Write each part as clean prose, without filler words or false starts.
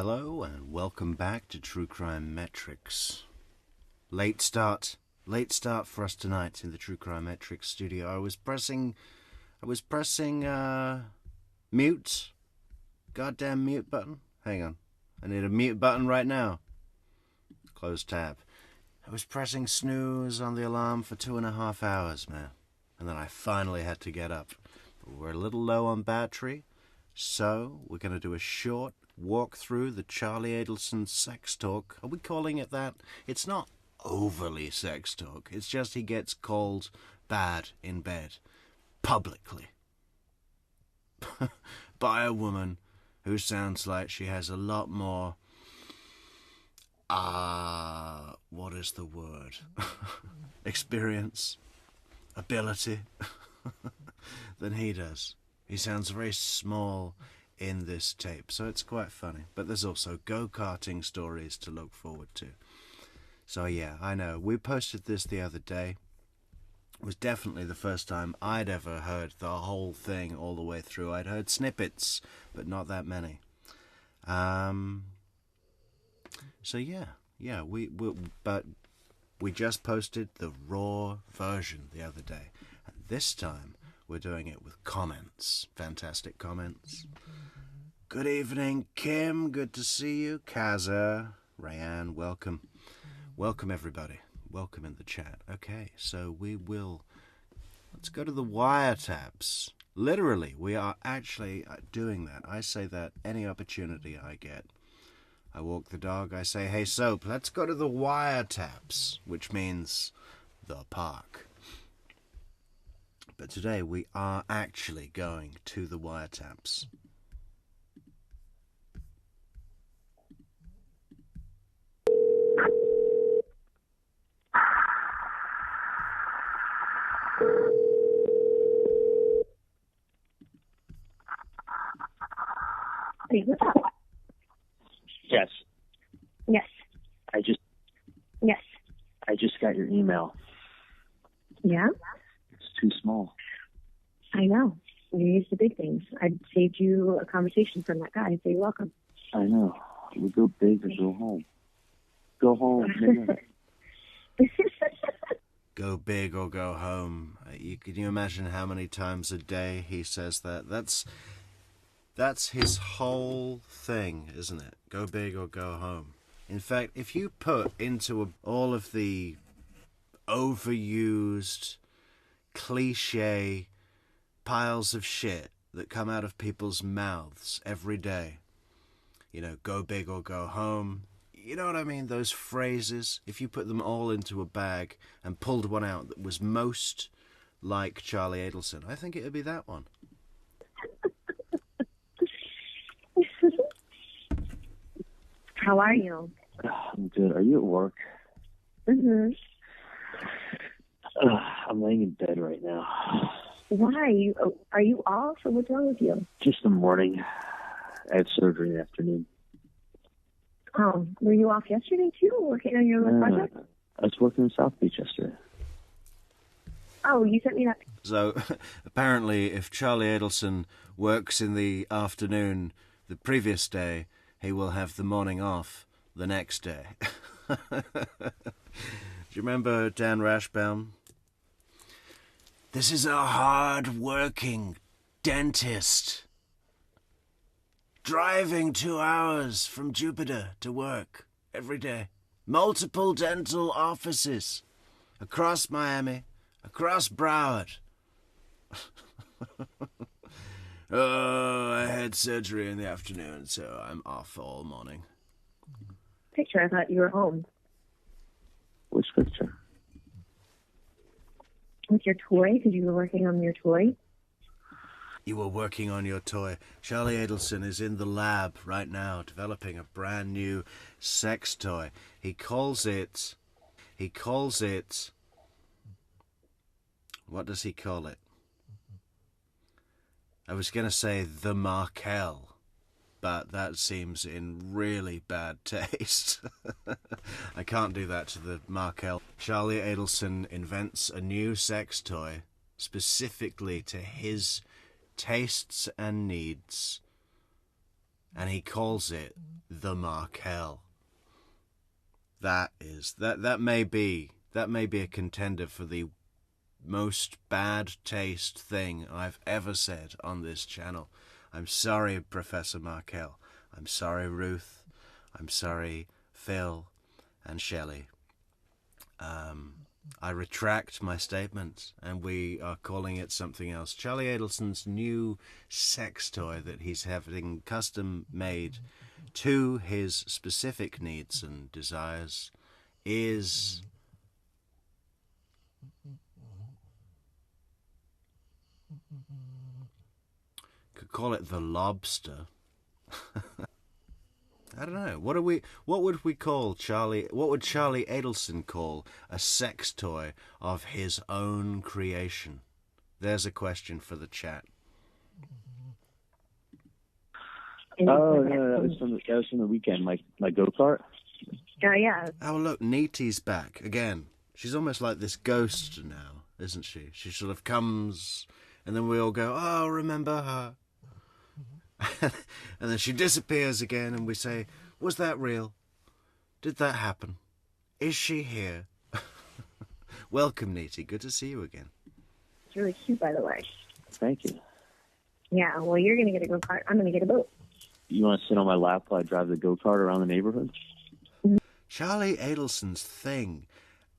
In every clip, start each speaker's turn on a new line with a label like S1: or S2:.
S1: Hello and welcome back to True Crime Metrix. Late start for us tonight in the True Crime Metrix studio. I was pressing mute, goddamn mute button. Hang on, I need a mute button right now. Close tab. I was pressing snooze on the alarm for 2.5 hours, man, and then I finally had to get up. But we're a little low on battery, so we're gonna do a short walk through the Charlie Adelson sex talk. Are we calling it that? It's not overly sex talk. It's just he gets called bad in bed, publicly, by a woman who sounds like she has a lot more, what is the word? Experience, ability, than he does. He sounds very small in this tape, so it's quite funny. But there's also go-karting stories to look forward to. So yeah, I know. We posted this the other day. It was definitely the first time I'd ever heard the whole thing all the way through. I'd heard snippets, but not that many. So yeah, but we just posted the raw version the other day. And this time we're doing it with comments. Fantastic comments. Good evening, Kim. Good to see you. Kaza, Rayanne, welcome. Welcome, everybody. Welcome in the chat. Okay, so let's go to the wiretaps. Literally, we are actually doing that. I say that any opportunity I get. I walk the dog, I say, hey, Soap, let's go to the wiretaps, which means the park. But today we are actually going to the wiretaps.
S2: Yes.
S3: Yes.
S2: Yes. I just got your email.
S3: Yeah?
S2: It's too small.
S3: I know. You use the big things. I saved you a conversation from that guy, so you're welcome.
S2: I know. We go big or go home. Go home.
S1: Go big or go home. Can you imagine how many times a day he says that? That's his whole thing, isn't it? Go big or go home. In fact, if you put into all of the overused, cliche piles of shit that come out of people's mouths every day, go big or go home, you know what I mean? Those phrases, if you put them all into a bag and pulled one out that was most like Charlie Adelson, I think it would be that one.
S3: How are you?
S2: I'm good. Are you at work?
S3: Mm-hmm.
S2: I'm laying in bed right now.
S3: Why? Are you off, or what's wrong with you?
S2: Just the morning. I had surgery in the afternoon.
S3: Oh, were you off yesterday too, working on your project?
S2: I was working in South Beach yesterday.
S3: Oh, you sent me that.
S1: So, apparently, if Charlie Adelson works in the afternoon the previous day, he will have the morning off the next day. Do you remember Dan Rashbaum? This is a hard-working dentist driving 2 hours from Jupiter to work every day. Multiple dental offices across Miami, across Broward. Oh, I had surgery in the afternoon, so I'm off all morning.
S3: Picture, I thought you were home.
S2: Which picture?
S3: With your toy, because you were working on your toy.
S1: You were working on your toy. Charlie Adelson is in the lab right now developing a brand new sex toy. He calls it... What does he call it? I was going to say the Markel, but that seems in really bad taste. I can't do that to the Markel. Charlie Adelson invents a new sex toy specifically to his tastes and needs. and he calls it the Markel. That may be a contender for the most bad taste thing I've ever said on this channel. I'm sorry, Professor Markel. I'm sorry, Ruth. I'm sorry, Phil and Shelley. I retract my statement, and we are calling it something else. Charlie Adelson's new sex toy that he's having custom made to his specific needs and desires is could call it the Lobster. I don't know. What would we call Charlie? What would Charlie Adelson call a sex toy of his own creation? There's a question for the chat.
S2: Oh no, that was from the weekend. My go-kart.
S3: Oh yeah.
S1: Oh look, Neety's back again. She's almost like this ghost now, isn't she? She sort of comes, and then we all go, "Oh, remember her." And then she disappears again, and we say, was that real? Did that happen? Is she here? Welcome, Neety. Good to see you again.
S3: It's really cute, by the way.
S2: Thank you.
S3: Yeah, well, you're going to get a go-kart. I'm going to get a boat.
S2: You want to sit on my lap while I drive the go-kart around the neighborhood?
S1: Charlie Adelson's thing,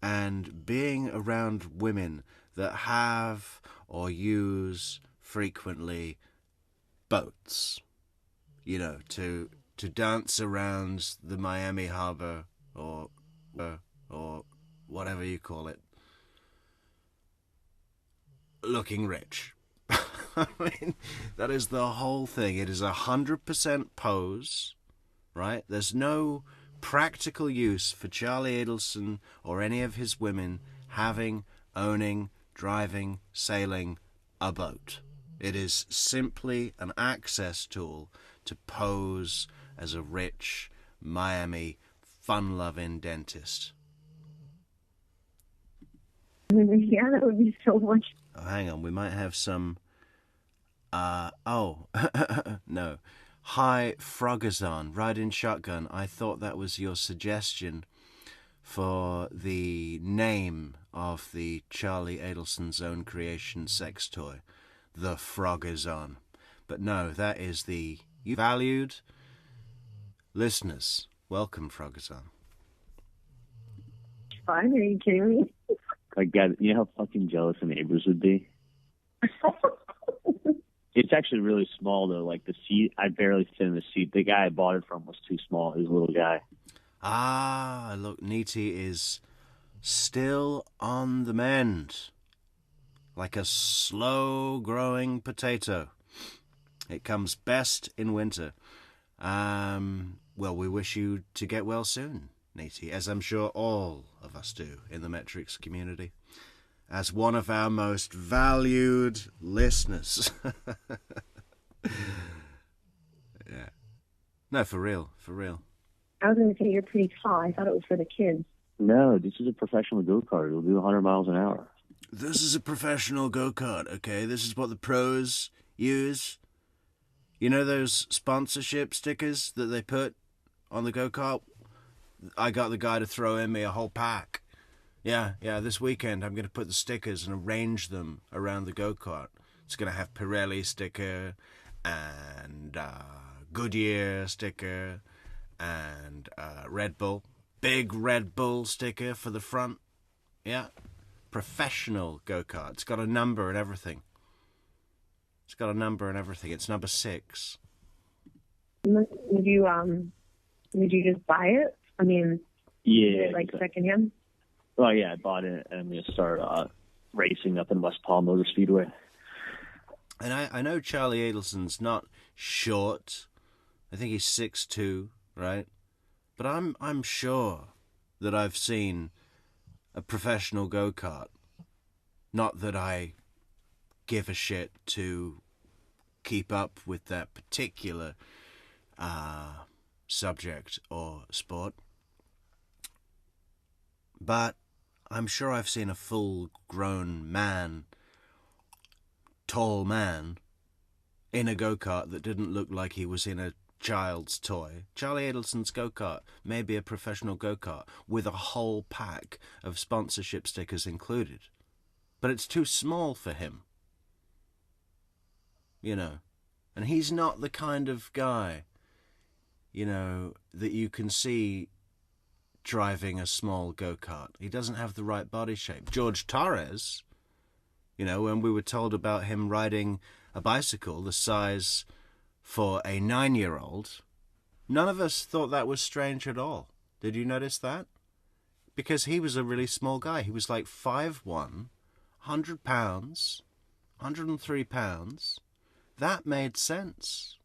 S1: and being around women that have or use frequently boats, you know, to dance around the Miami Harbor or whatever you call it, looking rich. I mean, that is the whole thing. It is 100% pose, right? There's no practical use for Charlie Adelson or any of his women having, owning, driving, sailing a boat. It is simply an access tool to pose as a rich Miami fun-loving dentist.
S3: Yeah, that would be so much.
S1: Oh, hang on, we might have some... no. Hi, Frogazon, riding shotgun. I thought that was your suggestion for the name of the Charlie Adelson's own creation sex toy. The Frogazon. But no, that is the valued listeners. Welcome, Frogazon.
S3: Fun? Are you kidding me?
S2: Like, God, you know how fucking jealous the neighbors would be? It's actually really small, though. Like, the seat, I barely fit in the seat. The guy I bought it from was too small. He was a little guy.
S1: Ah, look, Neety is still on the mend. Like a slow-growing potato. It comes best in winter. Well, we wish you to get well soon, Neety, as I'm sure all of us do in the Metrix community. As one of our most valued listeners. Yeah. No, for real.
S3: I was going to say you're pretty tall. I thought it was for the kids.
S2: No, this is a professional go-kart. It'll do 100 miles an hour.
S1: This is a professional go-kart, okay? This is what the pros use. You know those sponsorship stickers that they put on the go-kart? I got the guy to throw in me a whole pack. Yeah, this weekend I'm going to put the stickers and arrange them around the go-kart. It's going to have Pirelli sticker and Goodyear sticker and Red Bull. Big Red Bull sticker for the front. Yeah. Professional go-kart. It's got a number and everything. It's number 6.
S3: Would you just buy it? I mean,
S2: Yeah.
S3: like secondhand?
S2: Oh, yeah, I bought it, and I'm going to start racing up in West Palm Motor Speedway.
S1: And I know Charlie Adelson's not short. I think he's 6'2", right? But I'm sure that I've seen a professional go-kart. Not that I give a shit to keep up with that particular subject or sport. But I'm sure I've seen a full-grown man, tall man, in a go-kart that didn't look like he was in a child's toy. Charlie Adelson's go-kart may be a professional go-kart with a whole pack of sponsorship stickers included. But it's too small for him. You know. And he's not the kind of guy, you know, that you can see driving a small go-kart. He doesn't have the right body shape. George Torres, you know, when we were told about him riding a bicycle the size for a 9-year-old, none of us thought that was strange at all. Did you notice that? Because he was a really small guy. He was like 5'1", 100 pounds, 103 pounds. That made sense.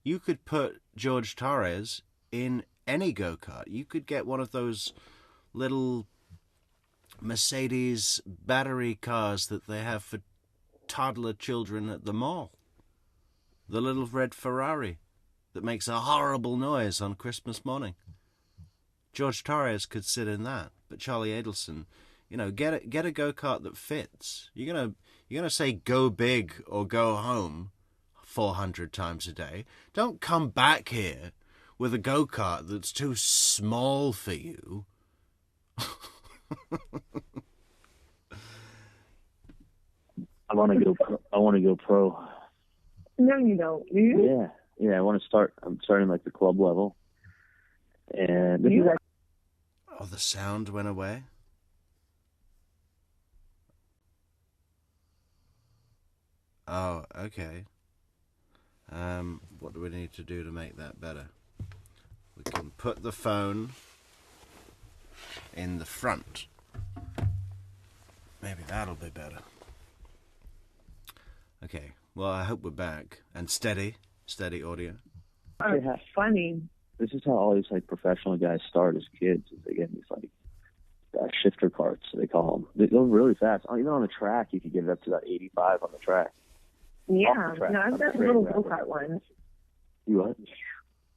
S1: You could put George Torres in any go-kart. You could get one of those little Mercedes battery cars that they have for toddler children at the mall. The little red Ferrari that makes a horrible noise on Christmas morning. George Torres could sit in that, but Charlie Adelson, you know, get a go-kart that fits. You're gonna say go big or go home 400 times a day. Don't come back here with a go-kart that's too small for you.
S2: I want to go pro.
S3: No, you don't.
S2: Yeah. I want to start. I'm starting like the club level, and this is actually...
S1: Oh, the sound went away. Oh, okay. What do we need to do to make that better? We can put the phone in the front. Maybe that'll be better. Okay, well, I hope we're back. And steady audio.
S3: Oh, funny.
S2: This is how all these like professional guys start as kids. Is they get these like shifter carts, they call them. They go really fast. Even on the track, you could get it up to about 85 on the track.
S3: Yeah, no, I've got the little go-kart ones.
S2: You what?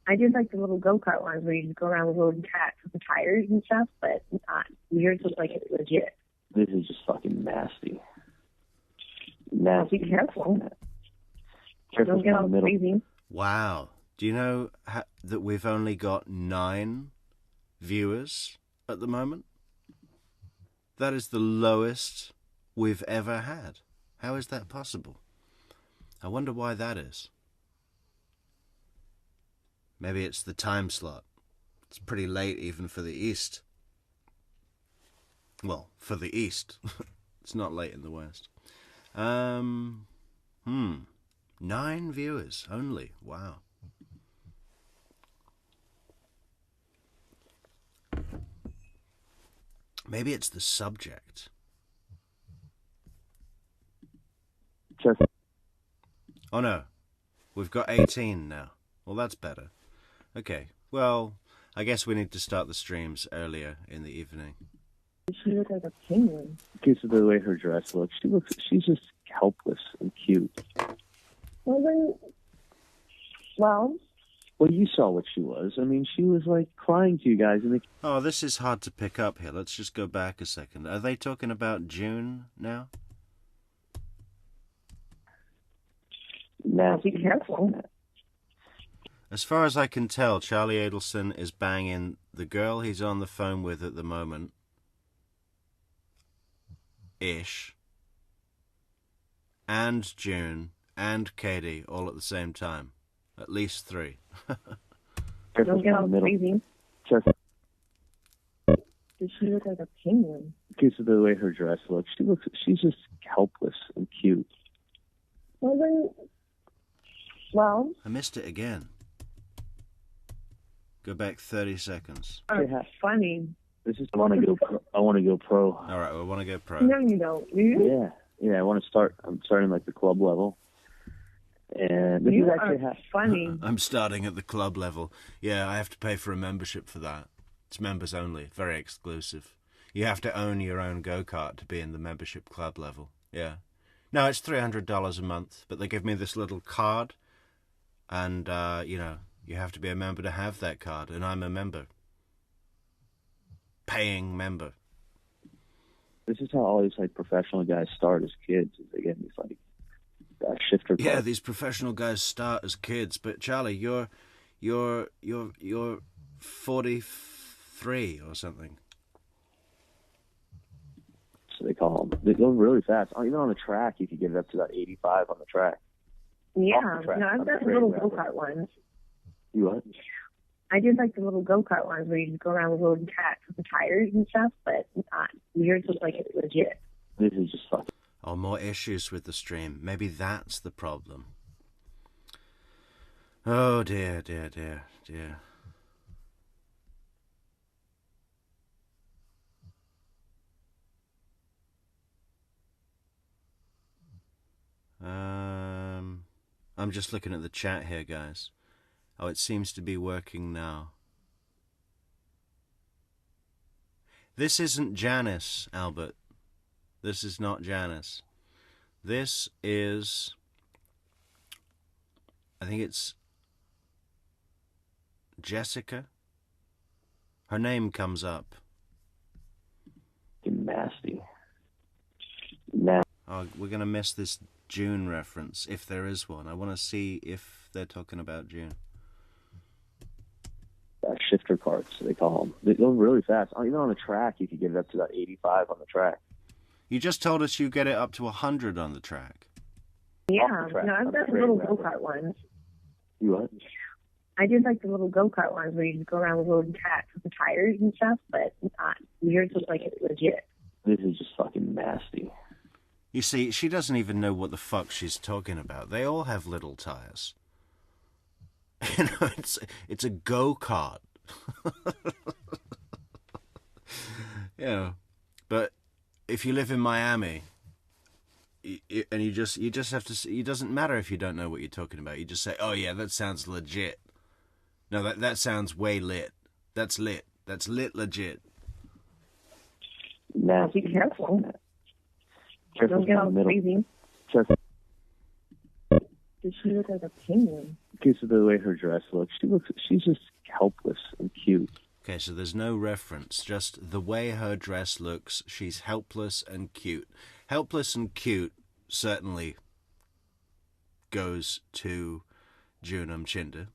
S3: I did like the little go-kart ones where you just go around with little tracks with the tires and stuff, but yours looks like it's legit.
S2: This is just fucking nasty.
S3: Be careful. Don't get all crazy.
S1: Wow. Do you know that we've only got 9 viewers at the moment? That is the lowest we've ever had. How is that possible? I wonder why that is. Maybe it's the time slot. It's pretty late even for the East. Well, for the East. It's not late in the West. 9 viewers only. Wow. Maybe it's the subject.
S2: Just...
S1: Oh no, we've got 18 now. Well, that's better. Okay, well, I guess we need to start the streams earlier in the evening.
S3: She looks like a penguin.
S2: Because of the way her dress looks, she's just helpless and cute.
S3: Well,
S2: you saw what she was. I mean, she was like crying to you guys.
S1: Oh, this is hard to pick up here. Let's just go back a second. Are they talking about June now?
S3: Be careful.
S1: As far as I can tell, Charlie Adelson is banging the girl he's on the phone with at the moment. Ish. And June and Katie all at the same time. At least 3.
S3: Don't get all crazy.
S2: Just...
S3: Does she look like a penguin?
S2: Because of the way her dress looks, she's just helpless and cute.
S3: Well,
S1: I missed it again. Go back 30 seconds.
S3: oh, funny.
S2: This is... I want to go pro.
S1: All right, we want to go pro.
S3: No, you don't.
S2: Yeah. I want to start. I'm starting like the club level. And this is actually
S3: funny.
S1: I'm starting at the club level. Yeah, I have to pay for a membership for that. It's members only, very exclusive. You have to own your own go-kart to be in the membership club level. Yeah. No, it's $300 a month, but they give me this little card, and, you have to be a member to have that card, and I'm a member. Paying member.
S2: This is how all these like professional guys start as kids. Is they get these like shifter parts.
S1: Yeah, these professional guys start as kids, but Charlie, you're 43 or something.
S2: So they call them. They go really fast. Even on the track, you could get it up to about 85 on the track.
S3: Yeah,
S2: track.
S3: no, I've got the little go-kart ones.
S2: You what?
S3: I did like the little go-kart ones where you just go around with little cats with the tires and stuff, but yours looks like it's legit.
S2: This is just fucking.
S1: Oh, more issues with the stream. Maybe that's the problem. Oh dear, dear, dear, dear. I'm just looking at the chat here, guys. Oh, it seems to be working now. This isn't Janice, Albert. This is not Janice. This is... I think it's... Jessica? Her name comes up.
S2: Nasty.
S1: Oh, we're going to miss this June reference, if there is one. I want to see if they're talking about June.
S2: Shifter parts, they call them. They go really fast. Even on the track, you could get it up to about 85 on the track.
S1: You just told us you get it up to 100 on the track.
S3: Yeah, no, I've got the little go-kart ones.
S2: You what?
S3: I did like the little go-kart ones where you just go around with little cats with the tires and stuff, but yours looks like it's legit.
S2: This is just fucking nasty.
S1: You see, she doesn't even know what the fuck she's talking about. They all have little tires. You know, it's a go-kart. Yeah, but if you live in Miami, and you just have to, it doesn't matter if you don't know what you're talking about. You just say, "Oh yeah, that sounds legit." No, that sounds way lit. That's lit. That's lit legit.
S2: Nasty.
S3: Be careful.
S2: Careful.
S3: Don't get all crazy.
S2: Careful.
S3: Does she look like a penguin?
S2: Because of the way her dress looks, she's just helpless and cute.
S1: Okay, so there's no reference, just the way her dress looks, she's helpless and cute. Helpless and cute certainly goes to Junam Chinder.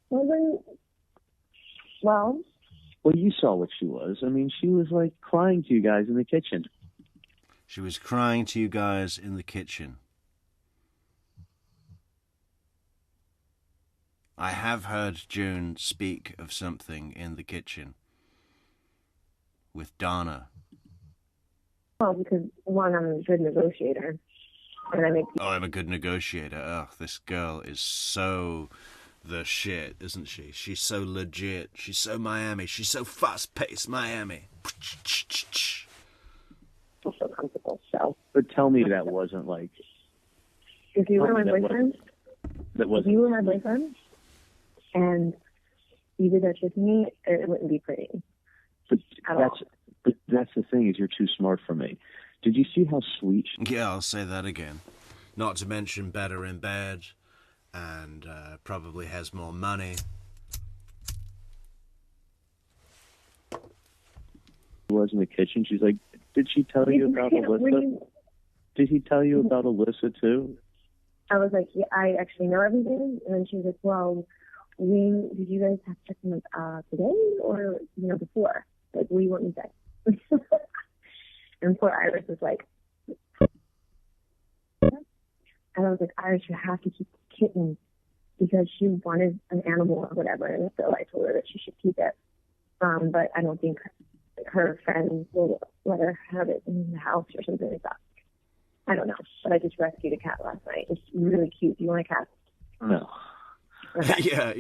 S3: Well,
S2: you saw what she was. I mean, she was like crying to you guys in the kitchen.
S1: She was crying to you guys in the kitchen. I have heard June speak of something in the kitchen with Donna.
S3: well, because one, I'm a good negotiator, and I make.
S1: Oh, I'm a good negotiator. Ugh, this girl is so the shit, isn't she? She's so legit. She's so Miami. She's so fast-paced Miami.
S3: I'm so comfortable. So,
S2: But tell me that wasn't like.
S3: if you were my boyfriend,
S2: That wasn't.
S3: if you were my boyfriend, and you did that shit to me, it wouldn't be pretty.
S2: But
S3: At all.
S2: that's the thing, is you're too smart for me. Did you see how sweet
S1: Yeah, I'll say that again. Not to mention better in bed, and probably has more money.
S2: she was in the kitchen? She's like, did she tell you about Alyssa? Did he tell you about Alyssa too?
S3: I was like, yeah, I actually know everything. And then she was like, well, did you guys have sex today or, before? Like, what do you want me to say? And poor Iris was like, and I was like, Iris, you have to keep the kitten because she wanted an animal or whatever. And so I told her that she should keep it. But I don't think her friends will let her have it in the house or something like that. I don't know. But I just rescued a cat last night. It's really cute. Do you want a cat?
S2: No.
S1: Yeah.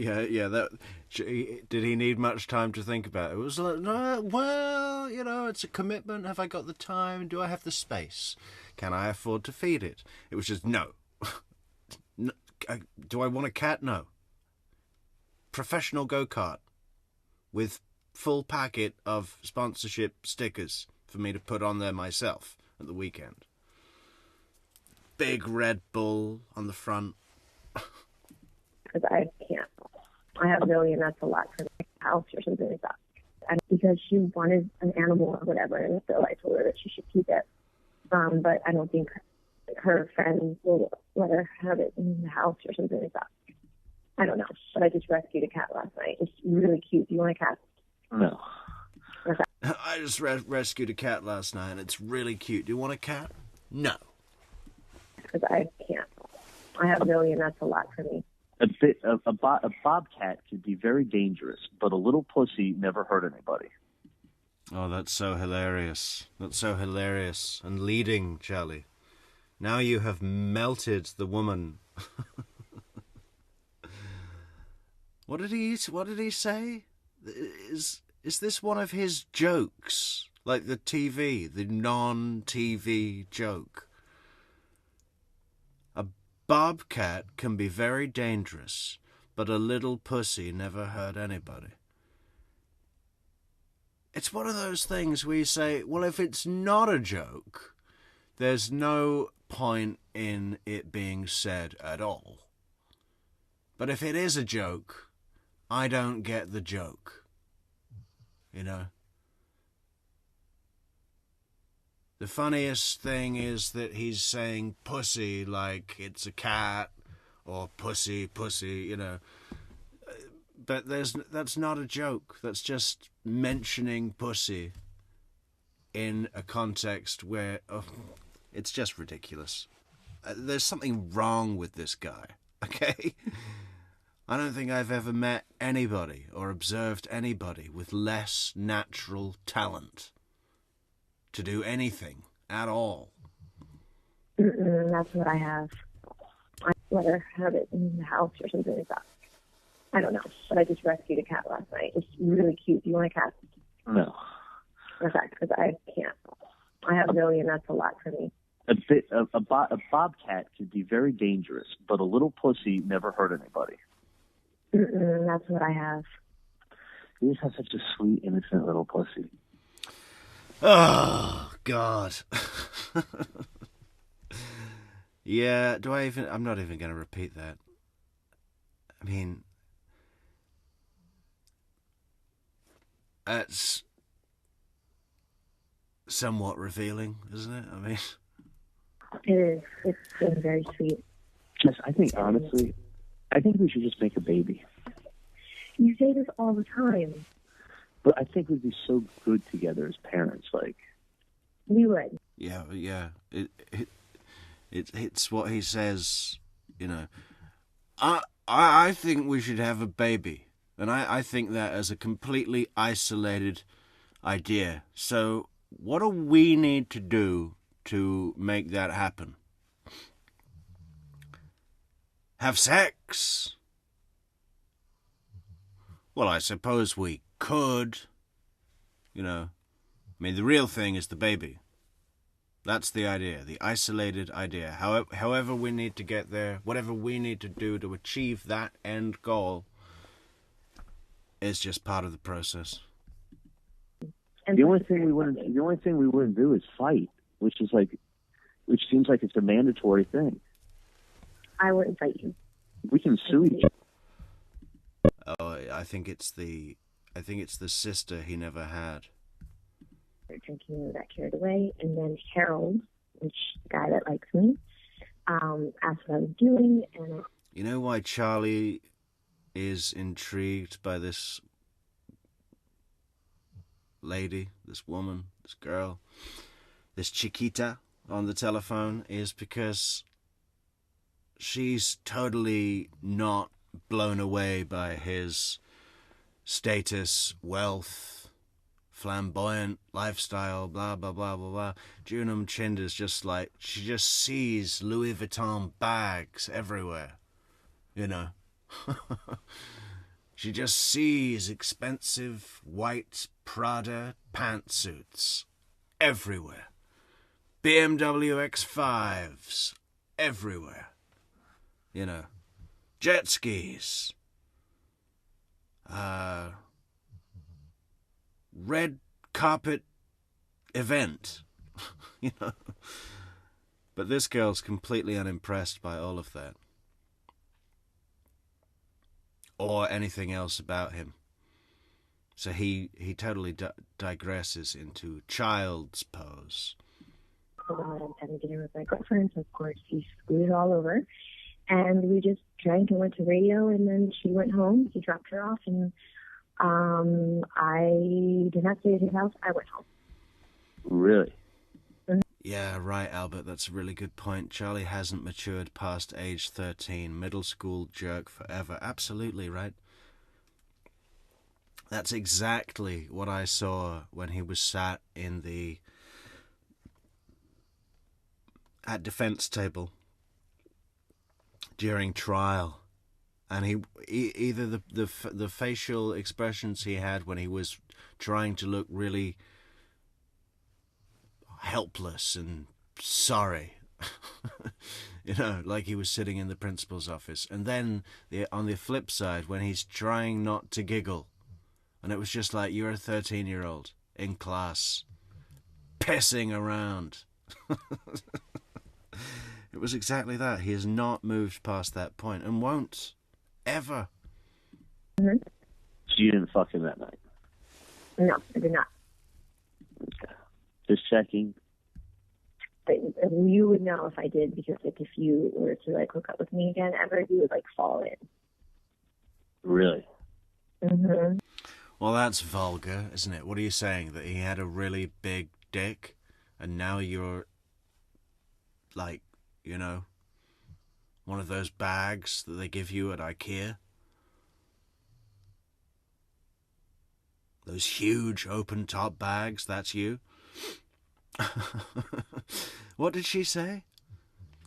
S1: Did he need much time to think about it? It was like, no, well, it's a commitment. Have I got the time? Do I have the space? Can I afford to feed it? It was just, no. No. Do I want a cat? No. Professional go-kart with full packet of sponsorship stickers for me to put on there myself at the weekend. Big Red Bull on the front.
S3: Because I can't. I have Billy, and that's a lot for the house or something like that. And because she wanted an animal or whatever, and so I told her that she should keep it. But I don't think her friends will let her have it in the house or something like that. I don't know, but I just rescued a cat last night. It's really cute. Do you want a cat?
S2: No.
S3: Okay.
S1: I just rescued a cat last night, and it's really cute. Do you want a cat? No.
S3: Because I can't. I have Billy, and that's a lot for me.
S2: A bobcat could be very dangerous, but a little pussy never hurt anybody.
S1: Oh, that's so hilarious. That's so hilarious. And leading, Charlie. Now you have melted the woman. What did he say? Is this one of his jokes? Like the non-TV joke? A bobcat can be very dangerous, but a little pussy never hurt anybody. It's one of those things where you say, well, if it's not a joke, there's no point in it being said at all. But if it is a joke, I don't get the joke. You know? The funniest thing is that he's saying pussy like it's a cat, or pussy, you know. But that's not a joke. That's just mentioning pussy in a context where it's just ridiculous. There's something wrong with this guy, okay? I don't think I've ever met anybody or observed anybody with less natural talent to do anything at all.
S3: That's what I have. I let her have it in the house or something like that. I don't know, but I just rescued a cat last night. It's really cute. Do you want a cat?
S2: No.
S3: Okay, because I can't. I have Billy, and that's a lot for me.
S2: A bobcat could be very dangerous, but a little pussy never hurt anybody.
S3: That's what I have.
S2: You just have such a sweet, innocent little pussy.
S1: Oh, God. Yeah, I'm not even going to repeat that. I mean, that's somewhat revealing, isn't it? I mean,
S3: it is. It's been very sweet.
S2: Jess, I think honestly, we should just make a baby.
S3: You say this all the time.
S2: But I think we'd be so good together as parents. Like,
S3: we would.
S1: Yeah. It's what he says. You know, I think we should have a baby. And I think that as a completely isolated idea. So what do we need to do to make that happen? Have sex? Well, I suppose we could. You know, I mean, the real thing is the baby. That's the idea, the isolated idea. However we need to get there, whatever we need to do to achieve that end goal, is just part of the process.
S2: The only thing we wouldn't do is fight, which seems like it's a mandatory thing.
S3: I wouldn't fight you.
S2: We can sue each other.
S1: Oh, I think it's the sister he never had.
S3: Drinking, got carried away, and then Harold, which the guy that likes me, asked what I was doing, and
S1: you know why Charlie is intrigued by this lady, this woman, this girl, this Chiquita on the telephone is because she's totally not blown away by his status, wealth, flamboyant lifestyle, blah, blah, blah, blah, blah. Junam Chind is just like, she just sees Louis Vuitton bags everywhere, you know. She just sees expensive white Prada pantsuits everywhere. BMW X5s everywhere. You know, jet skis. Red carpet event. You know. But this girl's completely unimpressed by all of that. Or anything else about him. So he totally digresses into child's pose.
S3: and having dinner with my girlfriend. So of course he screwed it all over. And we just drank and went to radio, and then she went home. He dropped her off, and I did not stay at his house. I went home.
S2: Really?
S1: Yeah, right, Albert. That's a really good point. Charlie hasn't matured past age 13. Middle school jerk forever. Absolutely, right? That's exactly what I saw when he was sat at defense table during trial, and he either the facial expressions he had when he was trying to look really helpless and sorry, like he was sitting in the principal's office, and then on the flip side when he's trying not to giggle, and it was just like, you're a 13-year-old in class pissing around. It was exactly that. He has not moved past that point and won't ever.
S3: Mm-hmm.
S2: So you didn't fuck him that night?
S3: No, I did not.
S2: Okay. Just checking.
S3: But you would know if I did, because like if you were to like hook up with me again ever, you would like fall in.
S2: Really?
S3: Mm-hmm.
S1: Well, that's vulgar, isn't it? What are you saying? That he had a really big dick, and now you're like, one of those bags that they give you at IKEA? Those huge open-top bags, that's you? What did she say?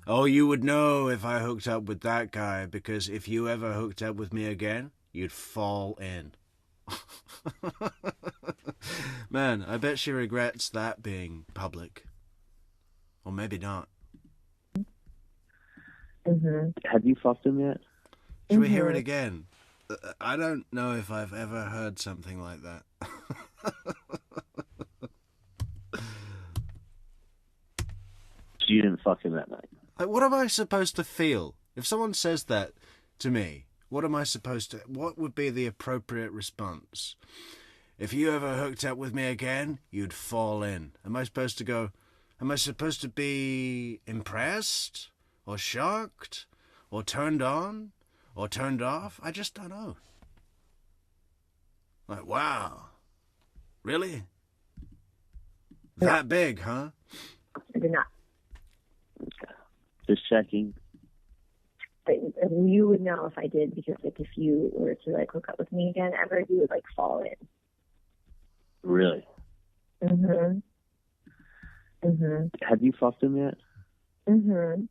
S1: Oh, you would know if I hooked up with that guy, because if you ever hooked up with me again, you'd fall in. Man, I bet she regrets that being public. Or maybe not.
S3: Mm-hmm.
S2: Have you fucked him yet?
S1: Should we hear it again? I don't know if I've ever heard something like that.
S2: So you didn't fuck him that night?
S1: Like, what am I supposed to feel? If someone says that to me, what would be the appropriate response? If you ever hooked up with me again, you'd fall in. Am I supposed to be impressed? Or shocked? Or turned on? Or turned off? I just don't know. Like, wow. Really? That big, huh?
S3: I did not.
S2: Okay. Just checking.
S3: But you would know if I did, because like if you were to like hook up with me again ever, you would like fall in.
S2: Really?
S3: Mm-hmm. Mm-hmm.
S2: Have you fucked him yet?
S3: Mm-hmm.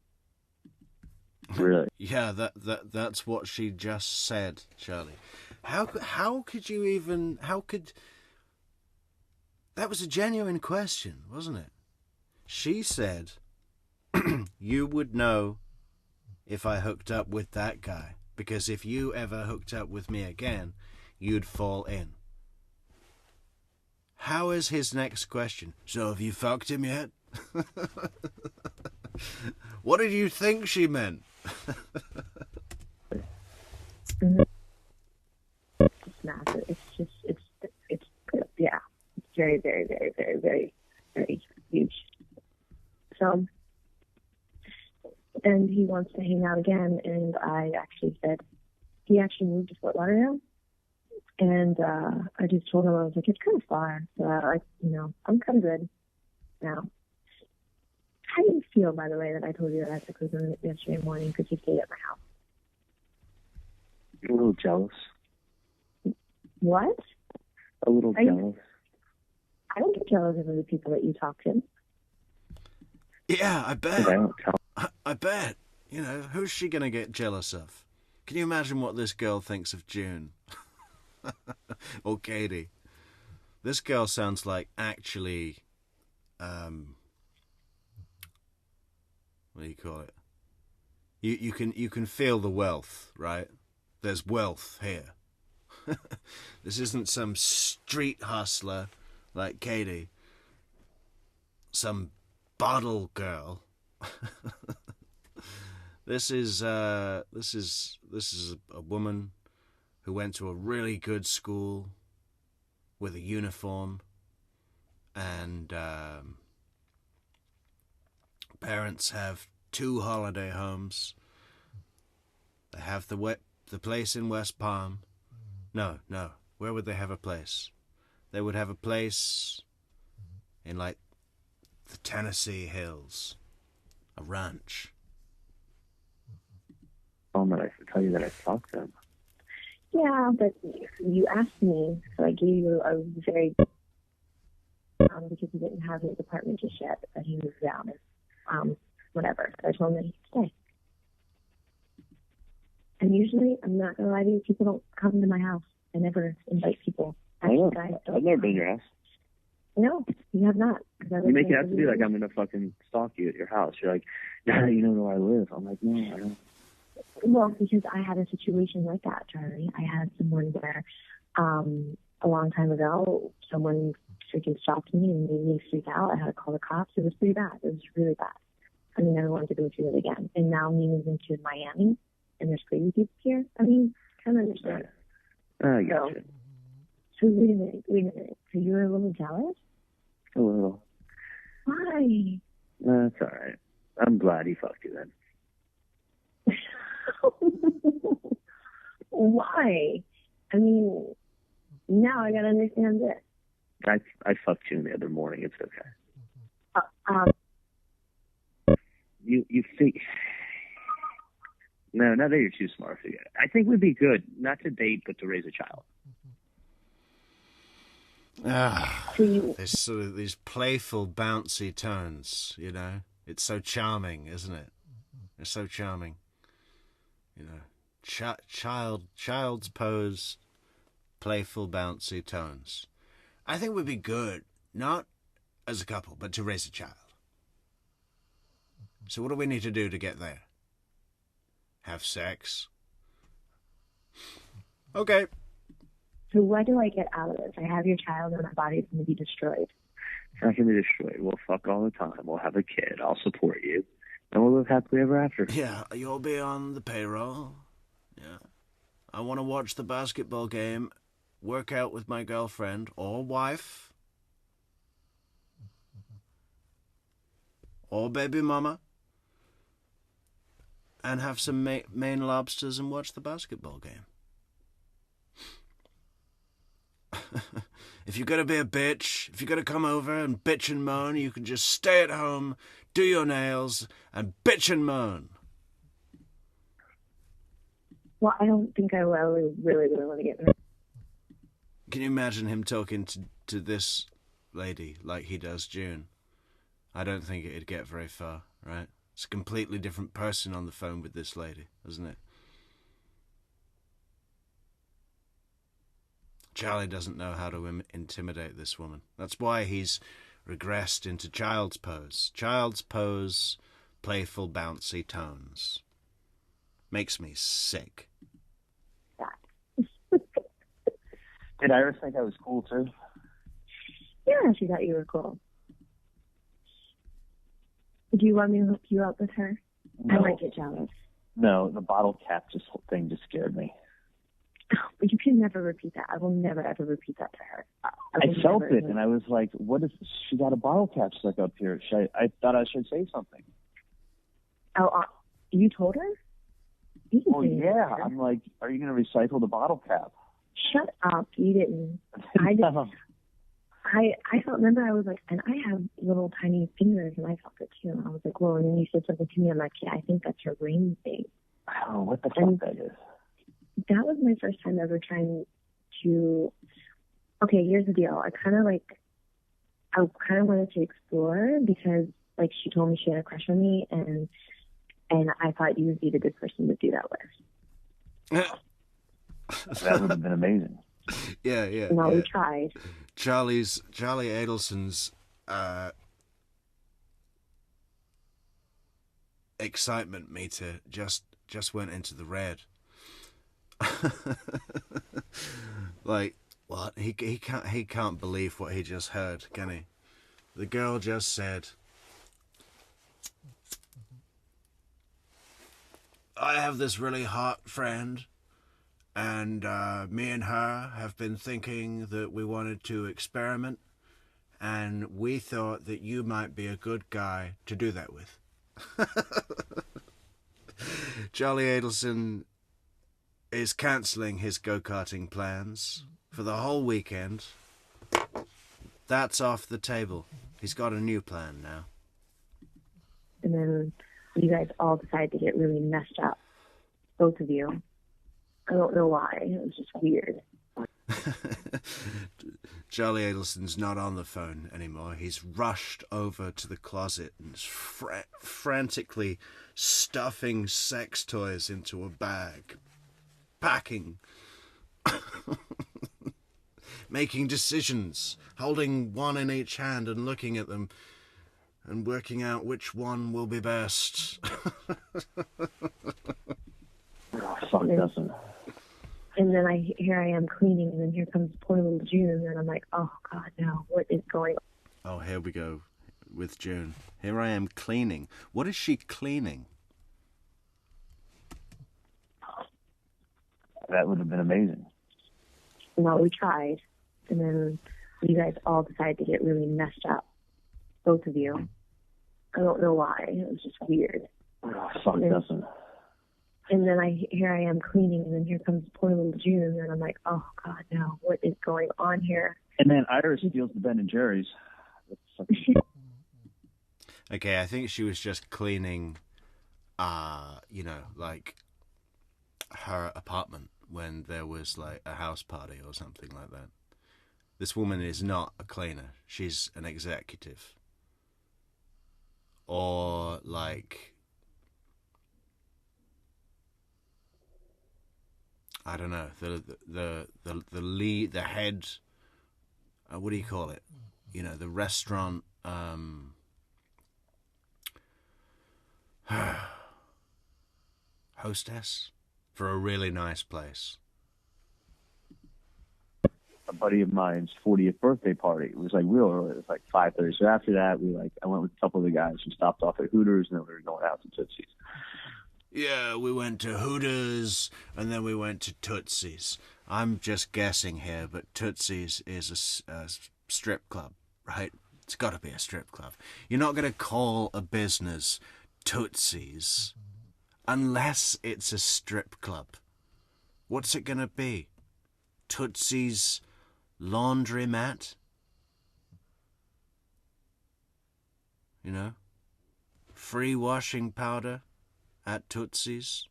S2: Really?
S1: Yeah, that's what she just said, Charlie. How could you even... That was a genuine question, wasn't it? She said, you would know if I hooked up with that guy, because if you ever hooked up with me again, you'd fall in. How is his next question? So have you fucked him yet? What did you think she meant?
S3: It's massive. It's yeah. It's very, very, very, very, very, very huge. So, and he wants to hang out again, and I actually said, he actually moved to Fort Lauderdale, and I just told him, I was like, it's kind of far, so I'm kind of good now. How do you feel, by the way, that I told you that I took with him yesterday morning because he stayed at my house?
S2: A little jealous.
S3: What?
S2: A little jealous.
S3: I don't get jealous of the people that you talk to.
S1: Yeah, I bet.
S2: I don't tell.
S1: I bet. Who's she going to get jealous of? Can you imagine what this girl thinks of June? Or Katie? This girl sounds like actually... what do you call it? You can feel the wealth, right? There's wealth here. This isn't some street hustler like Katie. Some bottle girl. This is a woman who went to a really good school with a uniform, and Parents have 2 holiday homes. They have the place in West Palm. No. Where would they have a place? They would have a place in, like, the Tennessee hills. A ranch.
S2: Oh, man, I should tell you that I fucked them.
S3: Yeah, but you asked me, so I gave you a very because he didn't have his apartment just yet, but he moved down and whatever. So I told him that he could stay. And usually, I'm not gonna lie to you, people don't come to my house. I never invite people.
S2: I've never been to your house.
S3: No, you have not.
S2: You make it out to be like I'm gonna fucking stalk you at your house. You're like, nah, you don't know where I live. I'm like, no, I don't.
S3: Well, because I had a situation like that, Charlie. I had someone where, a long time ago, someone freaking stalked me and made me freak out. I had to call the cops. It was pretty bad. It was really bad. I mean, I don't want to go through it again. And now me moving to Miami, and there's crazy people here. I mean, kind of understand.
S2: I got you.
S3: So wait a minute. So you were a little jealous?
S2: A little.
S3: Why?
S2: That's all right. I'm glad he fucked you then.
S3: Why? I mean, now I gotta understand this.
S2: I fucked you the other morning. It's okay. You think? No, not that you're too smart for it. I think we'd be good, not to date, but to raise a child.
S1: These playful, bouncy tones. You know, it's so charming, isn't it? It's so charming. You know, child's pose, playful, bouncy tones. I think we'd be good, not as a couple, but to raise a child. So what do we need to do to get there? Have sex? Okay.
S3: So what do I get out of this? I have your child and my body's going to be destroyed.
S2: It's not going to be destroyed. We'll fuck all the time. We'll have a kid. I'll support you. And we'll live happily ever after.
S1: Yeah, you'll be on the payroll. Yeah. I want to watch the basketball game, work out with my girlfriend or wife or baby mama and have some Maine lobsters and watch the basketball game. If you're going to be a bitch, if you're going to come over and bitch and moan, you can just stay at home, do your nails, and bitch and moan.
S3: Well, I don't think I really want to get married.
S1: Can you imagine him talking to this lady like he does June? I don't think it'd get very far, right? It's a completely different person on the phone with this lady, isn't it? Charlie doesn't know how to intimidate this woman. That's why he's regressed into child's pose. Child's pose, playful, bouncy tones. Makes me sick.
S2: Did Iris think I was cool, too?
S3: Yeah, she thought you were cool. Do you want me to hook you up with her?
S2: No.
S3: I might get jealous.
S2: No, the bottle cap thing just scared me.
S3: But you can never repeat that. I will never, ever repeat that to her.
S2: I felt it, and I was like, what if she got a bottle cap stuck up here? I thought I should say something.
S3: Oh, you told her?
S2: Oh, yeah. I'm like, are you going to recycle the bottle cap?
S3: Shut up. You didn't. I didn't. I felt, remember, I was like, and I have little tiny fingers, and I felt it too. And I was like, well, and then you said something to me. I'm like, yeah, I think that's your ring thing.
S2: I don't know what the fuck that is.
S3: That was my first time ever trying to. Okay, here's the deal. I kind of wanted to explore because, like, she told me she had a crush on me, and I thought you would be the good person to do that with.
S2: That would have been amazing.
S1: Yeah.
S3: Well, we tried.
S1: Charlie Adelson's excitement meter just went into the red. Like, what? He can't believe what he just heard, can he? The girl just said, I have this really hot friend, and me and her have been thinking that we wanted to experiment, and we thought that you might be a good guy to do that with. Charlie Adelson is cancelling his go-karting plans for the whole weekend. That's off the table. He's got a new plan now.
S3: And then you guys all decided to get really messed up. Both of you. I don't know why. It was just weird.
S1: Charlie Adelson's not on the phone anymore. He's rushed over to the closet and is frantically stuffing sex toys into a bag. Packing. Making decisions. Holding one in each hand and looking at them and working out which one will be best.
S2: Fuck doesn't.
S3: And then here I am cleaning, and then here comes poor little June, and I'm like, oh God, no, what is going on?
S1: Oh, here we go with June. Here I am cleaning. What is she cleaning?
S2: That would have been amazing.
S3: Well, we tried, and then you guys all decided to get really messed up. Both of you. I don't know why. It was just weird.
S2: Fuck doesn't.
S3: And then here I am cleaning, and then here comes poor little June, and I'm like, oh God, no, what is going on here?
S2: And then Iris steals the Ben and Jerry's.
S1: Okay, I think she was just cleaning, like her apartment when there was like a house party or something like that. This woman is not a cleaner. She's an executive. Or like, I don't know, the lead, the head, what do you call it? You know, the restaurant, hostess for a really nice place.
S2: A buddy of mine's 40th birthday party. It was like real early. It was like 5:30. So after that, I went with a couple of the guys who stopped off at Hooters, and then we were going out to Tootsie's.
S1: Yeah, we went to Hooters, and then we went to Tootsie's. I'm just guessing here, but Tootsie's is a strip club, right? It's got to be a strip club. You're not going to call a business Tootsie's unless it's a strip club. What's it going to be? Tootsie's laundromat? You know? Free washing powder at Tootsie's?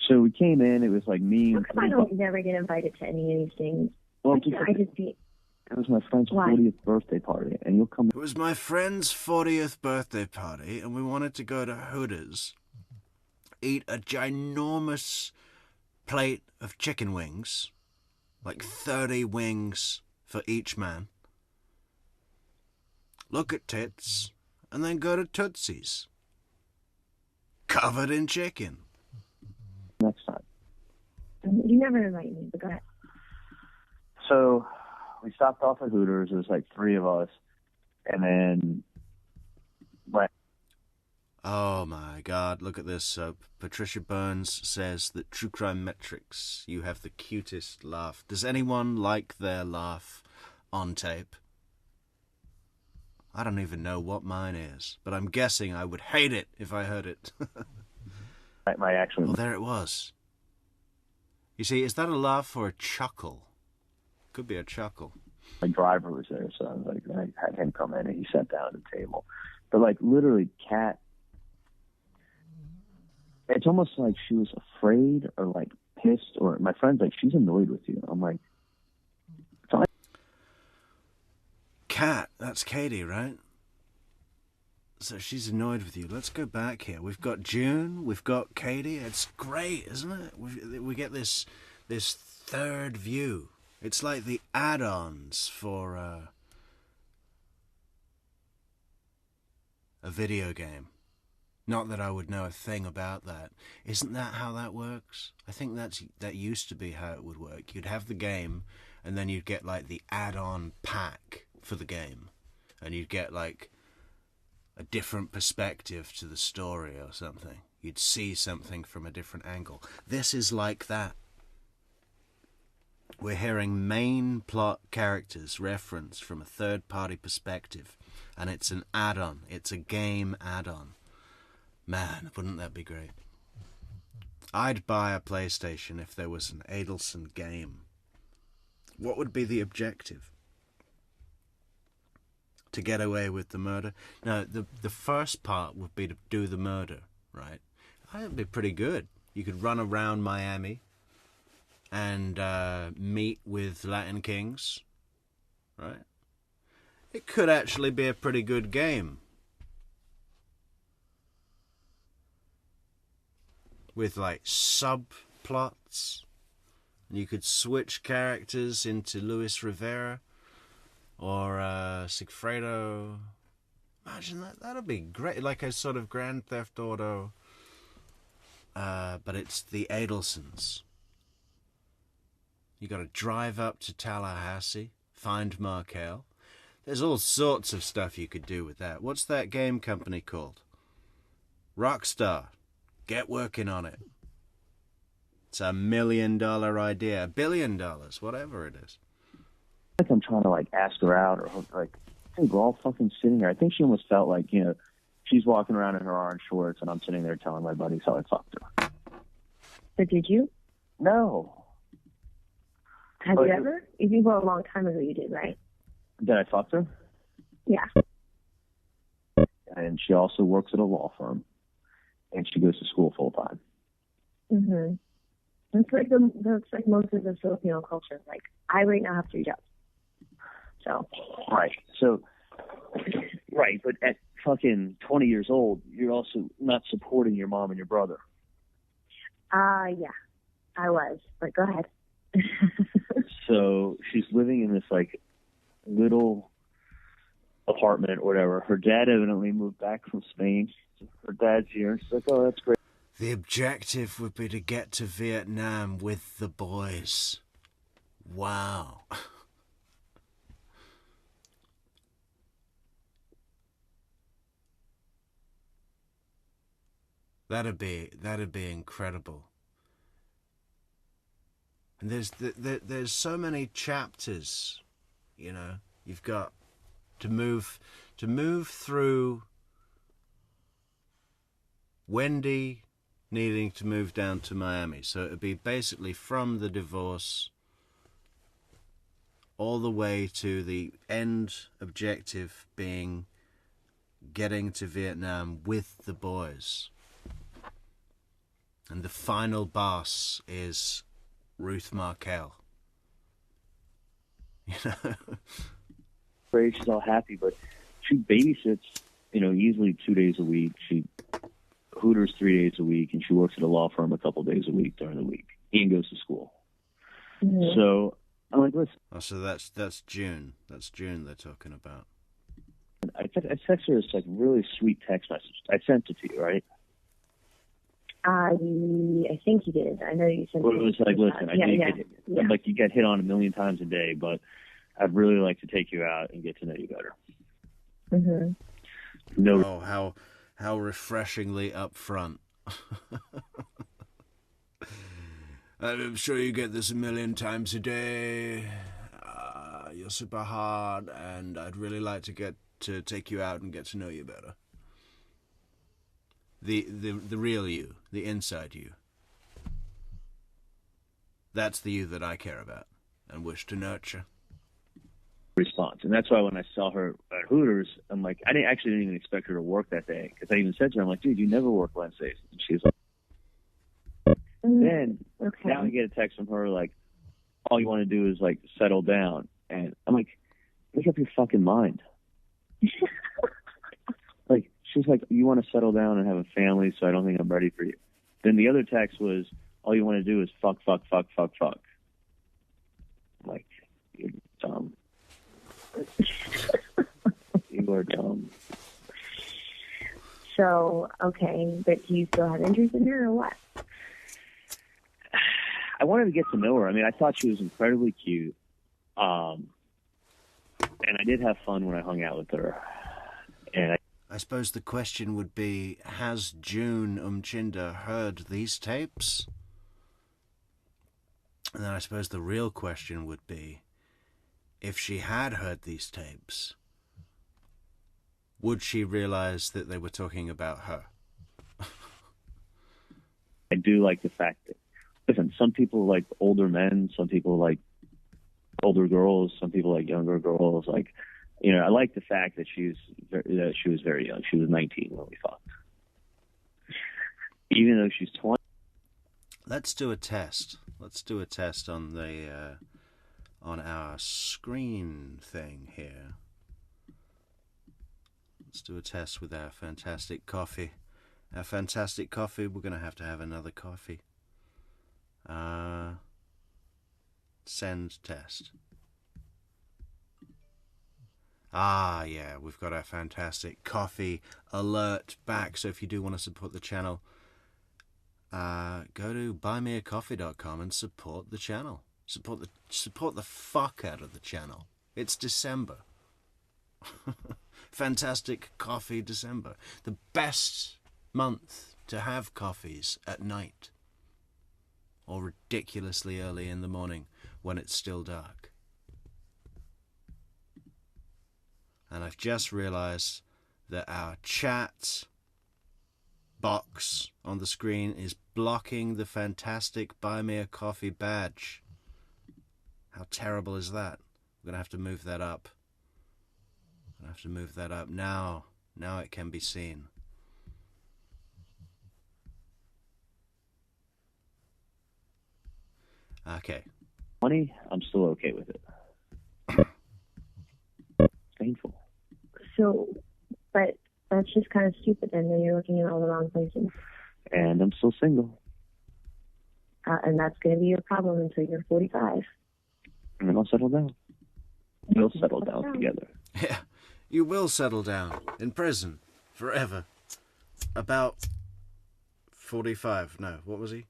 S2: So we came in, it was like me and...
S3: I don't never get invited to any of these things.
S2: Well,
S3: I just be...
S2: It was my friend's 40th birthday party, and you'll come...
S1: It was my friend's 40th birthday party, and we wanted to go to Hooters, eat a ginormous plate of chicken wings, like 30 wings for each man, look at tits, and then go to Tootsie's, covered in chicken.
S2: Next time.
S3: You never invite me, but go ahead.
S2: So we stopped off at Hooters. There was like 3 of us, and then went.
S1: Oh my God, look at this. Patricia Burns says that True Crime Metrix, you have the cutest laugh. Does anyone like their laugh on tape? I don't even know what mine is, but I'm guessing I would hate it if I heard it.
S2: My actual...
S1: Oh, there it was. You see, is that a laugh or a chuckle? Could be a chuckle.
S2: My driver was there, so I was like, I had him come in, and he sat down at the table. But like literally, Kat, it's almost like she was afraid or like pissed, or my friend's like, she's annoyed with you. I'm like,
S1: Kat, that's Katie, right? So she's annoyed with you. Let's go back here. We've got June, we've got Katie. It's great, isn't it? We get this third view. It's like the add-ons for a video game. Not that I would know a thing about that. Isn't that how that works? I think that used to be how it would work. You'd have the game, and then you'd get like the add-on pack for the game, and you'd get like a different perspective to the story or something. You'd see something from a different angle. This is like that. We're hearing main plot characters referenced from a third-party perspective, and it's an add-on. It's a game add-on. Man, wouldn't that be great? I'd buy a PlayStation if there was an Adelson game. What would be the objective? To get away with the murder? No, the first part would be to do the murder, right? That'd be pretty good. You could run around Miami and meet with Latin Kings, right? It could actually be a pretty good game. With like subplots. You could switch characters into Luis Rivera or Sigfredo. Imagine that. That'd be great. Like a sort of Grand Theft Auto. But it's the Adelsons. You got to drive up to Tallahassee, find Markel. There's all sorts of stuff you could do with that. What's that game company called? Rockstar. Get working on it. It's $1 million idea. $1 billion, whatever it is.
S2: Like I'm trying to like ask her out, or like, hey, we're all fucking sitting here. I think she almost felt like, you know, she's walking around in her orange shorts, and I'm sitting there telling my buddies how I fucked her.
S3: But did you?
S2: No.
S3: Have you ever? You think, well, a long time ago you did, right?
S2: Did I fuck her?
S3: Yeah.
S2: And she also works at a law firm, and she goes to school full time.
S3: Mm-hmm. That's like most of the Filipino culture. Like, I right now have 3 jobs. So.
S2: Right, but at fucking 20 years old, you're also not supporting your mom and your brother.
S3: Yeah, I was. But go ahead.
S2: So she's living in this like little apartment or whatever. Her dad evidently moved back from Spain. Her dad's here, and she's like, "Oh, that's great."
S1: The objective would be to get to Vietnam with the boys. Wow. That'd be incredible. And there's so many chapters, you know. You've got to move through Wendy needing to move down to Miami. So it'd be basically from the divorce all the way to the end objective being getting to Vietnam with the boys. And the final boss is Ruth Markel. You know?
S2: Great, she's all happy, but she babysits, you know, easily 2 days a week. She Hooters 3 days a week, and she works at a law firm a couple days a week during the week. Ian goes to school. Mm-hmm. So I'm like, listen.
S1: Oh, so that's June. That's June they're talking about.
S2: I texted her this like really sweet text message. I sent it to you, right?
S3: I think you did. I know you sent it.
S2: Well, it was like, listen, like you get hit on 1 million times a day, but I'd really like to take you out and get to know you better.
S3: Mm-hmm.
S2: No.
S1: Oh, how refreshingly upfront. I'm sure you get this 1 million times a day. You're super hard, and I'd really like to take you out and get to know you better. The real you, the inside you. That's the you that I care about and wish to nurture.
S2: Response, and that's why when I saw her at Hooters, I'm like, I didn't even expect her to work that day, because I even said to her, I'm like, dude, you never work Wednesdays, and she was like, then now I get a text from her like, all you want to do is like settle down, and I'm like, make up your fucking mind. Like, she's like, you want to settle down and have a family, so I don't think I'm ready for you. Then the other text was, all you want to do is fuck. I'm like, you're dumb. You are dumb.
S3: So, okay, but do you still have interest in her or what?
S2: I wanted to get to know her. I mean, I thought she was incredibly cute. And I did have fun when I hung out with her. And
S1: I suppose the question would be, has June Umchinda heard these tapes? And then I suppose the real question would be, if she had heard these tapes, would she realize that they were talking about her?
S2: I do like the fact that, listen, some people like older men, some people like older girls, some people like younger girls. Like, you know, I like the fact that she was very young. She was 19 when we fucked. Even though she's 20.
S1: Let's do a test. Let's do a test on the on our screen thing here. Let's do a test with our fantastic coffee. Our fantastic coffee. We're gonna have to have another coffee. Send test. Ah, yeah, we've got our fantastic coffee alert back. So if you do want to support the channel, go to buymeacoffee.com and support the channel. Support the fuck out of the channel. It's December. Fantastic coffee December. The best month to have coffees at night. Or ridiculously early in the morning when it's still dark. And I've just realized that our chat box on the screen is blocking the fantastic Buy Me a Coffee badge. How terrible is that? We're going to have to move that up. Now it can be seen. Okay.
S2: 20, I'm still okay with it. It's painful.
S3: So, but that's just kind of stupid then that you're looking in all the wrong places.
S2: And I'm still single.
S3: And that's going to be your problem until you're 45.
S2: And then I'll settle down. We'll settle down together.
S1: Yeah, you will settle down in prison forever. About 45. No, what was he?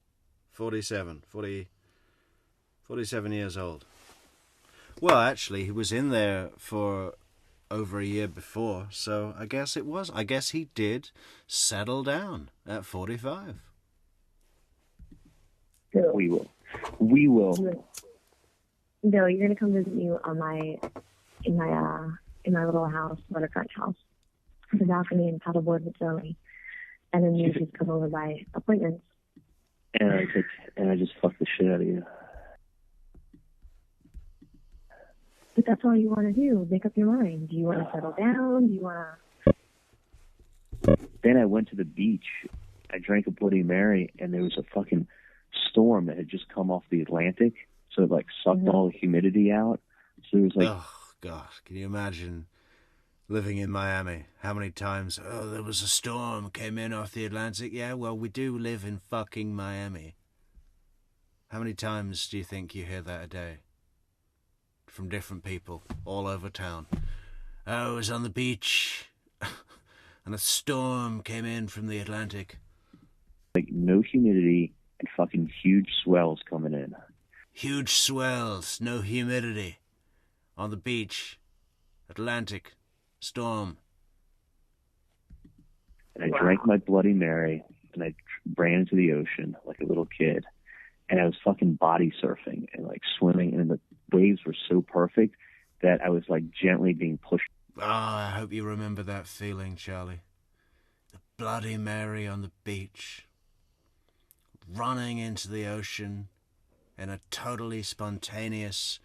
S1: 47 years old. Well, actually, he was in there for over a year before, so I guess he did settle down at 45.
S3: So,
S2: We will.
S3: No, you're going to come visit me in my little house, waterfront house, on the balcony and paddleboard with Zoe. And then you just come over by appointments.
S2: And I just fuck the shit out of you.
S3: But that's all you want to do. Make up your mind. Do you want to settle down? Do you want
S2: to... Then I went to the beach. I drank a Bloody Mary, and there was a fucking storm that had just come off the Atlantic. So it, like, sucked all the humidity out. So it was like...
S1: Oh, God. Can you imagine living in Miami? How many times, there was a storm, came in off the Atlantic. Yeah, well, we do live in fucking Miami. How many times do you think you hear that a day? From different people all over town. I was on the beach and a storm came in from the Atlantic.
S2: Like, no humidity and fucking huge swells coming in.
S1: Huge swells, no humidity. On the beach, Atlantic, storm.
S2: And I drank my Bloody Mary, and I ran into the ocean like a little kid. And I was fucking body surfing and, like, swimming, and the waves were so perfect that I was, like, gently being pushed.
S1: Oh, I hope you remember that feeling, Charlie. The Bloody Mary on the beach, running into the ocean in a totally spontaneous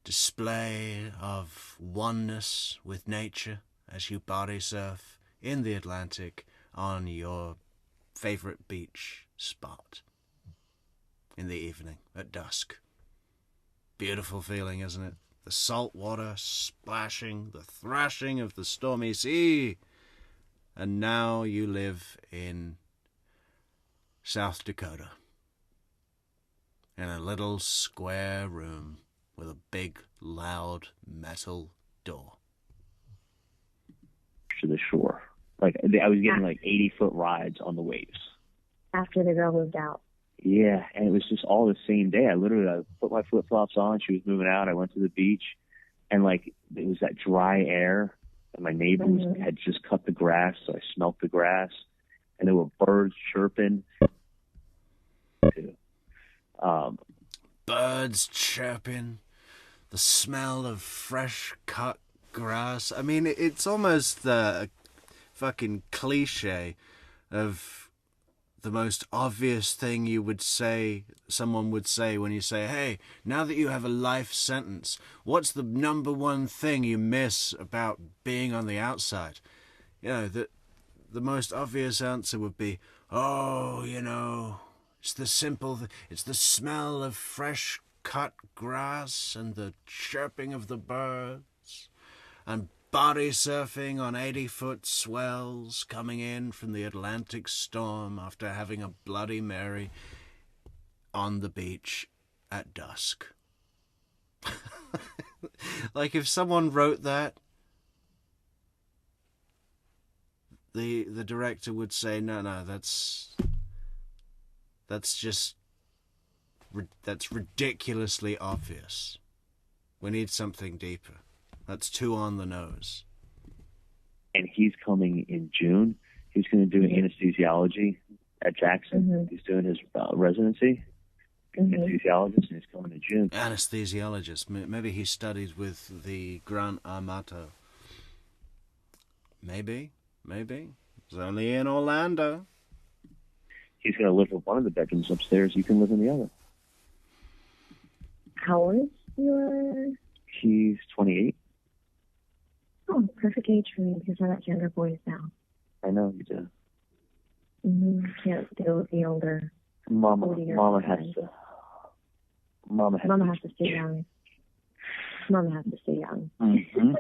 S1: display of oneness with nature as you body surf in the Atlantic on your favorite beach spot in the evening at dusk. Beautiful feeling, isn't it? The salt water splashing, the thrashing of the stormy sea. And now you live in South Dakota, in a little square room with a big, loud metal door.
S2: To the shore. Like, I was getting like 80-foot rides on the waves.
S3: After the girl moved out.
S2: Yeah, and it was just all the same day. I put my flip-flops on, she was moving out, I went to the beach, and like, it was that dry air, and my neighbors had just cut the grass, so I smelt the grass, and there were birds chirping.
S1: Birds chirping, the smell of fresh cut grass. I mean, it's almost the fucking cliche of the most obvious thing someone would say when you say, hey, now that you have a life sentence, what's the number one thing you miss about being on the outside? You know, the most obvious answer would be, oh, you know, it's the it's the smell of fresh cut grass and the chirping of the birds and body surfing on 80-foot swells coming in from the Atlantic storm after having a Bloody Mary on the beach at dusk. Like, if someone wrote that, the director would say, no, that's ridiculously obvious. We need something deeper. That's too on the nose.
S2: And he's coming in June. He's going to do anesthesiology at Jackson.
S3: Mm-hmm.
S2: He's doing his residency. Anesthesiologist, and he's coming in June.
S1: Anesthesiologist. Maybe he studied with the Gran Amato. Maybe. It's only in Orlando.
S2: He's going to live with one of the bedrooms upstairs. You can live in the other.
S3: How old is your...
S2: He's 28.
S3: Oh, perfect age for me because I like younger boys now.
S2: I know you do.
S3: Can't deal with the older.
S2: Mama has to. Mama has to
S3: stay young. Mama has to stay young.
S2: Mm-hmm.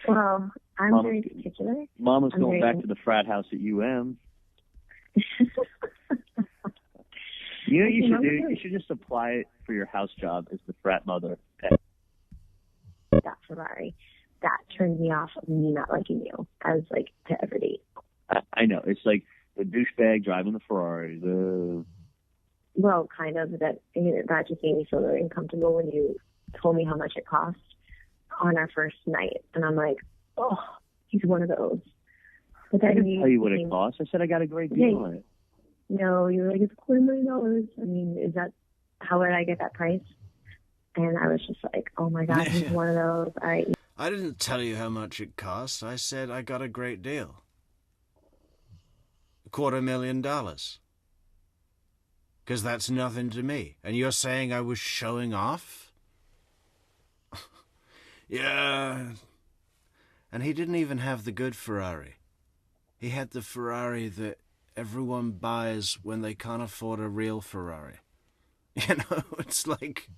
S3: Well, I'm very particular.
S2: Mama's going back to the frat house at UM. You know what you should do? You should just apply it for your house job as the frat mother.
S3: That Ferrari. That turns me off of me not liking you as, like, to ever date.
S2: I know. It's like the douchebag driving the Ferrari.
S3: Well, kind of. That just made me feel very uncomfortable when you told me how much it cost on our first night. And I'm like, oh, he's one of those. But then
S2: I didn't tell you what it cost. I said I got a great deal on it.
S3: No, you were like, it's $250,000. I mean, is that, how would I get that price? And I was just like, oh my God, he's one of those.
S1: I didn't tell you how much it cost. I said I got a great deal. $250,000. Because that's nothing to me. And you're saying I was showing off? Yeah. And he didn't even have the good Ferrari. He had the Ferrari that everyone buys when they can't afford a real Ferrari. You know, it's like...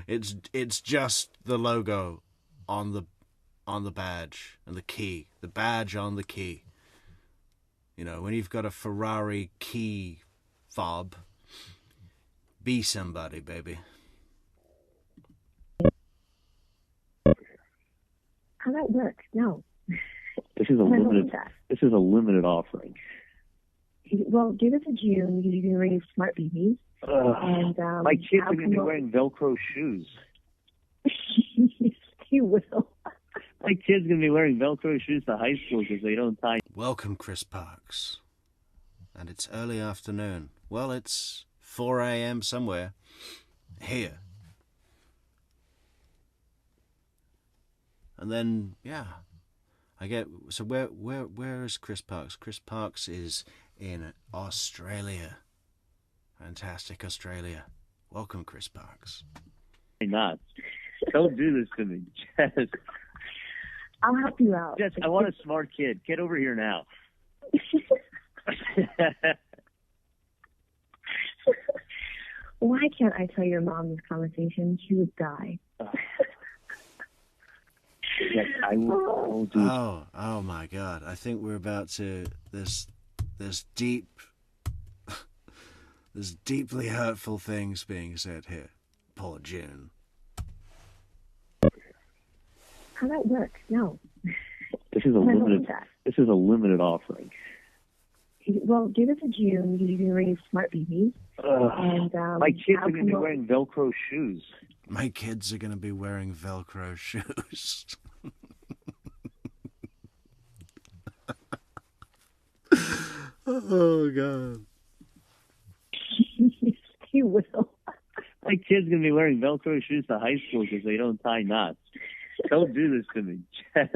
S1: It's just the logo on the badge and the key. The badge on the key. You know, when you've got a Ferrari key fob, be somebody, baby.
S3: How that works? No.
S2: This is a limited offering.
S3: Well, give us a June. You can raise smart babies. And
S2: my kids are going to be wearing Velcro shoes.
S3: He will.
S2: My kid's going to be wearing Velcro shoes to high school because they don't tie.
S1: Welcome, Chris Parks. And it's early afternoon. Well, it's 4 a.m. somewhere. Here. And then, yeah. So where is Chris Parks? Chris Parks is in Australia. Fantastic Australia. Welcome, Chris Parks.
S2: Why not? Don't do this to me, Jess.
S3: I'll help you out.
S2: Jess, I want a smart kid. Get over here now.
S3: Why can't I tell your mom this conversation? She would die.
S2: Yes, I will do it.
S1: Oh my God. I think we're about to... There's deeply hurtful things being said here. Poor June.
S3: How that works? No.
S2: This is a limited offering.
S3: Well, give us a June. You can raise smart babies. And
S2: my kids are going to be wearing Velcro shoes.
S1: My kids are going to be wearing Velcro shoes. Oh God.
S3: He will.
S2: My kid's gonna be wearing Velcro shoes to high school because they don't tie knots. Don't do this to me, Jess.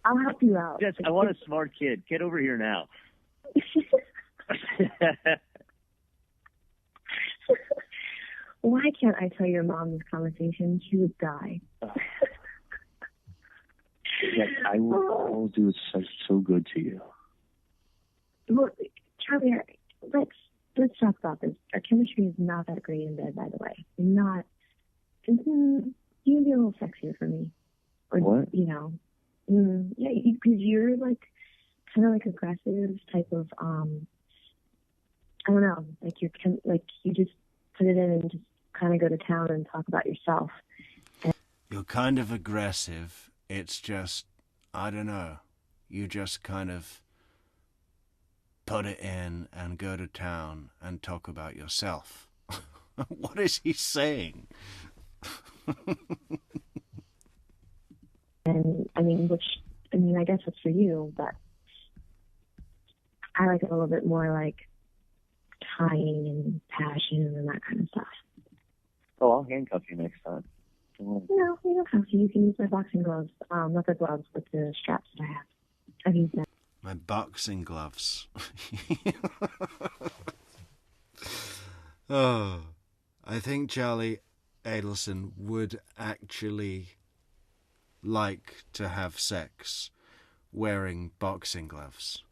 S3: I'll help you out.
S2: Jess, I want a smart kid. Get over here now.
S3: Why can't I tell your mom this conversation? She would die.
S2: Yes, I will do so good to you.
S3: Well, Charlie, let's talk about this. Our chemistry is not that great in bed, by the way. Not. You can be a little sexier for me. Or,
S2: what?
S3: You know. Yeah, because you're like kind of like aggressive type of. I don't know. Like you just put it in and just kind of go to town and talk about yourself.
S1: You're kind of aggressive. It's just, I don't know. You just kind of put it in and go to town and talk about yourself. What is he saying?
S3: And I guess it's for you, but I like it a little bit more like tying and passion and that kind of stuff.
S2: Oh, I'll handcuff you next time.
S3: No, you don't have to. You can use my boxing gloves. Not the gloves, but the straps that I have. I've used them.
S1: My boxing gloves. Oh, I think Charlie Adelson would actually like to have sex wearing boxing gloves.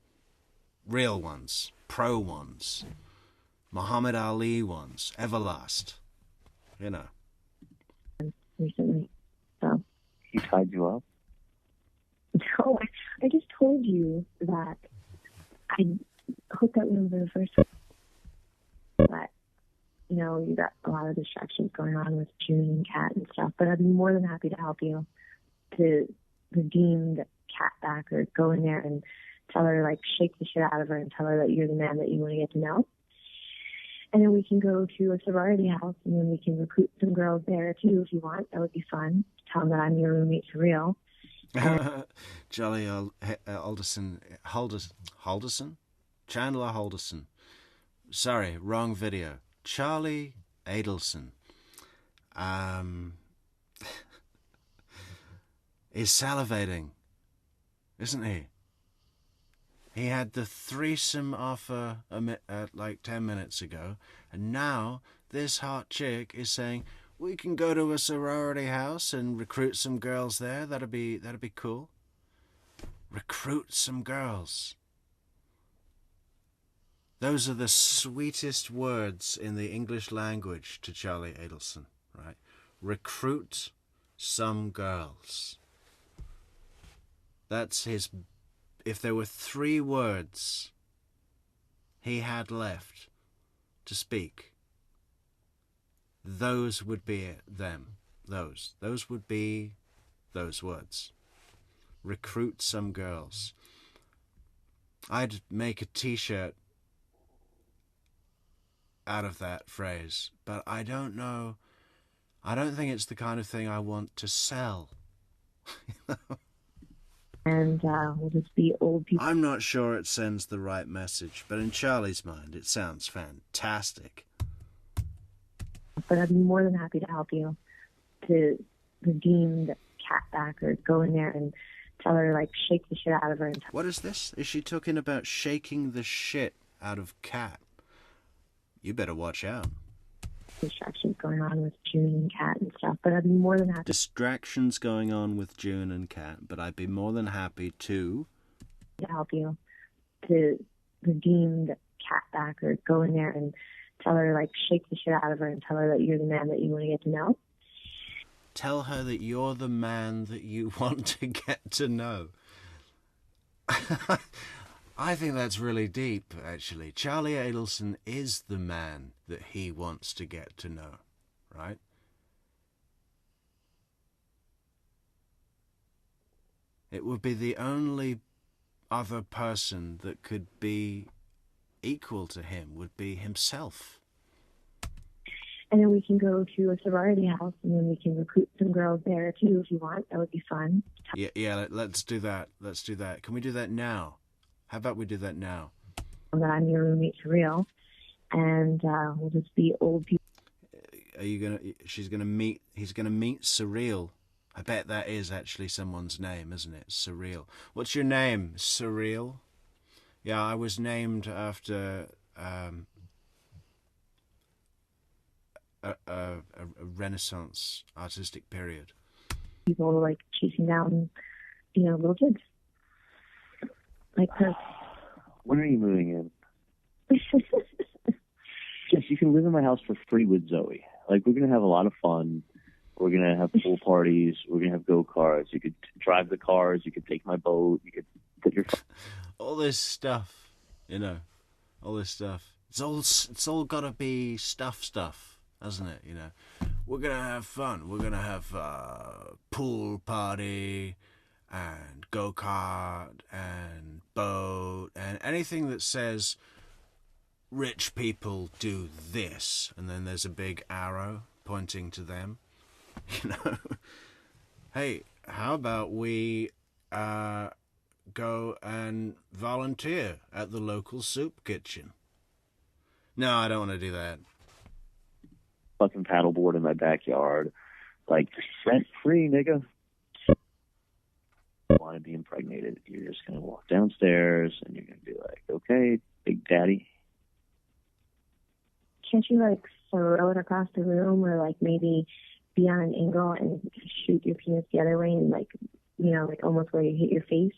S1: Real ones, pro ones, Muhammad Ali ones, Everlast. You know.
S3: Recently. So.
S2: He tied you up?
S3: No, I just told you that I hooked up with him for the first time. But, you know, you got a lot of distractions going on with June and Kat and stuff. But I'd be more than happy to help you to redeem the Kat back or go in there and tell her, like, shake the shit out of her and tell her that you're the man that you want to get to know. And then we can go to a sorority house and then we can recruit some girls there too if you want. That would be fun. Tell them that I'm your roommate for real.
S1: Charlie Alderson, Halderson? Chandler Halderson. Sorry, wrong video. Charlie Adelson. Is salivating, isn't he? He had the threesome offer like 10 minutes ago, and now this hot chick is saying, we can go to a sorority house and recruit some girls there. That'd be cool. Recruit some girls. Those are the sweetest words in the English language to Charlie Adelson, right? Recruit some girls. That's his. If there were 3 words he had left to speak, those would be them. Those would be those words. Recruit some girls. I'd make a t-shirt out of that phrase, but I don't know. I don't think it's the kind of thing I want to sell.
S3: And we'll just be old people.
S1: I'm not sure it sends the right message, but in Charlie's mind, it sounds fantastic.
S3: But I'd be more than happy to help you to redeem the Kat back or go in there and tell her, like, shake the shit out of her. And
S1: What is this? Is she talking about shaking the shit out of Kat? You better watch out.
S3: Distractions going on with June and Kat and stuff, but I'd be more than happy.
S1: Distractions going on with June and Kat, but I'd be more than happy to
S3: help you to redeem the Kat back or go in there and tell her, like, shake the shit out of her and tell her that you're the man that you want to get to know.
S1: Tell her that you're the man that you want to get to know. I think that's really deep, actually. Charlie Adelson is the man that he wants to get to know, right? It would be the only other person that could be equal to him, would be himself.
S3: And then we can go to a sorority house and then we can recruit some girls there too if you want. That would be fun.
S1: Yeah, let's do that. Let's do that. Can we do that now? How about we do that now?
S3: That I'm your roommate for real. And we'll just be old people.
S1: She's gonna meet. He's gonna meet Surreal. I bet that is actually someone's name, isn't it? Surreal. What's your name? Surreal. Yeah, I was named after a Renaissance artistic period.
S3: People like chasing down, little kids. Like her.
S2: When are you moving in? Yes, you can live in my house for free with Zoe. Like, we're going to have a lot of fun. We're going to have pool parties. We're going to have go-karts. You could drive the cars. You could take my boat. You could put your...
S1: All this stuff, all this stuff. It's all got to be stuff, hasn't it? We're going to have fun. We're going to have pool party and go-kart and boat and anything that says rich people do this, and then there's a big arrow pointing to them. Hey, how about we go and volunteer at the local soup kitchen? No, I don't want to do that.
S2: Fucking paddleboard in my backyard, like, rent free, nigga. You want to be impregnated? You're just gonna walk downstairs and you're gonna be like, "Okay, Big Daddy."
S3: Can't you like throw it across the room, or like maybe be on an angle and shoot your penis the other way, and like almost where you hit your face?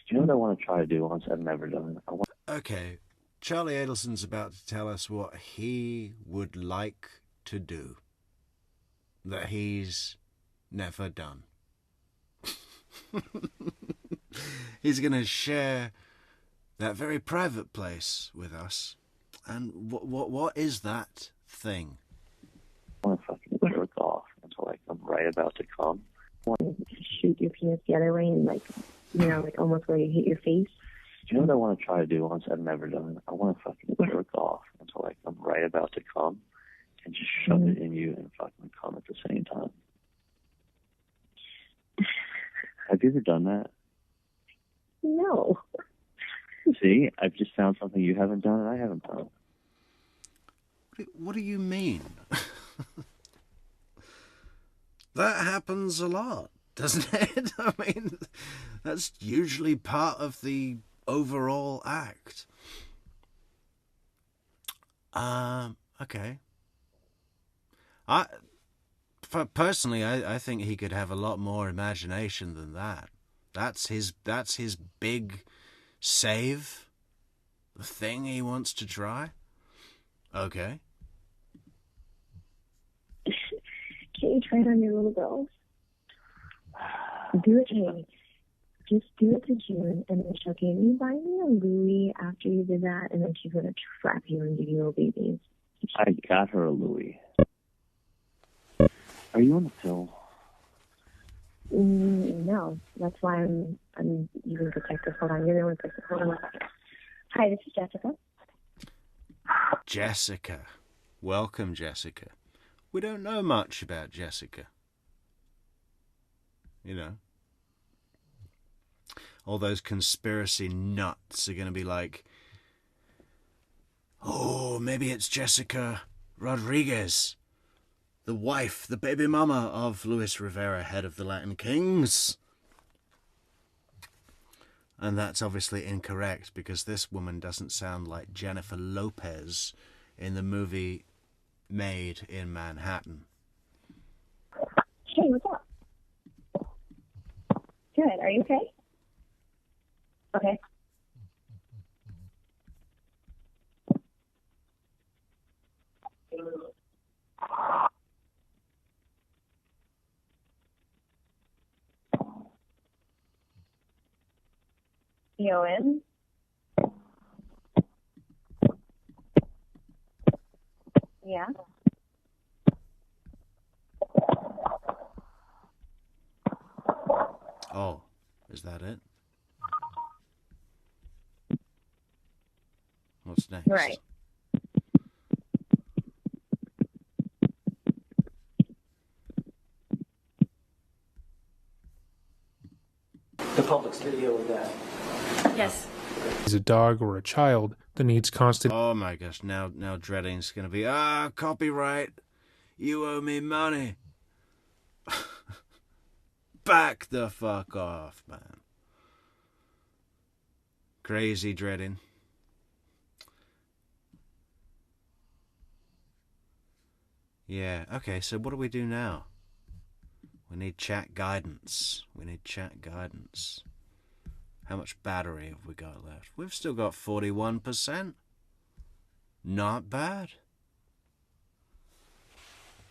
S2: Do you know what I want to try to do once I've never done it?
S1: Okay, Charlie Adelson's about to tell us what he would like to do that he's never done. He's going to share that very private place with us. And what is that thing?
S2: I want to fucking jerk off until like I'm right about to come.
S3: Shoot your penis the other way, and like almost where you hit your face.
S2: Do you know what I want to try to do once I've never done it? I want to fucking jerk off until like I'm right about to come, and just shove it in you and fucking come at the same time. Have you ever done that?
S3: No.
S2: See, I've just found something you haven't done and I haven't done.
S1: What do you mean? That happens a lot, doesn't it? I mean, that's usually part of the overall act. Okay. Personally, I think he could have a lot more imagination than that. That's his big save, the thing he wants to try. Okay.
S3: Can't you try it on your little girls? Do it, hey. Just do it to June, and then she'll give you buy me a Louis after you did that, and then she's gonna trap you and give you little babies.
S2: I got her a Louis. Are you on the pill?
S3: No, that's why I'm using protective. Hold on, you're the only person. Hold on 1 second. Hi, this is Jessica.
S1: Jessica. Welcome, Jessica. We don't know much about Jessica. All those conspiracy nuts are going to be like, oh, maybe it's Jessica Rodriguez, the wife, the baby mama of Luis Rivera, head of the Latin Kings. And that's obviously incorrect, because this woman doesn't sound like Jennifer Lopez in the movie Made in Manhattan.
S3: Hey, what's up? Good. Are you okay? Okay. You in? Yeah.
S1: Oh, is that it? What's next?
S3: Right.
S4: The public's video of that.
S5: Yes.
S6: Is a dog or a child that needs constant
S1: Oh my gosh, now dreading's going to be, copyright. You owe me money. Back the fuck off, man. Crazy dreading. Yeah, okay, so what do we do now? We need chat guidance. We need chat guidance. How much battery have we got left? We've still got 41%. Not bad.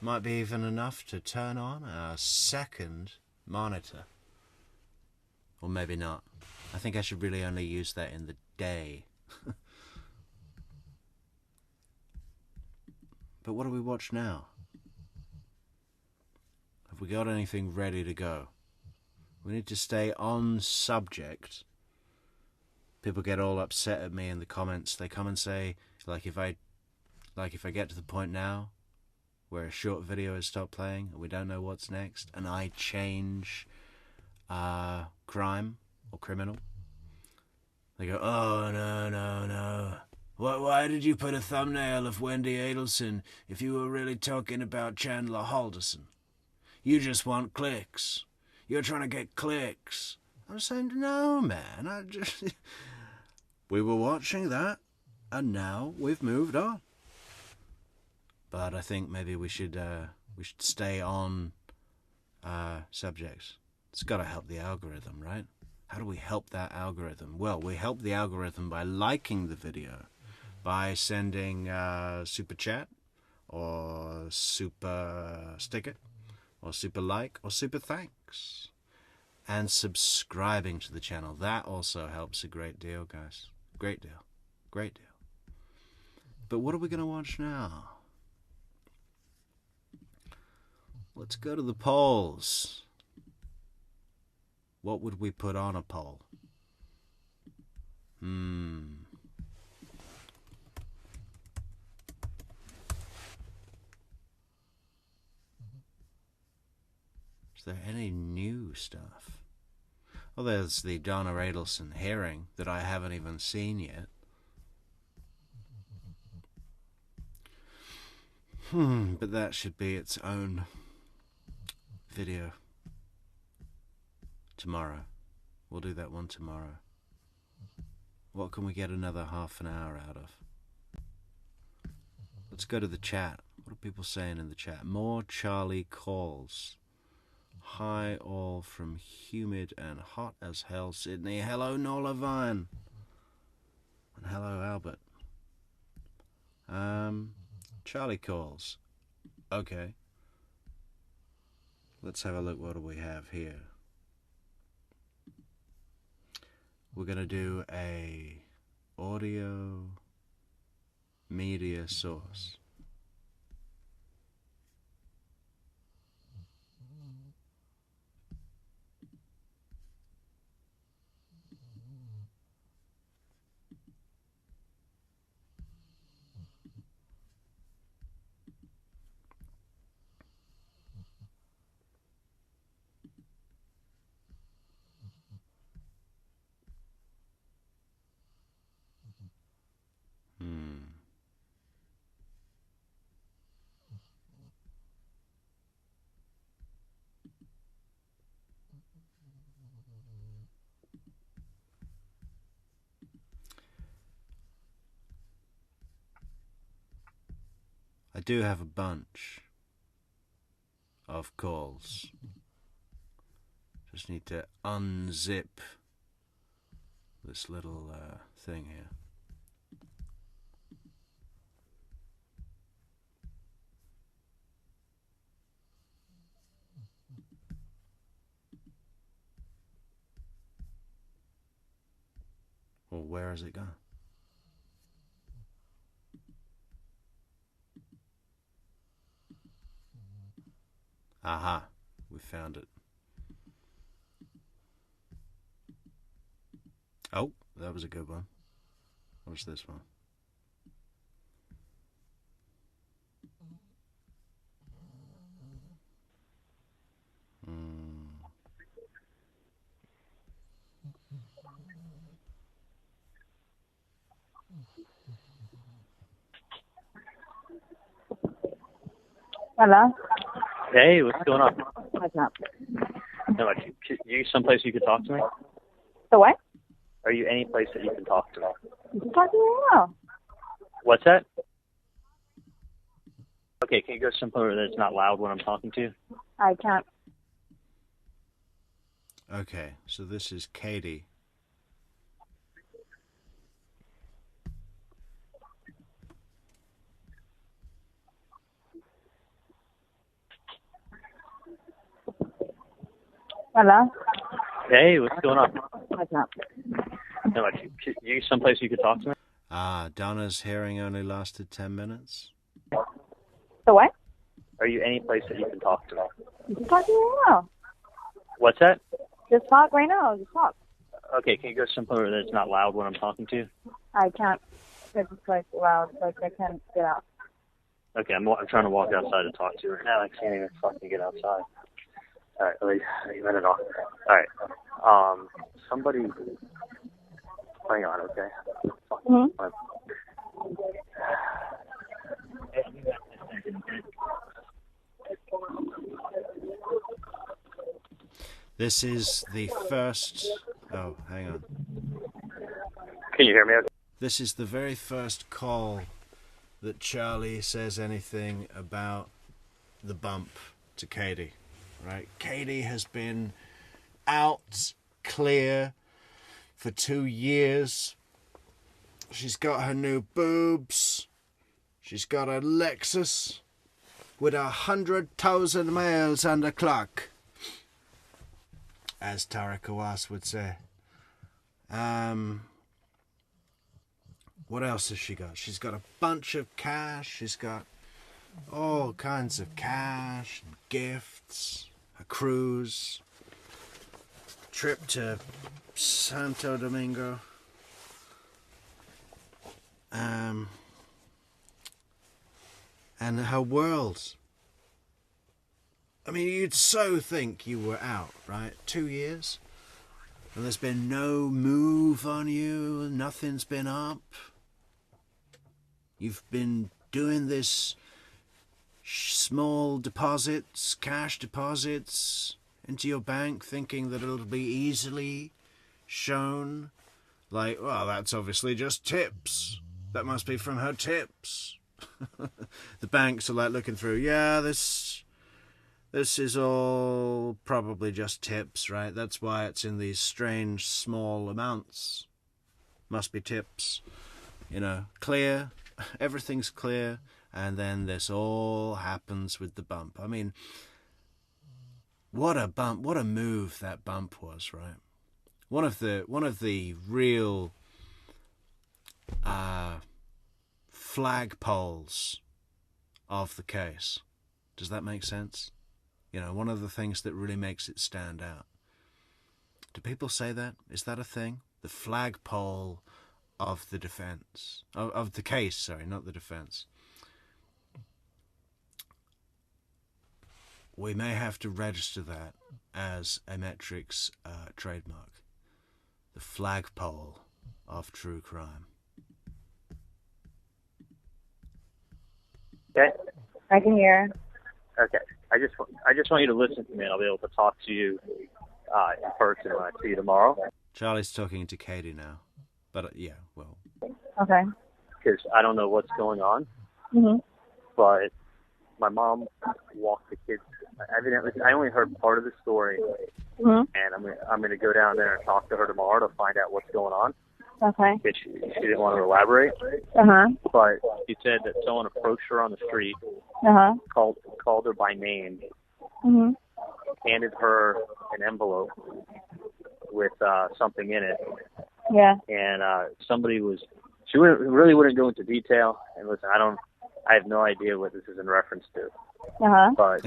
S1: Might be even enough to turn on our second monitor. Or maybe not. I think I should really only use that in the day. But what do we watch now? Have we got anything ready to go? We need to stay on subject. People get all upset at me in the comments. They come and say, if I get to the point now where a short video has stopped playing and we don't know what's next, and I change crime or criminal, they go, oh, no. Why did you put a thumbnail of Wendy Adelson if you were really talking about Chandler Halderson? You just want clicks. You're trying to get clicks. I'm saying, no, man. We were watching that, and now we've moved on. But I think maybe we should stay on subjects. It's got to help the algorithm, right? How do we help that algorithm? Well, we help the algorithm by liking the video, by sending super chat, or super sticker, or super like, or super thanks, and subscribing to the channel. That also helps a great deal, guys. Great deal. Great deal. But what are we going to watch now? Let's go to the polls. What would we put on a poll? Is there any new stuff? Well, there's the Donna Adelson hearing that I haven't even seen yet. But that should be its own video. Tomorrow. We'll do that one tomorrow. What can we get another half an hour out of? Let's go to the chat. What are people saying in the chat? More Charlie calls. Hi all from humid and hot as hell Sydney. Hello Nola Vine. And hello Albert. Charlie calls. Okay. Let's have a look. What do we have here? We're going to do a audio media source. I do have a bunch of calls. Just need to unzip this little thing here. Well, where has it gone? Aha, we found it. Oh, that was a good one. What's this one?
S3: Hello?
S5: Hey, what's going on?
S3: What's up?
S5: No, you someplace you could talk to me?
S3: The what?
S5: Are you any place that you can talk to me?
S3: You can talk to me now.
S5: What's that? Okay, can you go somewhere that's not loud when I'm talking to you?
S3: I can't.
S1: Okay, so this is Katie.
S3: Hello?
S5: Hey, what's going on?
S3: What's up?
S5: No, you someplace you could talk to me?
S1: Donna's hearing only lasted 10 minutes.
S3: The what?
S5: Are you any place that you can talk to me?
S3: You can talk to me now.
S5: What's that?
S3: Just talk right now. Just talk.
S5: Okay, can you go somewhere that's not loud when I'm talking to you?
S3: I can't. Because it's like loud. Like I can't get out.
S5: Okay, I'm trying to walk outside to talk to you right now. I can't even fucking get outside. All right, let me let it off. All right, somebody, hang on, okay?
S3: Mm-hmm.
S1: This is the first... Oh, hang on.
S5: Can you hear me okay?
S1: This is the very first call that Charlie says anything about the bump to Katie, right? Katie has been out clear for 2 years. She's got her new boobs. She's got a Lexus with 100,000 miles on the clock, as Tariq Awas would say. What else has she got? She's got a bunch of cash. She's got all kinds of cash and gifts. A cruise. Trip to Santo Domingo. And her world. I mean, you'd so think you were out, right? 2 years? And there's been no move on you, nothing's been up. You've been doing this small deposits, cash deposits into your bank, thinking that it'll be easily shown. Like, well, that's obviously just tips. That must be from her tips. The banks are like looking through, yeah, this is all probably just tips, right? That's why it's in these strange small amounts. Must be tips. You know, clear. Everything's clear. And then this all happens with the bump. I mean, what a bump. What a move that bump was, right? One of the real flagpoles of the case. Does that make sense? You know, one of the things that really makes it stand out. Do people say that? Is that a thing? The flagpole of the defense. Of the case, sorry, not the defense. We may have to register that as a Metrix trademark. The flagpole of true crime.
S5: Okay.
S3: I can hear.
S5: Okay. I just want you to listen to me, and I'll be able to talk to you in person when I see you tomorrow.
S1: Charlie's talking to Katie now, but yeah, well.
S3: Okay.
S5: Because I don't know what's going on, but my mom walked the kids. Evidently, I only heard part of the story, and I'm going to go down there and talk to her tomorrow to find out what's going on.
S3: Okay.
S5: She didn't want to elaborate. But she said that someone approached her on the street, called her by name, handed her an envelope with something in it.
S3: Yeah.
S5: And somebody was. She really wouldn't go into detail. And listen, I have no idea what this is in reference to. But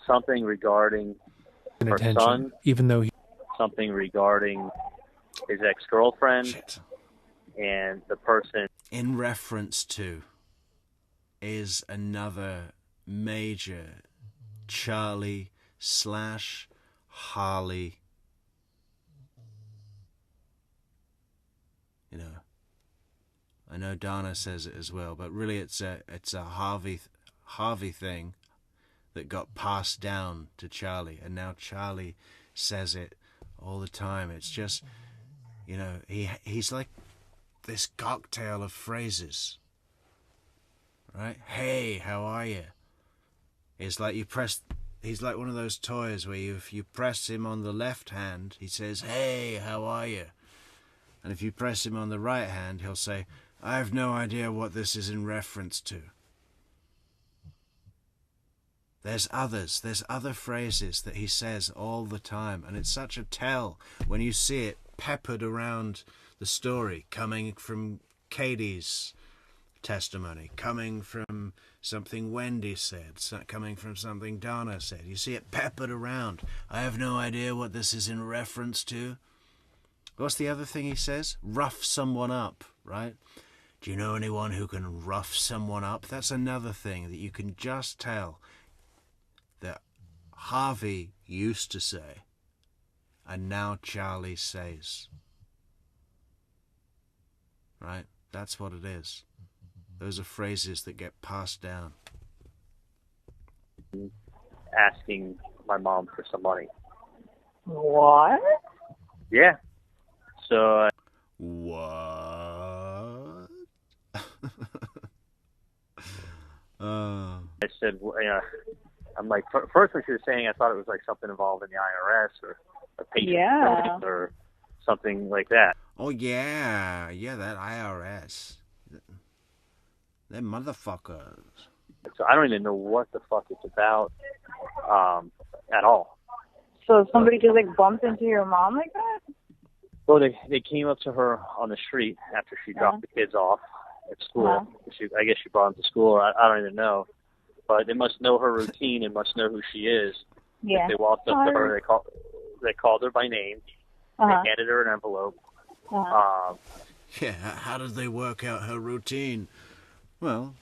S5: something regarding her son,
S6: even though
S5: something regarding his ex-girlfriend.
S1: Shit.
S5: And the person
S1: in reference to is another major Charlie / Harley, you know, I know Donna says it as well, but really it's a Harvey thing. that got passed down to Charlie, and now Charlie says it all the time. It's just, you know, he's like this cocktail of phrases, right? Hey, how are you? It's like he's like one of those toys where if you press him on the left hand, he says, hey, how are you? And if you press him on the right hand, he'll say, I have no idea what this is in reference to. There's other phrases that he says all the time, and it's such a tell when you see it peppered around the story, coming from Katie's testimony, coming from something Wendy said, coming from something Donna said. You see it peppered around. I have no idea what this is in reference to. What's the other thing he says? Rough someone up, right? Do you know anyone who can rough someone up? That's another thing that you can just tell that Harvey used to say, and now Charlie says. Right? That's what it is. Those are phrases that get passed down.
S5: Asking my mom for some money.
S6: What?
S5: Yeah. So.
S1: What?
S5: I said, I'm like, first when she was saying, I thought it was like something involving the IRS or a patient or something like that.
S1: Oh, yeah, that IRS. They're motherfuckers.
S5: So I don't even know what the fuck it's about at all.
S6: So somebody just like bumped into your mom like that?
S5: Well, they came up to her on the street after she dropped the kids off at school. I guess she brought them to school. I don't even know. But they must know her routine and must know who she is.
S6: Yeah.
S5: If they walked up to her, they called her by name. They handed her an envelope.
S1: Yeah, how did they work out her routine? Well,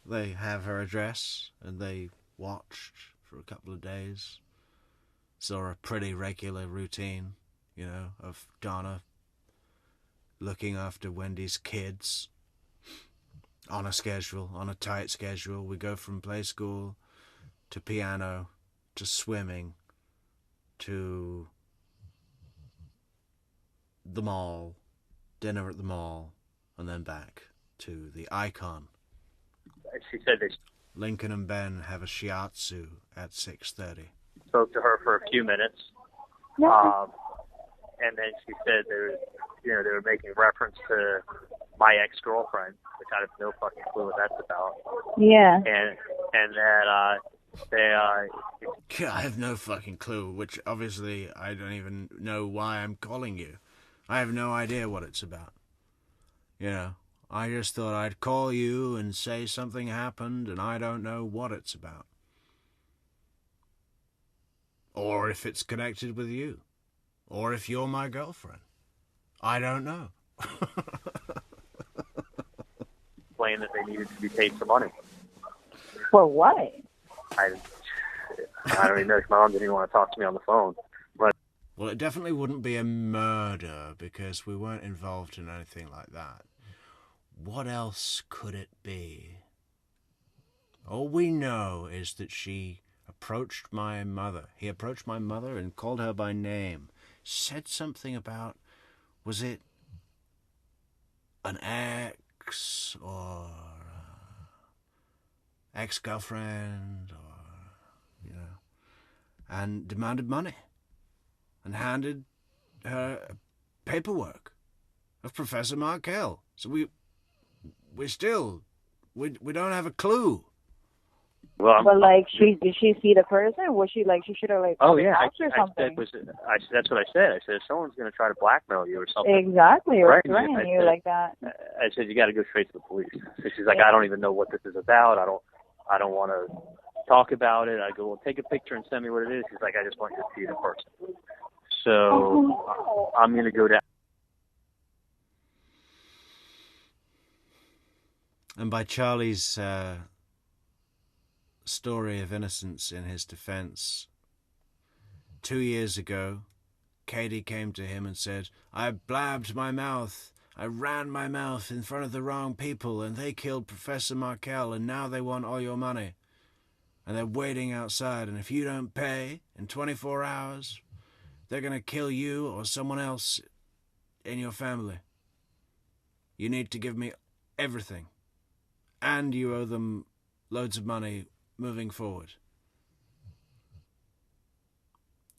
S1: they have her address, and they watched for a couple of days. Saw a pretty regular routine, you know, of Donna looking after Wendy's kids on a schedule, on a tight schedule. We go from play school to piano to swimming to the mall, dinner at the mall, and then back to the Icon.
S5: She said they
S1: Lincoln and Ben have a shiatsu at 6:30.
S5: Spoke to her for a few minutes, and then she said they were making reference to my ex-girlfriend, which I have no fucking clue what that's about.
S6: Yeah.
S5: And that
S1: I have no fucking clue, which obviously I don't even know why I'm calling you. I have no idea what it's about. You know, I just thought I'd call you and say something happened and I don't know what it's about. Or if it's connected with you. Or if you're my girlfriend. I don't know.
S5: Explained that they needed to be paid some money.
S6: For what?
S5: I don't even know if my mom didn't even want to talk to me on the phone. But
S1: well, it definitely wouldn't be a murder because we weren't involved in anything like that. What else could it be? All we know is that he approached my mother and called her by name. Said something about, was it an ex or ex-girlfriend or, you know, and demanded money and handed her paperwork of Professor Markel. So we don't have a clue.
S5: Well,
S6: but like, did she see the person? Was she like, she should have like,
S5: oh yeah,
S6: or something?
S5: That's what I said. I said, someone's going to try to blackmail you or something.
S6: Exactly, or
S5: right?
S6: threaten you like that.
S5: I said, you got to go straight to the police. So she's like, I don't even know what this is about. I don't want to talk about it. I go, well, take a picture and send me what it is. She's like, I just want you to see it in person. So I'm going to go down.
S1: And by Charlie's story of innocence in his defense, 2 years ago, Katie came to him and said, I blabbed my mouth. I ran my mouth in front of the wrong people and they killed Professor Markel and now they want all your money. and they're waiting outside, and if you don't pay in 24 hours, they're going to kill you or someone else in your family. You need to give me everything, and you owe them loads of money moving forward.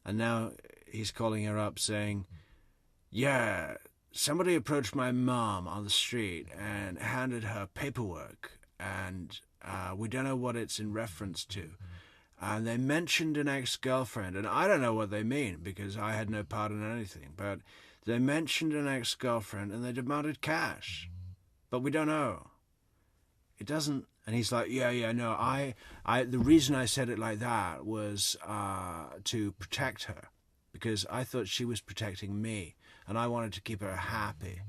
S1: And now he's calling her up saying, yeah, somebody approached my mom on the street and handed her paperwork, and we don't know what it's in reference to. And they mentioned an ex-girlfriend, and I don't know what they mean because I had no part in anything, but they mentioned an ex-girlfriend and they demanded cash. But we don't know. It doesn't... And he's like, no, I the reason I said it like that was to protect her, because I thought she was protecting me, and I wanted to keep her happy.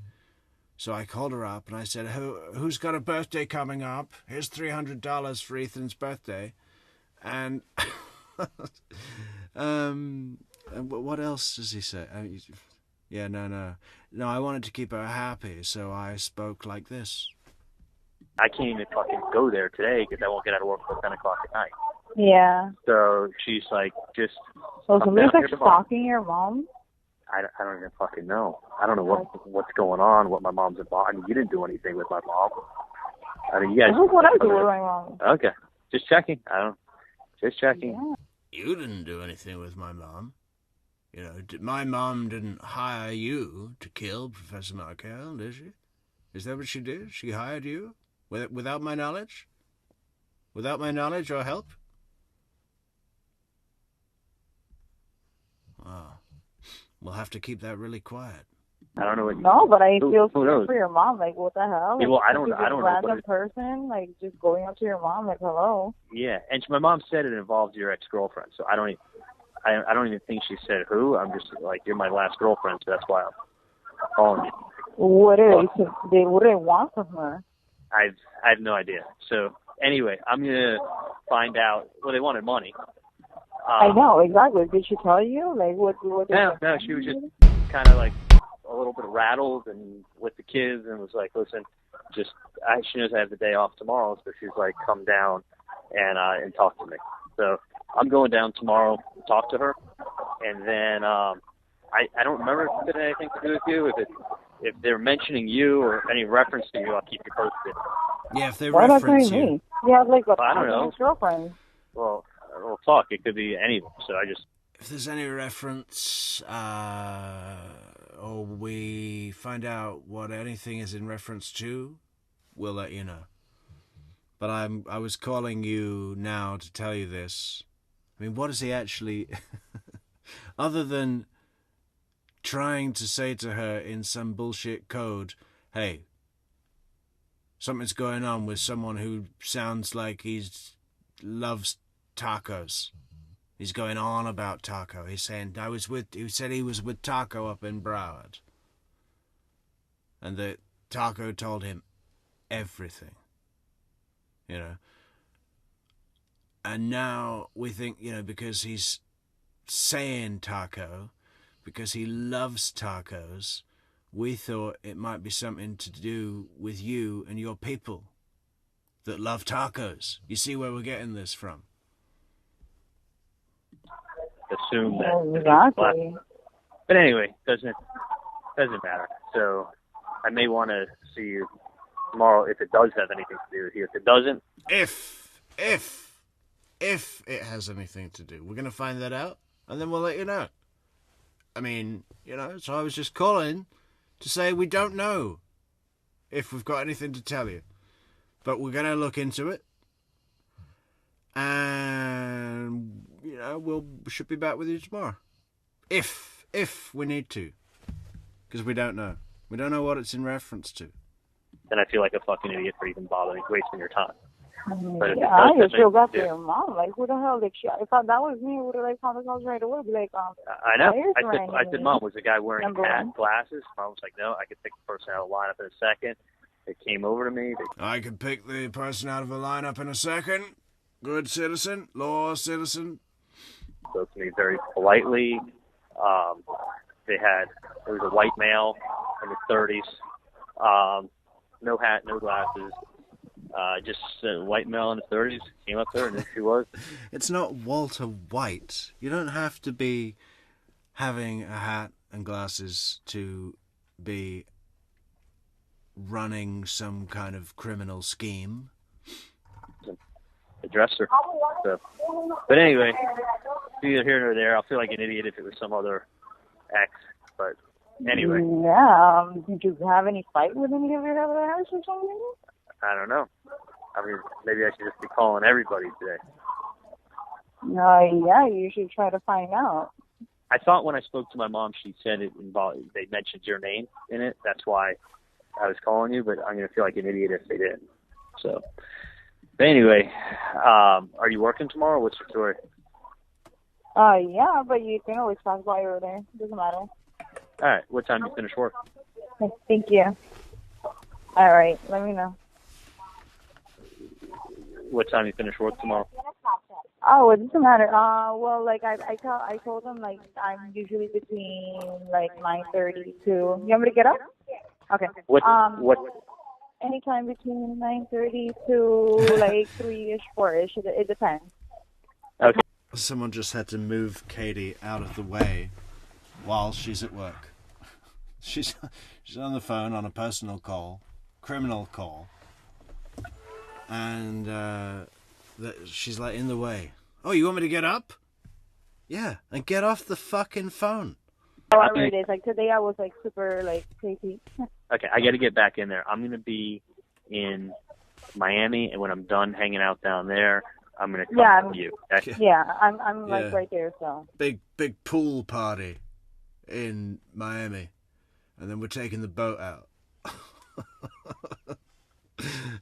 S1: So I called her up, and I said, who's got a birthday coming up? Here's $300 for Ethan's birthday. And and what else does he say? No, I wanted to keep her happy, so I spoke like this.
S5: I can't even fucking go there today because I won't get out of work until 10 o'clock at night.
S6: Yeah.
S5: So she's like, just...
S6: So somebody's like stalking your mom?
S5: I don't even fucking know. I don't know what's going on, what my mom's involved. I mean, you didn't do anything with my mom. I mean, you guys...
S6: This is what I do with my mom.
S5: Okay. Just checking. Just checking.
S6: Yeah.
S1: You didn't do anything with my mom. You know, my mom didn't hire you to kill Professor Markel, did she? Is that what she did? She hired you? Without my knowledge? Without my knowledge or help? Oh. We'll have to keep that really quiet.
S5: I don't know what...
S6: No, but I feel sorry for your mom. Like, what the hell?
S5: Yeah, well, I don't know.
S6: Random person, like, just going up to your mom, like, hello.
S5: Yeah, and my mom said it involved your ex-girlfriend, so I don't even think she said who. I'm just like, you're my last girlfriend, so that's why I'm calling you.
S6: What do they want from her?
S5: I have no idea. So anyway, I'm gonna find out. Well, they wanted money.
S6: I know exactly. Did she tell you? Like what?
S5: No, she was just kind of like a little bit rattled and with the kids, and was like, listen, she knows I have the day off tomorrow, so she's like, come down and talk to me. So I'm going down tomorrow to talk to her, and then I don't remember if it had anything to do with you. If they're mentioning you or any reference to you, I'll keep you posted.
S1: Yeah, if they reference you.
S6: Me? You have like
S5: I don't know.
S6: Girlfriend.
S5: Well, we'll talk. It could be anything. So
S1: if there's any reference, or we find out what anything is in reference to, we'll let you know. But I was calling you now to tell you this. I mean, what is he actually... other than trying to say to her in some bullshit code, hey, something's going on with someone who sounds like he loves tacos. He's going on about Taco. He's saying, he said he was with Taco up in Broward. And that Taco told him everything. You know. And now we think, because he's saying Taco, because he loves tacos, we thought it might be something to do with you and your people that love tacos. You see where we're getting this from?
S5: Assume that.
S6: Exactly.
S5: But anyway, doesn't matter. So I may want to see you tomorrow if it does have anything to do with you. If it doesn't,
S1: if it has anything to do, we're gonna find that out, and then we'll let you know. I mean, so I was just calling to say we don't know if we've got anything to tell you. But we're going to look into it. And, we should be back with you tomorrow. If we need to. Because we don't know. We don't know what it's in reference to.
S5: Then I feel like a fucking idiot for even bothering, wasting your time.
S6: Yeah, I just feel bad for your mom. Like, who the hell? Like, if that was me, would have like found the house right away. Be like,
S5: I know. I said, Mom, was the guy wearing glasses? Mom was like, no, I could pick the person out of the lineup in a second. They came over to me.
S1: I could pick the person out of a lineup in a second. Good citizen, law citizen.
S5: Spoke to me very politely. There was a white male in his 30s. No hat, no glasses. Just a white male in his 30s came up there, and there she was.
S1: It's not Walter White. You don't have to be having a hat and glasses to be running some kind of criminal scheme.
S5: A dresser. So. But anyway, neither here nor there. I'll feel like an idiot if it was some other ex. But anyway.
S6: Yeah. Did you have any fight with any of your other ex or something?
S5: I don't know. I mean, maybe I should just be calling everybody today.
S6: Yeah, you should try to find out.
S5: I thought when I spoke to my mom, she said they mentioned your name in it. That's why I was calling you, but I'm going to feel like an idiot if they didn't. So, but anyway, are you working tomorrow? What's your story?
S6: Yeah, but you can always talk while you're there. Doesn't matter.
S5: All right. What time do you finish work?
S6: Okay, thank you. All right, let me know.
S5: What time do you finish work tomorrow?
S6: Oh, it doesn't matter. Well, like I told them like I'm usually between like 9:30 to. You want me to get up? Okay.
S5: What?
S6: Anytime between 9:30 to like 3ish, 4ish. It depends.
S5: Okay.
S1: Someone just had to move Katie out of the way while she's at work. She's on the phone on a personal call, criminal call, and she's like in the way. Oh, you want me to get up? Yeah, and get off the fucking phone.
S6: However it is, like today I was like super like crazy.
S5: Okay, I got to get back in there. I'm gonna be in Miami, and when I'm done hanging out down there, I'm gonna come to you. Okay?
S6: Yeah, I'm like right there. So
S1: big pool party in Miami, and then we're taking the boat out.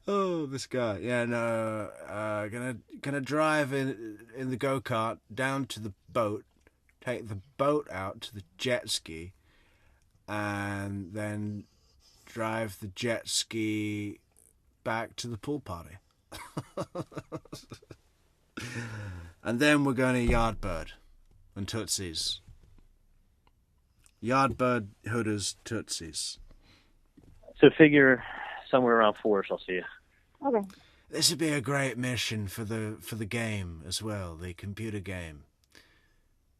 S1: Oh, this guy. Yeah, no. Gonna drive in the go-kart down to the boat, take the boat out to the jet ski, and then drive the jet ski back to the pool party. And then we're going to Yardbird and Tootsie's. Yardbird, Hooters, Tootsie's.
S5: So figure somewhere around 4ish, I'll see you.
S6: Okay.
S1: This would be a great mission for the game as well, the computer game.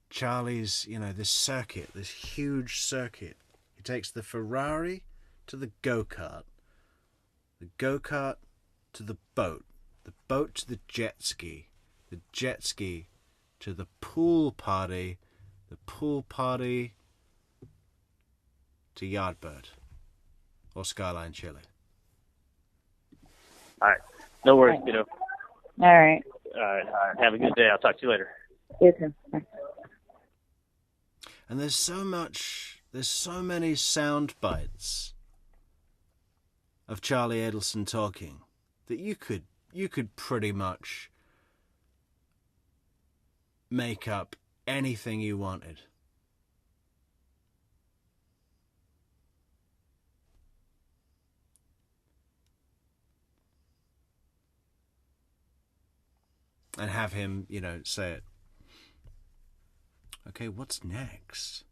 S1: Charlie's, this circuit, this huge circuit. He takes the Ferrari to the go-kart to the boat to the jet ski to the pool party to Yardbird or Skyline Chili.
S5: All right. No worries, kiddo.
S6: All right.
S5: All right. Have a good day. I'll talk to you later.
S6: You too. Bye.
S1: And there's so many sound bites of Charlie Adelson talking that you could pretty much make up anything you wanted. And have him, say it. Okay, what's next?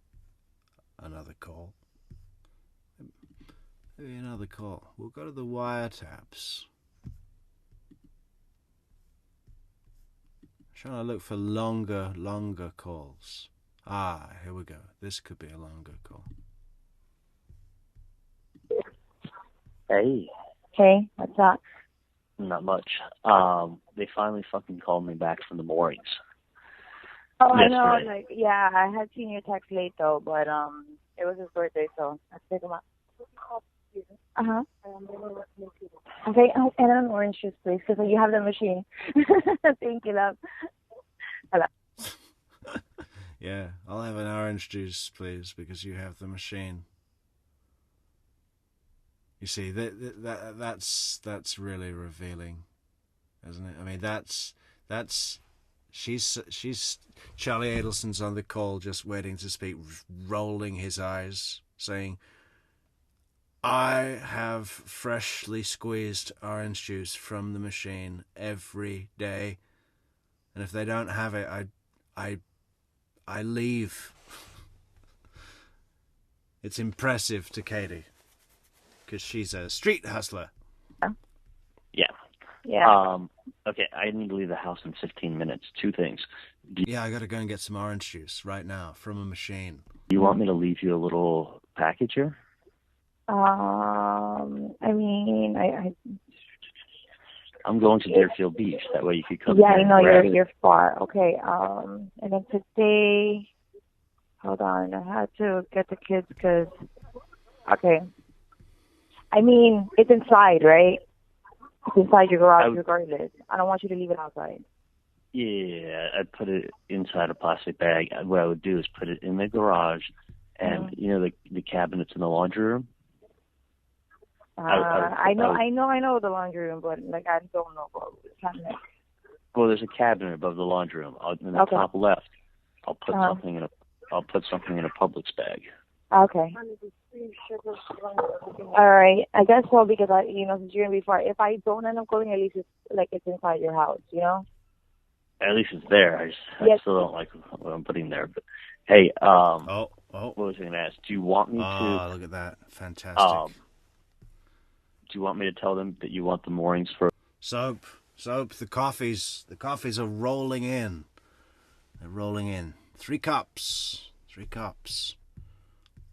S1: Another call. Maybe another call. We'll go to the wiretaps. Trying to look for longer calls. Here we go. This could be a longer call.
S5: Hey.
S6: Hey, what's up?
S5: Not much. They finally fucking called me back from the moorings.
S6: Oh,
S5: yesterday.
S6: I know. Like, yeah, I had seen your text late though, but it was his birthday, so I picked him up. Okay, and an orange juice, please, because you have the machine. Thank you, love. Hello.
S1: Yeah, I'll have an orange juice, please, because you have the machine. You see, that's really revealing, isn't it? I mean, she's Charlie Adelson's on the call, just waiting to speak, rolling his eyes, saying, I have freshly squeezed orange juice from the machine every day, and if they don't have it, I leave. It's impressive to Katie, because she's a street hustler.
S5: Yeah,
S6: Yeah.
S5: Okay, I need to leave the house in 15 minutes. Two things.
S1: Yeah, I gotta go and get some orange juice right now from a machine.
S5: Do you want me to leave you a little package here?
S6: I mean,
S5: I'm going to Deerfield Beach. That way you could come.
S6: Yeah, I know you're far. Okay. And then today, hold on, I had to get the kids because. Okay. I mean, it's inside, right? It's inside your garage regardless. I don't want you to leave it outside.
S5: Yeah, I'd put it inside a plastic bag. What I would do is put it in the garage, and you know the cabinets in the laundry room.
S6: I know the laundry room, but like I don't know about the cabinet.
S5: Well, there's a cabinet above the laundry room. In the top left, I'll put something in a Publix bag.
S6: Okay. All right. I guess so because since you're gonna be far. If I don't end up going, at least it's inside your house, you know.
S5: At least it's there. I still don't like what I'm putting there. But hey, what was I going to ask? Do you want me to?
S1: Oh, look at that! Fantastic.
S5: Do you want me to tell them that you want the moorings for
S1: soap? The coffees are rolling in. They're rolling in. 3 cups.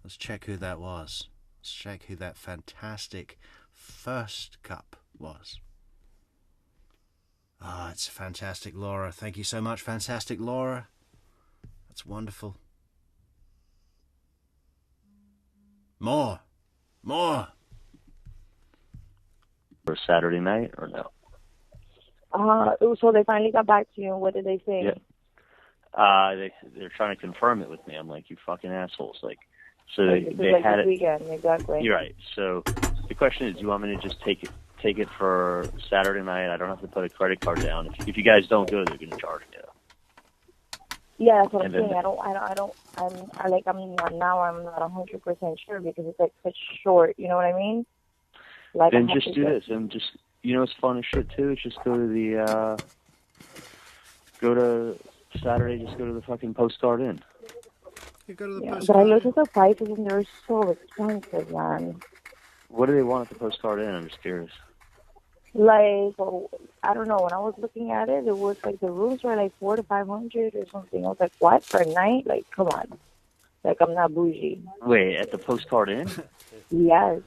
S1: Let's check who that was. Let's check who that fantastic first cup was. Ah, it's fantastic, Laura. Thank you so much, fantastic Laura. That's wonderful. More.
S5: For Saturday night or no?
S6: So they finally got back to you. What did they say?
S5: Yeah. They're trying to confirm it with me. I'm like, you fucking assholes. Like, so they had it.
S6: Weekend, exactly.
S5: You're right. So the question is, do you want me to just take it for Saturday night? I don't have to put a credit card down. If you guys don't go, they're going to charge me.
S6: Yeah, that's what I'm saying. I'm not 100% sure because it's like such short. You know what I mean? Like,
S5: then just do this, and just it's fun as shit too. It's just go to Saturday. Just go to the fucking Postcard Inn.
S1: You go to the Postcard.
S6: But I looked at the prices and they're so expensive, man.
S5: What do they want at the Postcard Inn? I'm just curious.
S6: Like, I don't know. When I was looking at it, it was like the rooms were like $400 to $500 or something. I was like, what for a night? Like, come on. Like, I'm not bougie.
S5: Wait, at the Postcard Inn?
S6: Yes.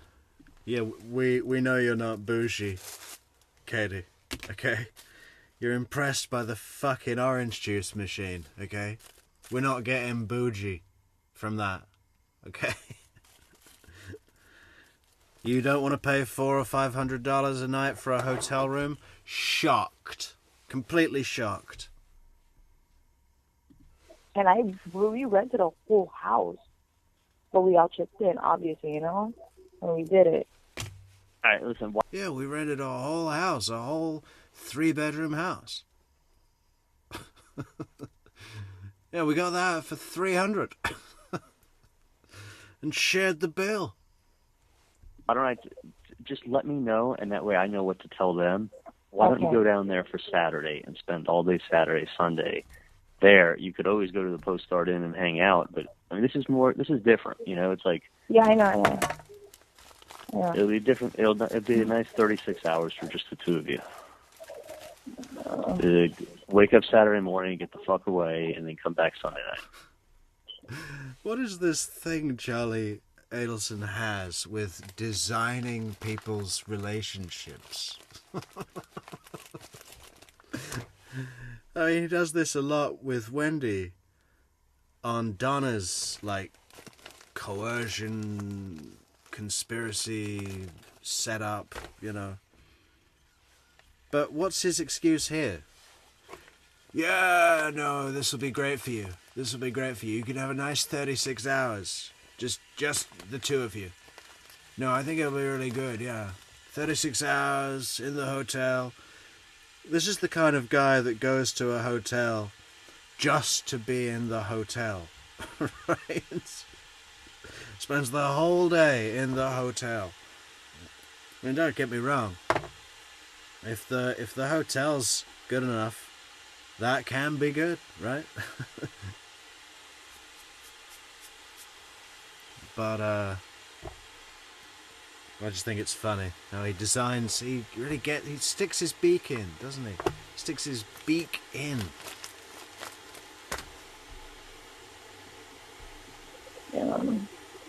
S1: Yeah, we know you're not bougie, Katie. Okay, you're impressed by the fucking orange juice machine. Okay, we're not getting bougie from that. Okay. You don't want to pay $400 or $500 a night for a hotel room? Shocked. Completely shocked.
S6: And we rented a whole house. But we all chipped in, obviously, and we did it.
S5: All right, listen.
S1: Yeah, we rented a whole house, a whole 3-bedroom house. Yeah, we got that for $300. And shared the bill.
S5: Why don't I just let me know, and that way I know what to tell them. Why don't you go down there for Saturday and spend all day Saturday, Sunday there? You could always go to the Postcard Inn and hang out, but I mean, this is different. It's like
S6: I know. Yeah.
S5: It'll be different. It'll be a nice 36 hours for just the two of you. Wake up Saturday morning, get the fuck away, and then come back Sunday night.
S1: What is this thing Charlie Adelson has with designing people's relationships? I mean, he does this a lot with Wendy on Donna's, like, coercion, conspiracy, setup, But what's his excuse here? Yeah, no, this will be great for you. You can have a nice 36 hours. Just the two of you. No, I think it'll be really good, yeah. 36 hours in the hotel. This is the kind of guy that goes to a hotel just to be in the hotel, right? Spends the whole day in the hotel. I mean, don't get me wrong. If the hotel's good enough, that can be good, right? But I just think it's funny how he sticks his beak in, doesn't he? Sticks his beak in.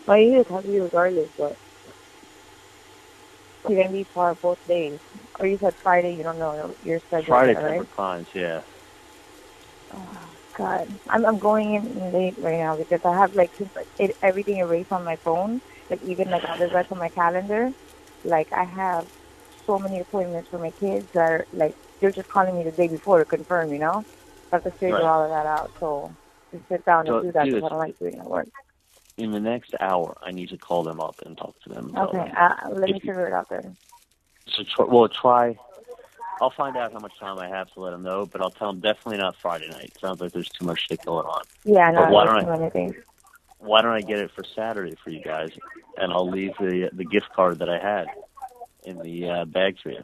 S6: Well, he is happy regardless, but you're going to be far both days. Or you said Friday, you don't know your schedule.
S5: Friday,
S6: right?
S5: times, yeah.
S6: Oh, God. I'm going in late right now because I have, everything erased on my phone. Even, on the rest of my calendar. I have so many appointments for my kids that are, they're just calling me the day before to confirm, I have to figure all of that out. So, just sit down and do that because I don't like doing it at work.
S5: In the next hour, I need to call them up and talk to them.
S6: Okay, let me figure it out then.
S5: So try. I'll find out how much time I have to let them know, but I'll tell them definitely not Friday night. Sounds like there's too much shit going on.
S6: Yeah, no, there's too many things.
S5: Why don't I get it for Saturday for you guys, and I'll leave the gift card that I had in the bag for you.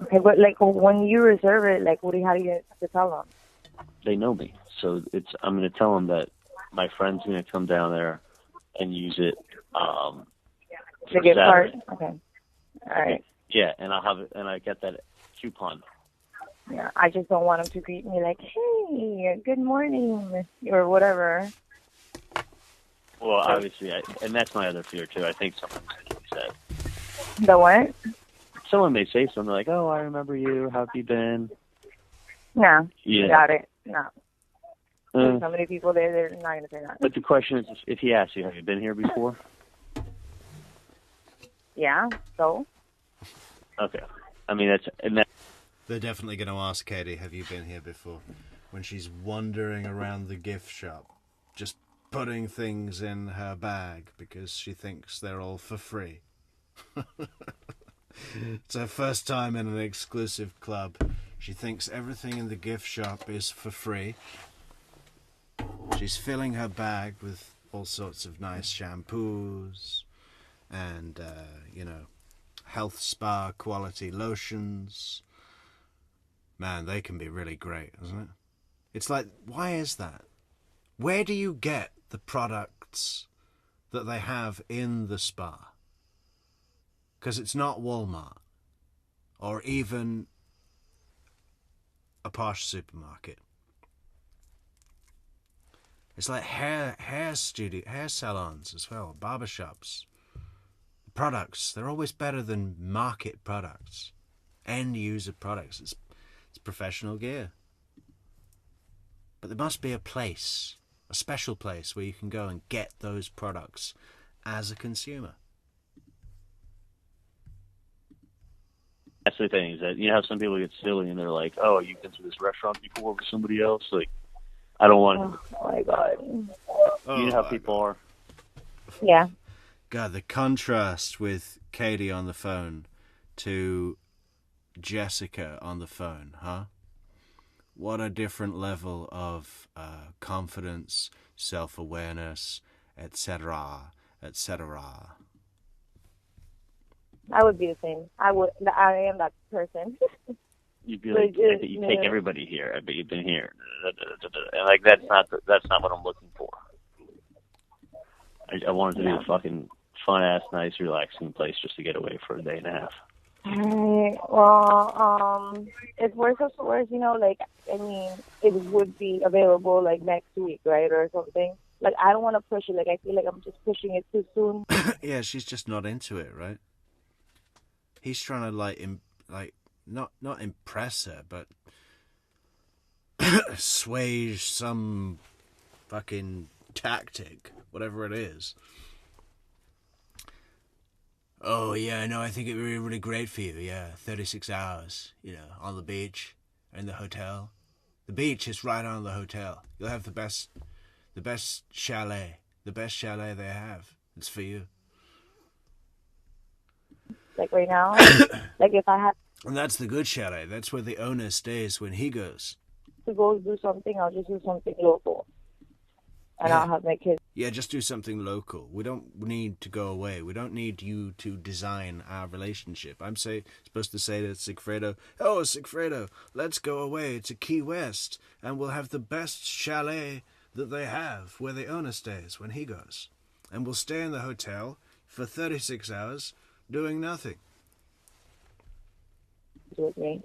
S6: Okay, but when you reserve it, how do you have to tell them?
S5: They know me, so I'm going to tell them that my friend's going to come down there and use it.
S6: The gift card. Okay. All right.
S5: Yeah, and I'll have it, and I get that coupon.
S6: Yeah, I just don't want them to greet me "Hey, good morning," or whatever.
S5: Well, obviously, and that's my other fear too. I think someone's going to say.
S6: The what?
S5: Someone may say something like, "Oh, I remember you. How have you been?"
S6: No.
S5: Yeah.
S6: Got it. No. There's so many people there, they're not going to say that.
S5: But the question is, if he asks you, have you been here before?
S6: Yeah, so?
S5: Okay. I mean,
S1: They're definitely going to ask Katie, have you been here before? When she's wandering around the gift shop, just putting things in her bag because she thinks they're all for free. It's her first time in an exclusive club. She thinks everything in the gift shop is for free. She's filling her bag with all sorts of nice shampoos and, health spa quality lotions. Man, they can be really great, isn't it? It's like, why is that? Where do you get the products that they have in the spa? Because it's not Walmart or even a posh supermarket. It's like hair salons as well, barbershops. Products, they're always better than market products, end user products. It's professional gear. But there must be a place, a special place where you can go and get those products as a consumer.
S5: That's the thing, is that you know how some people get silly and they're like, "Oh, you've been to this restaurant before with somebody else?" Like, I don't want.
S6: Oh my God.
S5: You know how people are.
S6: Yeah.
S1: God, the contrast with Katie on the phone to Jessica on the phone, huh? What a different level of confidence, self-awareness, etc., etc.
S6: I would be the same. I am that person.
S5: You'd be like, I bet you take everybody here. I bet you've been here. And like, that's not what I'm looking for. I want it to be a fucking fun-ass, nice, relaxing place just to get away for a day and a half.
S6: Well, if worse comes to worse, it would be available next week, right, or something. I don't want to push it. I feel like I'm just pushing it too soon.
S1: Yeah, she's just not into it, right? He's trying to not impress her, but assuage some fucking tactic, whatever it is. Oh, yeah, no, I think it would be really great for you, yeah. 36 hours, on the beach, in the hotel. The beach is right on the hotel. You'll have the best chalet. The best chalet they have. It's for you.
S6: Right now? If I had...
S1: And that's the good chalet. That's where the owner stays when he goes.
S6: To go do something, I'll just do something local. And I'll have my kids.
S1: Yeah, just do something local. We don't need to go away. We don't need you to design our relationship. I'm supposed to say to Sigfredo, "Oh, Sigfredo, let's go away to Key West, and we'll have the best chalet that they have where the owner stays when he goes. And we'll stay in the hotel for 36 hours, doing nothing.
S6: With me.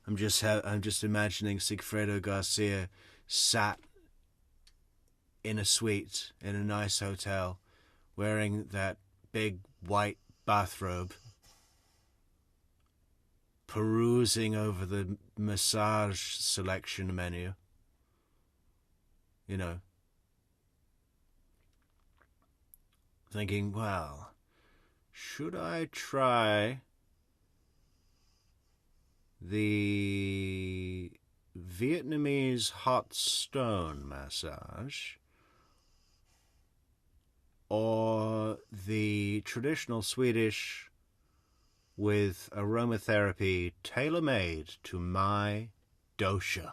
S1: I'm just imagining Sigfredo Garcia sat in a suite in a nice hotel, wearing that big white bathrobe, perusing over the massage selection menu. You know, thinking, well, should I try the Vietnamese hot stone massage or the traditional Swedish with aromatherapy tailor-made to my dosha?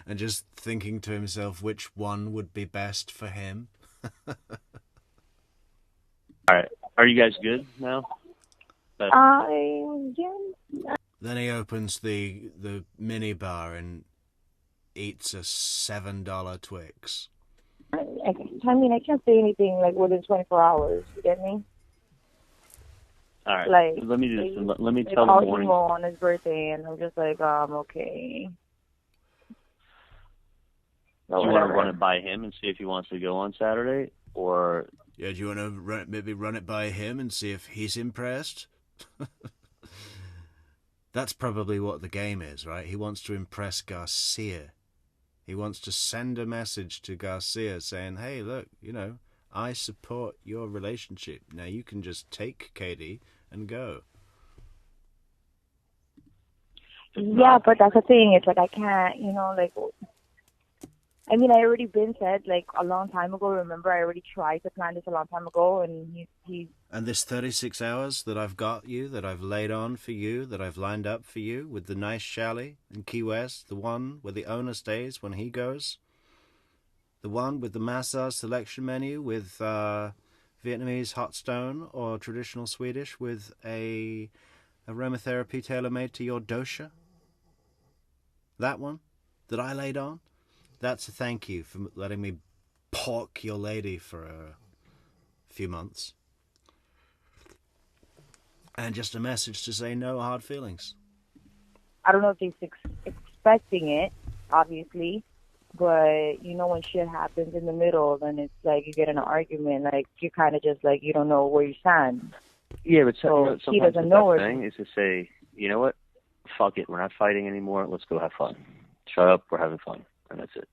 S1: And just thinking to himself which one would be best for him.
S2: All right. Are you guys good now?
S6: Yeah.
S1: Then he opens the mini bar and eats a $7 Twix.
S6: I mean, I can't say anything like within 24 hours. You get me?
S2: All right.
S6: Like,
S2: let me do this. Let me
S6: they
S2: tell the
S6: called
S2: morning.
S6: Emo on his birthday, and I'm just like, okay.
S2: Do you want to run it by him and see if he wants to go on Saturday, or?
S1: Yeah, do you want to maybe run it by him and see if he's impressed? That's probably what the game is, right? He wants to impress Garcia. He wants to send a message to Garcia saying, hey, look, you know, I support your relationship. Now you can just take Katie and go.
S6: Yeah, but that's the thing. It's like I can't, you know, like, I mean, I already been said, like, a long time ago. Remember, I already tried to plan this a long time ago, and he.
S1: And this 36 hours that I've got you, that I've laid on for you, that I've lined up for you, with the nice chalet in Key West, the one where the owner stays when he goes, the one with the massage selection menu with Vietnamese hot stone or traditional Swedish with a aromatherapy tailor-made to your dosha. That one that I laid on. That's a thank you for letting me pork your lady for a few months. And just a message to say no hard feelings.
S6: I don't know if he's expecting it, obviously, but, you know, when shit happens in the middle, then it's like you get in an argument, like, you kind of just, like, you don't know where you stand.
S2: Yeah, but
S6: so he doesn't know
S2: where. The thing is to say, you know what? Fuck it. We're not fighting anymore. Let's go have fun. Shut up. We're having fun. And that's it.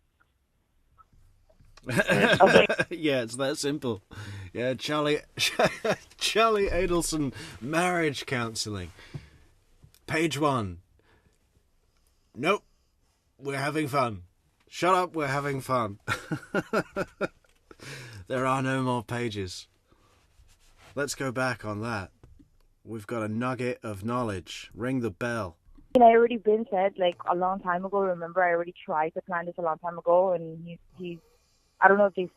S6: Okay.
S1: Yeah, it's that simple. Yeah, Charlie Adelson marriage counseling. Page 1. Nope, we're having fun. Shut up, we're having fun. There are no more pages. Let's go back on that. We've got a nugget of knowledge. Ring the bell.
S6: I already been said, like, a long time ago. Remember, I already tried to plan this a long time ago, and he's I don't know if he's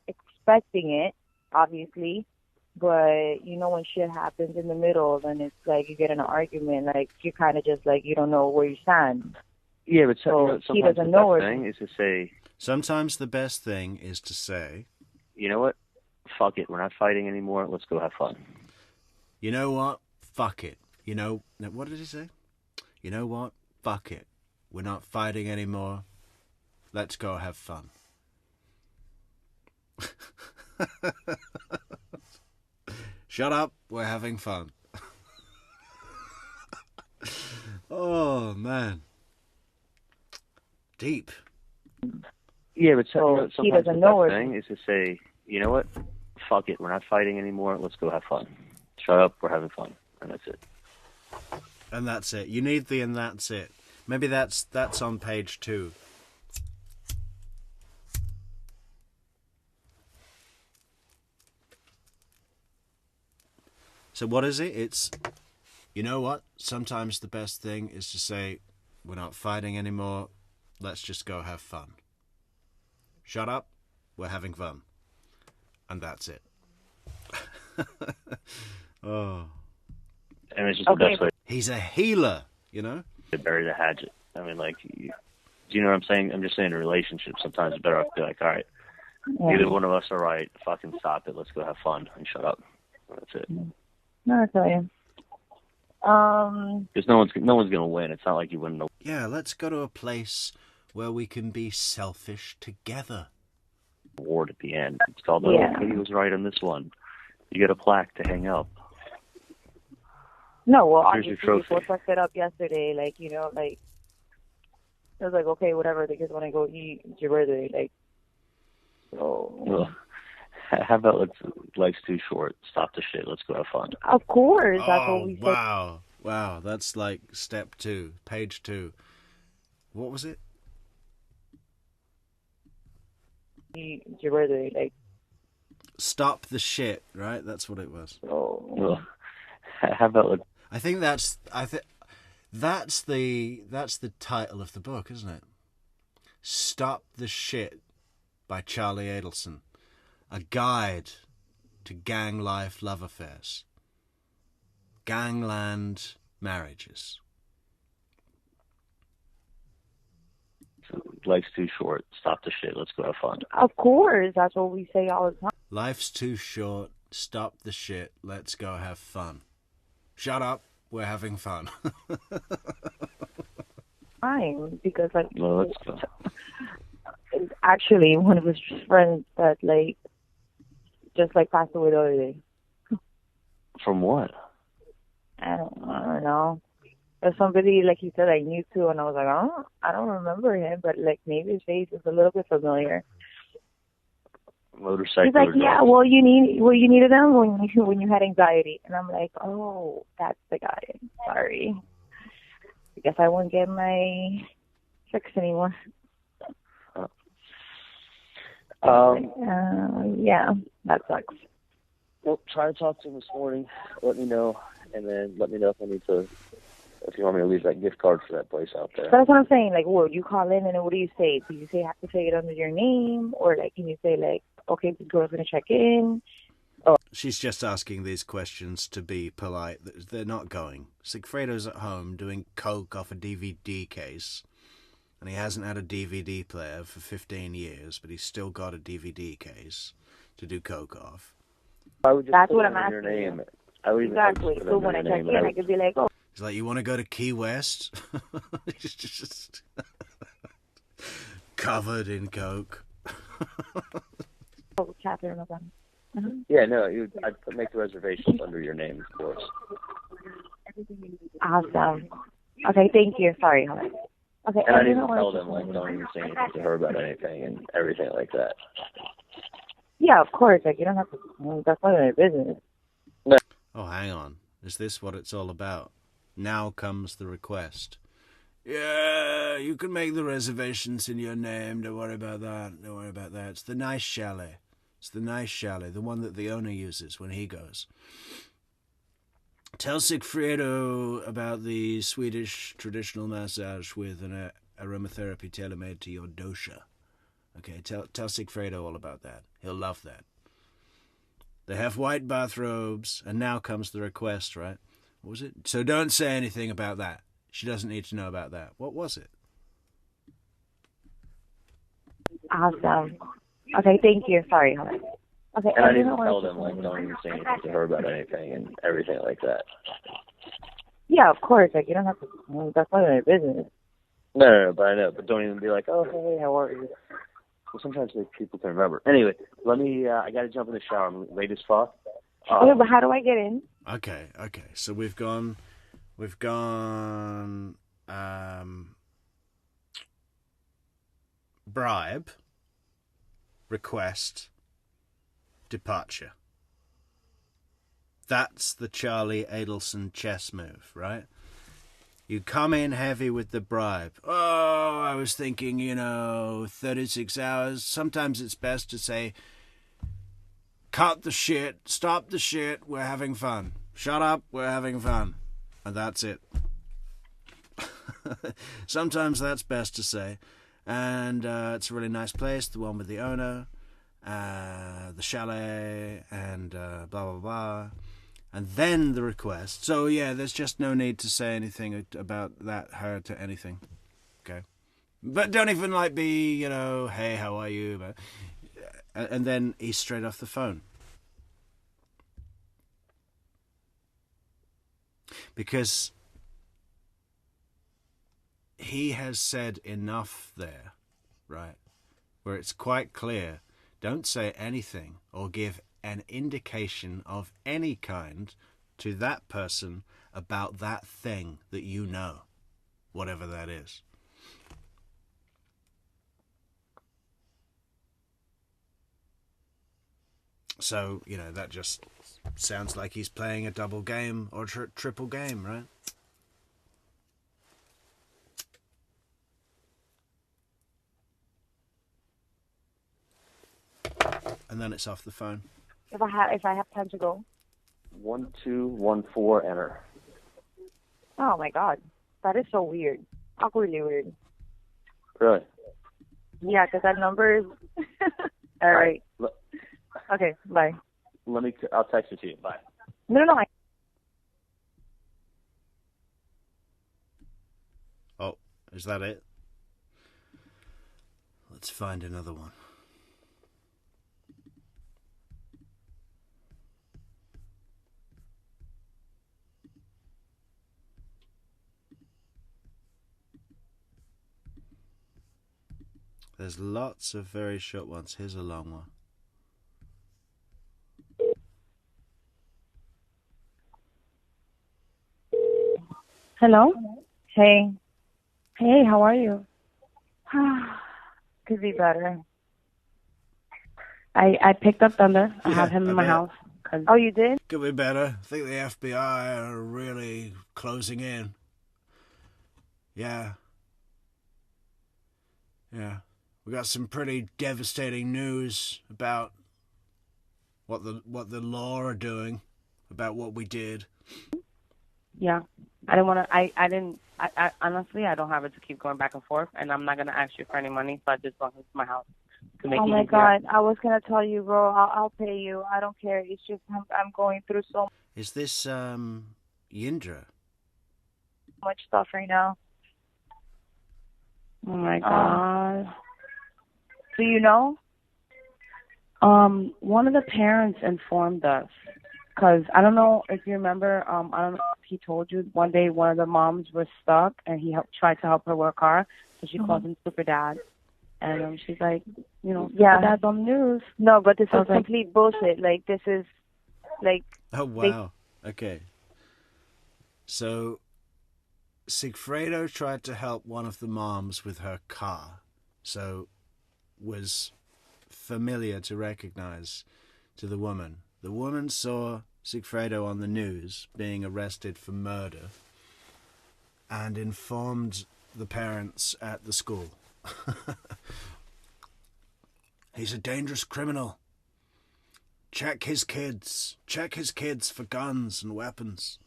S6: expecting it, obviously, but, you know, when shit happens in the middle, then it's like you get in an argument, like, you kind of just, like, you don't know where you stand.
S2: Yeah, but
S6: so he doesn't know where.
S2: Thing is to say.
S1: Sometimes the best thing is to say,
S2: you know what? Fuck it. We're not fighting anymore. Let's go have fun.
S1: You know what? Fuck it. You know, what did he say? You know what? Fuck it. We're not fighting anymore. Let's go have fun. Shut up, we're having fun. Oh, man. Deep.
S2: Yeah, but
S6: so he doesn't know
S2: where. The thing is to say, you know what? Fuck it, we're not fighting anymore. Let's go have fun. Shut up, we're having fun. And that's it.
S1: And that's it. You need the and that's it. Maybe that's on page 2. So what is it? It's, you know what? Sometimes the best thing is to say, we're not fighting anymore. Let's just go have fun. Shut up. We're having fun. And that's it. Oh.
S2: And it's just the best way.
S1: He's a healer, you know?
S2: To bury the hatchet. I mean, like, do you know what I'm saying? I'm just saying in a relationship, sometimes it's better off to be like, all right,
S6: Yeah.
S5: Neither one of us are right. Fucking stop it. Let's go have fun and shut up. That's it.
S6: No, I tell you.
S5: Because no one's gonna win. It's not like you win.
S1: Yeah, let's go to a place where we can be selfish together.
S5: Award at the end. It's called Katie was right on this one. You get a plaque to hang up.
S6: No, well,
S5: Here's your
S6: obviously,
S5: trophy.
S6: we set it up yesterday. Like, you know, like, I was like, okay, whatever. The kids want to go eat. It's your birthday. Like, so.
S5: Well, how about life's too short. Stop the shit. Let's go have fun.
S6: Of course, that's what we said.
S1: Wow, that's like step 2, page 2. What was it?
S6: It's your birthday. Like,
S1: Stop the shit, right? That's what it was.
S6: so.
S5: Well, how about
S1: I think that's the title of the book, isn't it? Stop the Shit by Charlie Adelson. A guide to gang life love affairs. Gangland marriages.
S5: life's too short. Stop the shit. Let's go have fun.
S6: Of course, that's what we say all the time.
S1: Life's too short. Stop the shit. Let's go have fun. Shut up. We're having fun.
S6: Fine, because like
S5: No, let's go.
S6: actually one of his friends that like just like passed away the other day.
S5: From what?
S6: I don't know. There's somebody like he said I knew too, and I was like, oh, I don't remember him, but like maybe his face is a little bit familiar.
S5: Motorcycle.
S6: He's like, yeah, well, you needed them when you had anxiety, and I'm like, oh, that's the guy. Sorry, I guess I won't get my fix anymore. Yeah, that sucks.
S5: Well, try to talk to him this morning. Let me know, and then let me know if I need to. If you want me to leave that gift card for that place out there.
S6: That's what I'm saying. Like, well, you call in, and then what do you say? Do you say have to say it under your name, or like, can you say like, okay, the girl's gonna check in?
S1: She's just asking these questions to be polite. They're not going. Sigfredo's at home doing coke off a DVD case, and he hasn't had a DVD player for 15 years, but he's still got a DVD case to do coke off.
S6: That's what I'm asking. Exactly. So when I check in, I could be like, oh.
S1: He's like, you want to go to Key West? He's just covered in coke.
S6: Oh, Catherine,
S5: Yeah, no, I'd make the reservations under your name, of course.
S6: Awesome. Okay, thank you. Sorry, hold on. Okay,
S5: And I didn't tell them, like, don't even say anything to her about anything and everything like that.
S6: Yeah, of course. Like, you don't have to. That's none of their business.
S1: Oh, hang on. Is this what it's all about? Now comes the request. Yeah, you can make the reservations in your name. Don't worry about that. Don't worry about that. It's the nice chalet. It's the nice chalet, the one that the owner uses when he goes. Tell Sigfredo about the Swedish traditional massage with an aromatherapy tailor-made to your dosha. Okay, tell Sigfredo all about that. He'll love that. They have white bathrobes, and now comes the request, right? What was it? So don't say anything about that. She doesn't need to know about that. What was it?
S6: Awesome. Okay, thank you. Sorry, hold on. Okay,
S5: And I didn't tell them, like, don't even say anything to her about anything and everything like that.
S6: Yeah, of course. Like, you don't have to. That's none of their business.
S5: No, but I know. But don't even be like, oh, hey, how are you? Well, sometimes people can remember. Anyway, let me, I got to jump in the shower. I'm late as fuck.
S6: Okay, but how do I get in?
S1: Okay. So we've gone, bribe, request, departure. That's the Charlie Adelson chess move, right? You come in heavy with the bribe. Oh, I was thinking, 36 hours. Sometimes it's best to say, cut the shit, stop the shit, we're having fun. Shut up, we're having fun. And that's it. Sometimes that's best to say. And it's a really nice place, the one with the owner, the chalet, and blah, blah, blah. And then the request. So, yeah, there's just no need to say anything about her to anything. Okay? But don't even, be, hey, how are you? But, And then he's straight off the phone. Because he has said enough there, right, where it's quite clear, don't say anything or give an indication of any kind to that person about that thing that you know, whatever that is. So, you know, that just sounds like he's playing a double game or triple game, right? And then it's off the phone.
S6: If I have time to go.
S5: 1214, enter.
S6: Oh my God, that is so weird. Awkwardly weird.
S5: Really?
S6: Yeah, because that number is. All right. Okay. Bye.
S5: I'll text it to you. Bye.
S6: No.
S1: Oh, is that it? Let's find another one. There's lots of very short ones. Here's a long one.
S6: Hello? Hey. Hey, how are you? Could be better. I picked up Thunder. I have him in my house. Oh, you did?
S1: Could be better. I think the FBI are really closing in. Yeah. We got some pretty devastating news about what the law are doing, about what we did.
S6: Yeah. I honestly, I don't have it to keep going back and forth, and I'm not going to ask you for any money, so I just brought him to my house to make it easier. God, I was going to tell you, bro, I'll pay you. I don't care. It's just I'm going through so
S1: Is this Yindra?
S6: much stuff right now. Oh, my God. Do you know? One of the parents informed us, because I don't know if you remember, I don't know if he told you one day one of the moms was stuck, and he tried to help her with a car, so she called him Super Dad. And she's like, Super Dad's on the news. No, but this is complete bullshit. Like, this is, like...
S1: Oh, wow. Okay. So, Sigfredo tried to help one of the moms with her car, so was familiar to recognize to the woman. The woman saw Sigfredo on the news being arrested for murder and informed the parents at the school. He's a dangerous criminal. Check his kids. Check his kids for guns and weapons.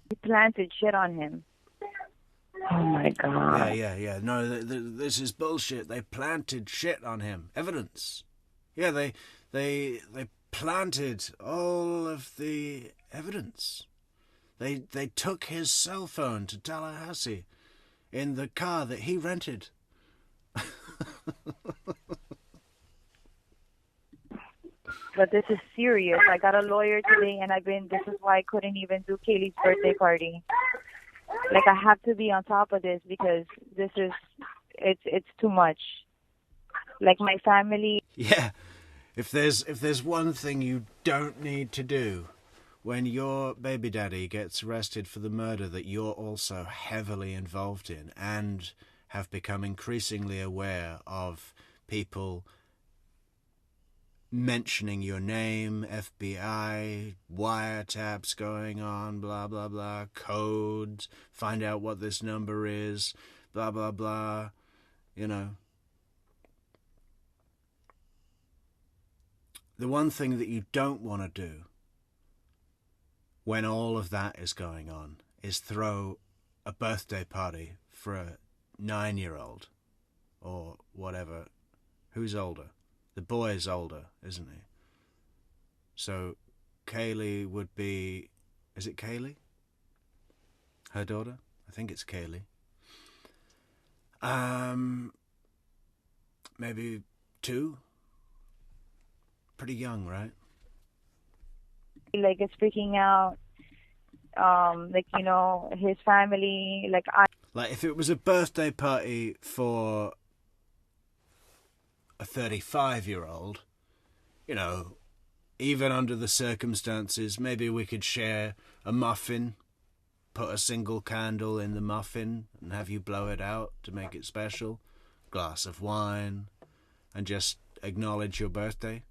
S6: He planted shit on him. Oh, my God.
S1: Yeah. No, this is bullshit. They planted shit on him. Evidence. Yeah, they planted all of the evidence. They took his cell phone to Tallahassee in the car that he rented.
S6: But this is serious. I got a lawyer today, and this is why I couldn't even do Kaylee's birthday party. Like, I have to be on top of this because it's too much. Like, my family.
S1: Yeah. If there's one thing you don't need to do when your baby daddy gets arrested for the murder that you're also heavily involved in and have become increasingly aware of people mentioning your name, FBI, wiretaps going on, blah, blah, blah, codes, find out what this number is, blah, blah, blah, The one thing that you don't want to do when all of that is going on is throw a birthday party for a 9-year-old or whatever. Who's older? The boy is older, isn't he? So Kaylee would be... Is it Kaylee? Her daughter? I think it's Kaylee. Maybe 2 pretty young, right?
S6: Like, it's freaking out. Like, you know, his family, like
S1: if it was a birthday party for a 35-year-old, you know, even under the circumstances, maybe we could share a muffin, put a single candle in the muffin and have you blow it out to make it special, glass of wine, and just acknowledge your birthday.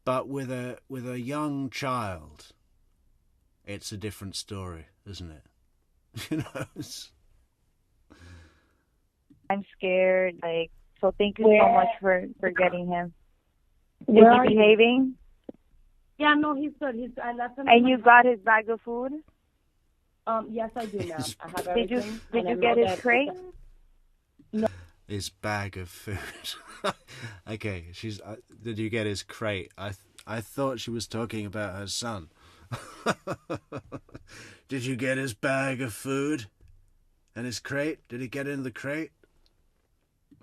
S1: But with a young child, it's a different story, isn't it? You know.
S6: I'm scared. Like, so thank you so much for getting him. Is he behaving?
S7: Yeah, no, he's good. I left him.
S6: And you got his bag of food?
S7: Yes, I do now. I have everything.
S6: Did you get his crate?
S7: No.
S1: His bag of food. Okay, did you get his crate? I thought she was talking about her son. Did you get his bag of food and his crate? Did he get in the crate?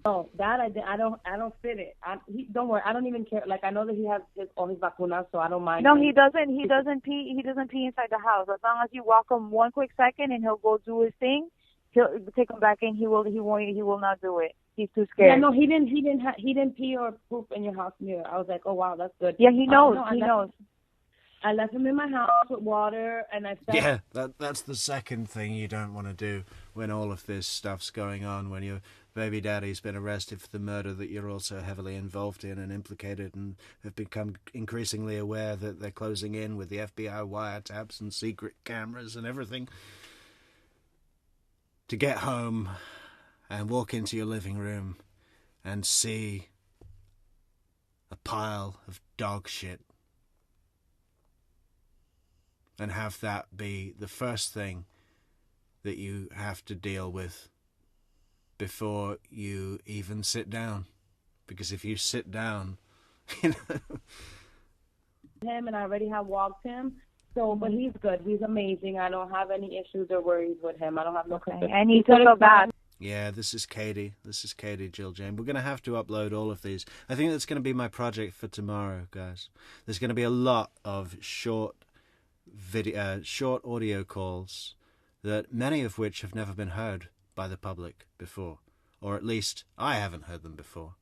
S7: No, that I did. I don't fit it. Don't worry. I don't even care. Like, I know that he has all his vacunas, so I don't mind.
S6: No, he doesn't. He doesn't pee. He doesn't pee inside the house. As long as you walk him one quick second and he'll go do his thing, he'll take him back in. He will not do it. He's too scared.
S7: Yeah, no, he didn't pee or poop in your house neither. I was like, oh wow, that's good.
S6: Yeah, he knows. He knows.
S7: I left him in my house with water, and I felt...
S1: Yeah, that's the second thing you don't want to do when all of this stuff's going on, when your baby daddy's been arrested for the murder that you're also heavily involved in and implicated, and have become increasingly aware that they're closing in with the FBI wiretaps and secret cameras and everything. To get home and walk into your living room and see a pile of dog shit, and have that be the first thing that you have to deal with before you even sit down. Because if you sit down, you know...
S7: Him, and I already have walked him, so, but he's good. He's amazing. I don't have any issues or worries with him. I don't have no concern.
S6: And he took a bath.
S1: Yeah, this is Katie, Jill Jane. We're going to have to upload all of these. I think that's going to be my project for tomorrow, guys. There's going to be a lot of short audio calls, that many of which have never been heard by the public before, or at least I haven't heard them before.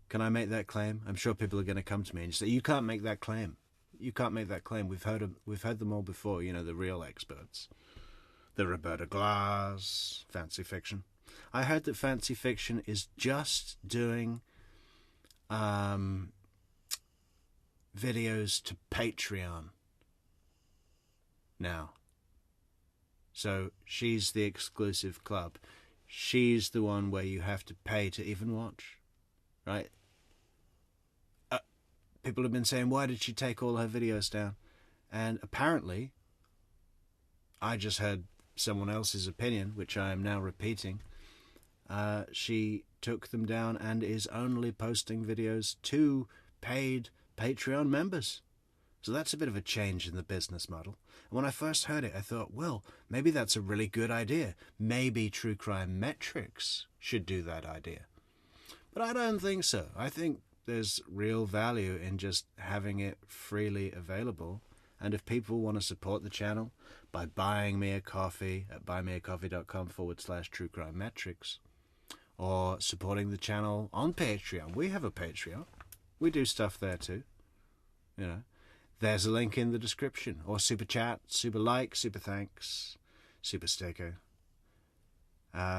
S1: Can I make that claim? I'm sure people are going to come to me and say, "You can't make that claim. You can't make that claim. We've heard them all before. You know, the real experts, the Roberta Glass, Fancy Fiction." I heard that Fancy Fiction is just doing videos to Patreon now. So she's the exclusive club. She's the one where you have to pay to even watch, right? People have been saying, why did she take all her videos down? And apparently, I just heard someone else's opinion, which I am now repeating. She took them down and is only posting videos to paid Patreon members. So that's a bit of a change in the business model. And when I first heard it, I thought, well, maybe that's a really good idea. Maybe True Crime Metrix should do that idea. But I don't think so. I think there's real value in just having it freely available. And if people want to support the channel by buying me a coffee at buymeacoffee.com/True Crime Metrix, or supporting the channel on Patreon. We have a Patreon. We do stuff there too. You know, there's a link in the description. Or super chat, super like, super thanks, super sticker.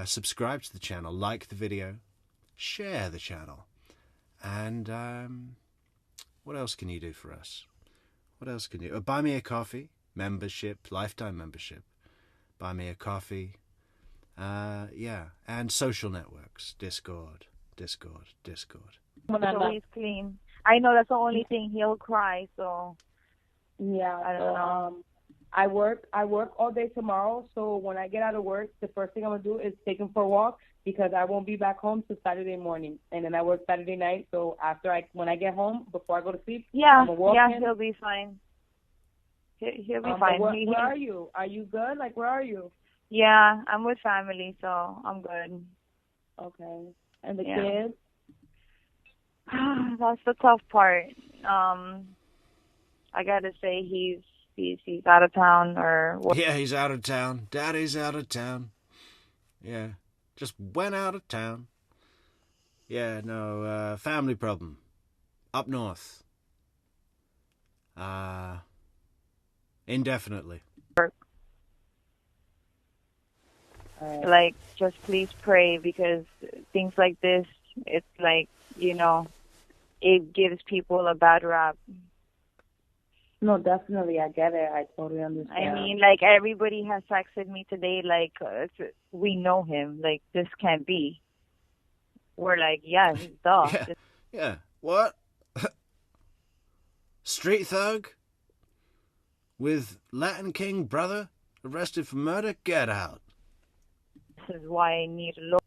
S1: Subscribe to the channel, like the video, share the channel. And what else can you do for us? What else can you... buy me a coffee, membership, lifetime membership. Buy me a coffee. Yeah, and social networks. Discord.
S6: So he's clean. I know that's the only thing. He'll cry, so...
S7: Yeah,
S6: I don't know.
S7: I work all day tomorrow, so when I get out of work, the first thing I'm going to do is take him for a walk, because I won't be back home till Saturday morning. And then I work Saturday night, so when I get home, before I go to sleep, I'm going to walk him.
S6: He'll be fine. He'll be fine.
S7: Where are you? Are you good? Like, where are you?
S6: Yeah, I'm with family, so I'm good.
S7: Okay. And the kids?
S6: That's the tough part. I gotta say he's out of town or what?
S1: Yeah, he's out of town. Daddy's out of town. Yeah, just went out of town. Yeah, no, family problem. Up north. Indefinitely.
S6: Like, just please pray, because things like this, it's like, you know, it gives people a bad rap.
S7: No, definitely, I get it. I totally understand.
S6: I mean, like, everybody has texted me today, like, we know him. Like, this can't be. We're like, yeah, he's duh.
S1: Yeah. What? Street thug? With Latin King brother arrested for murder? Get out.
S6: This is why I need to look.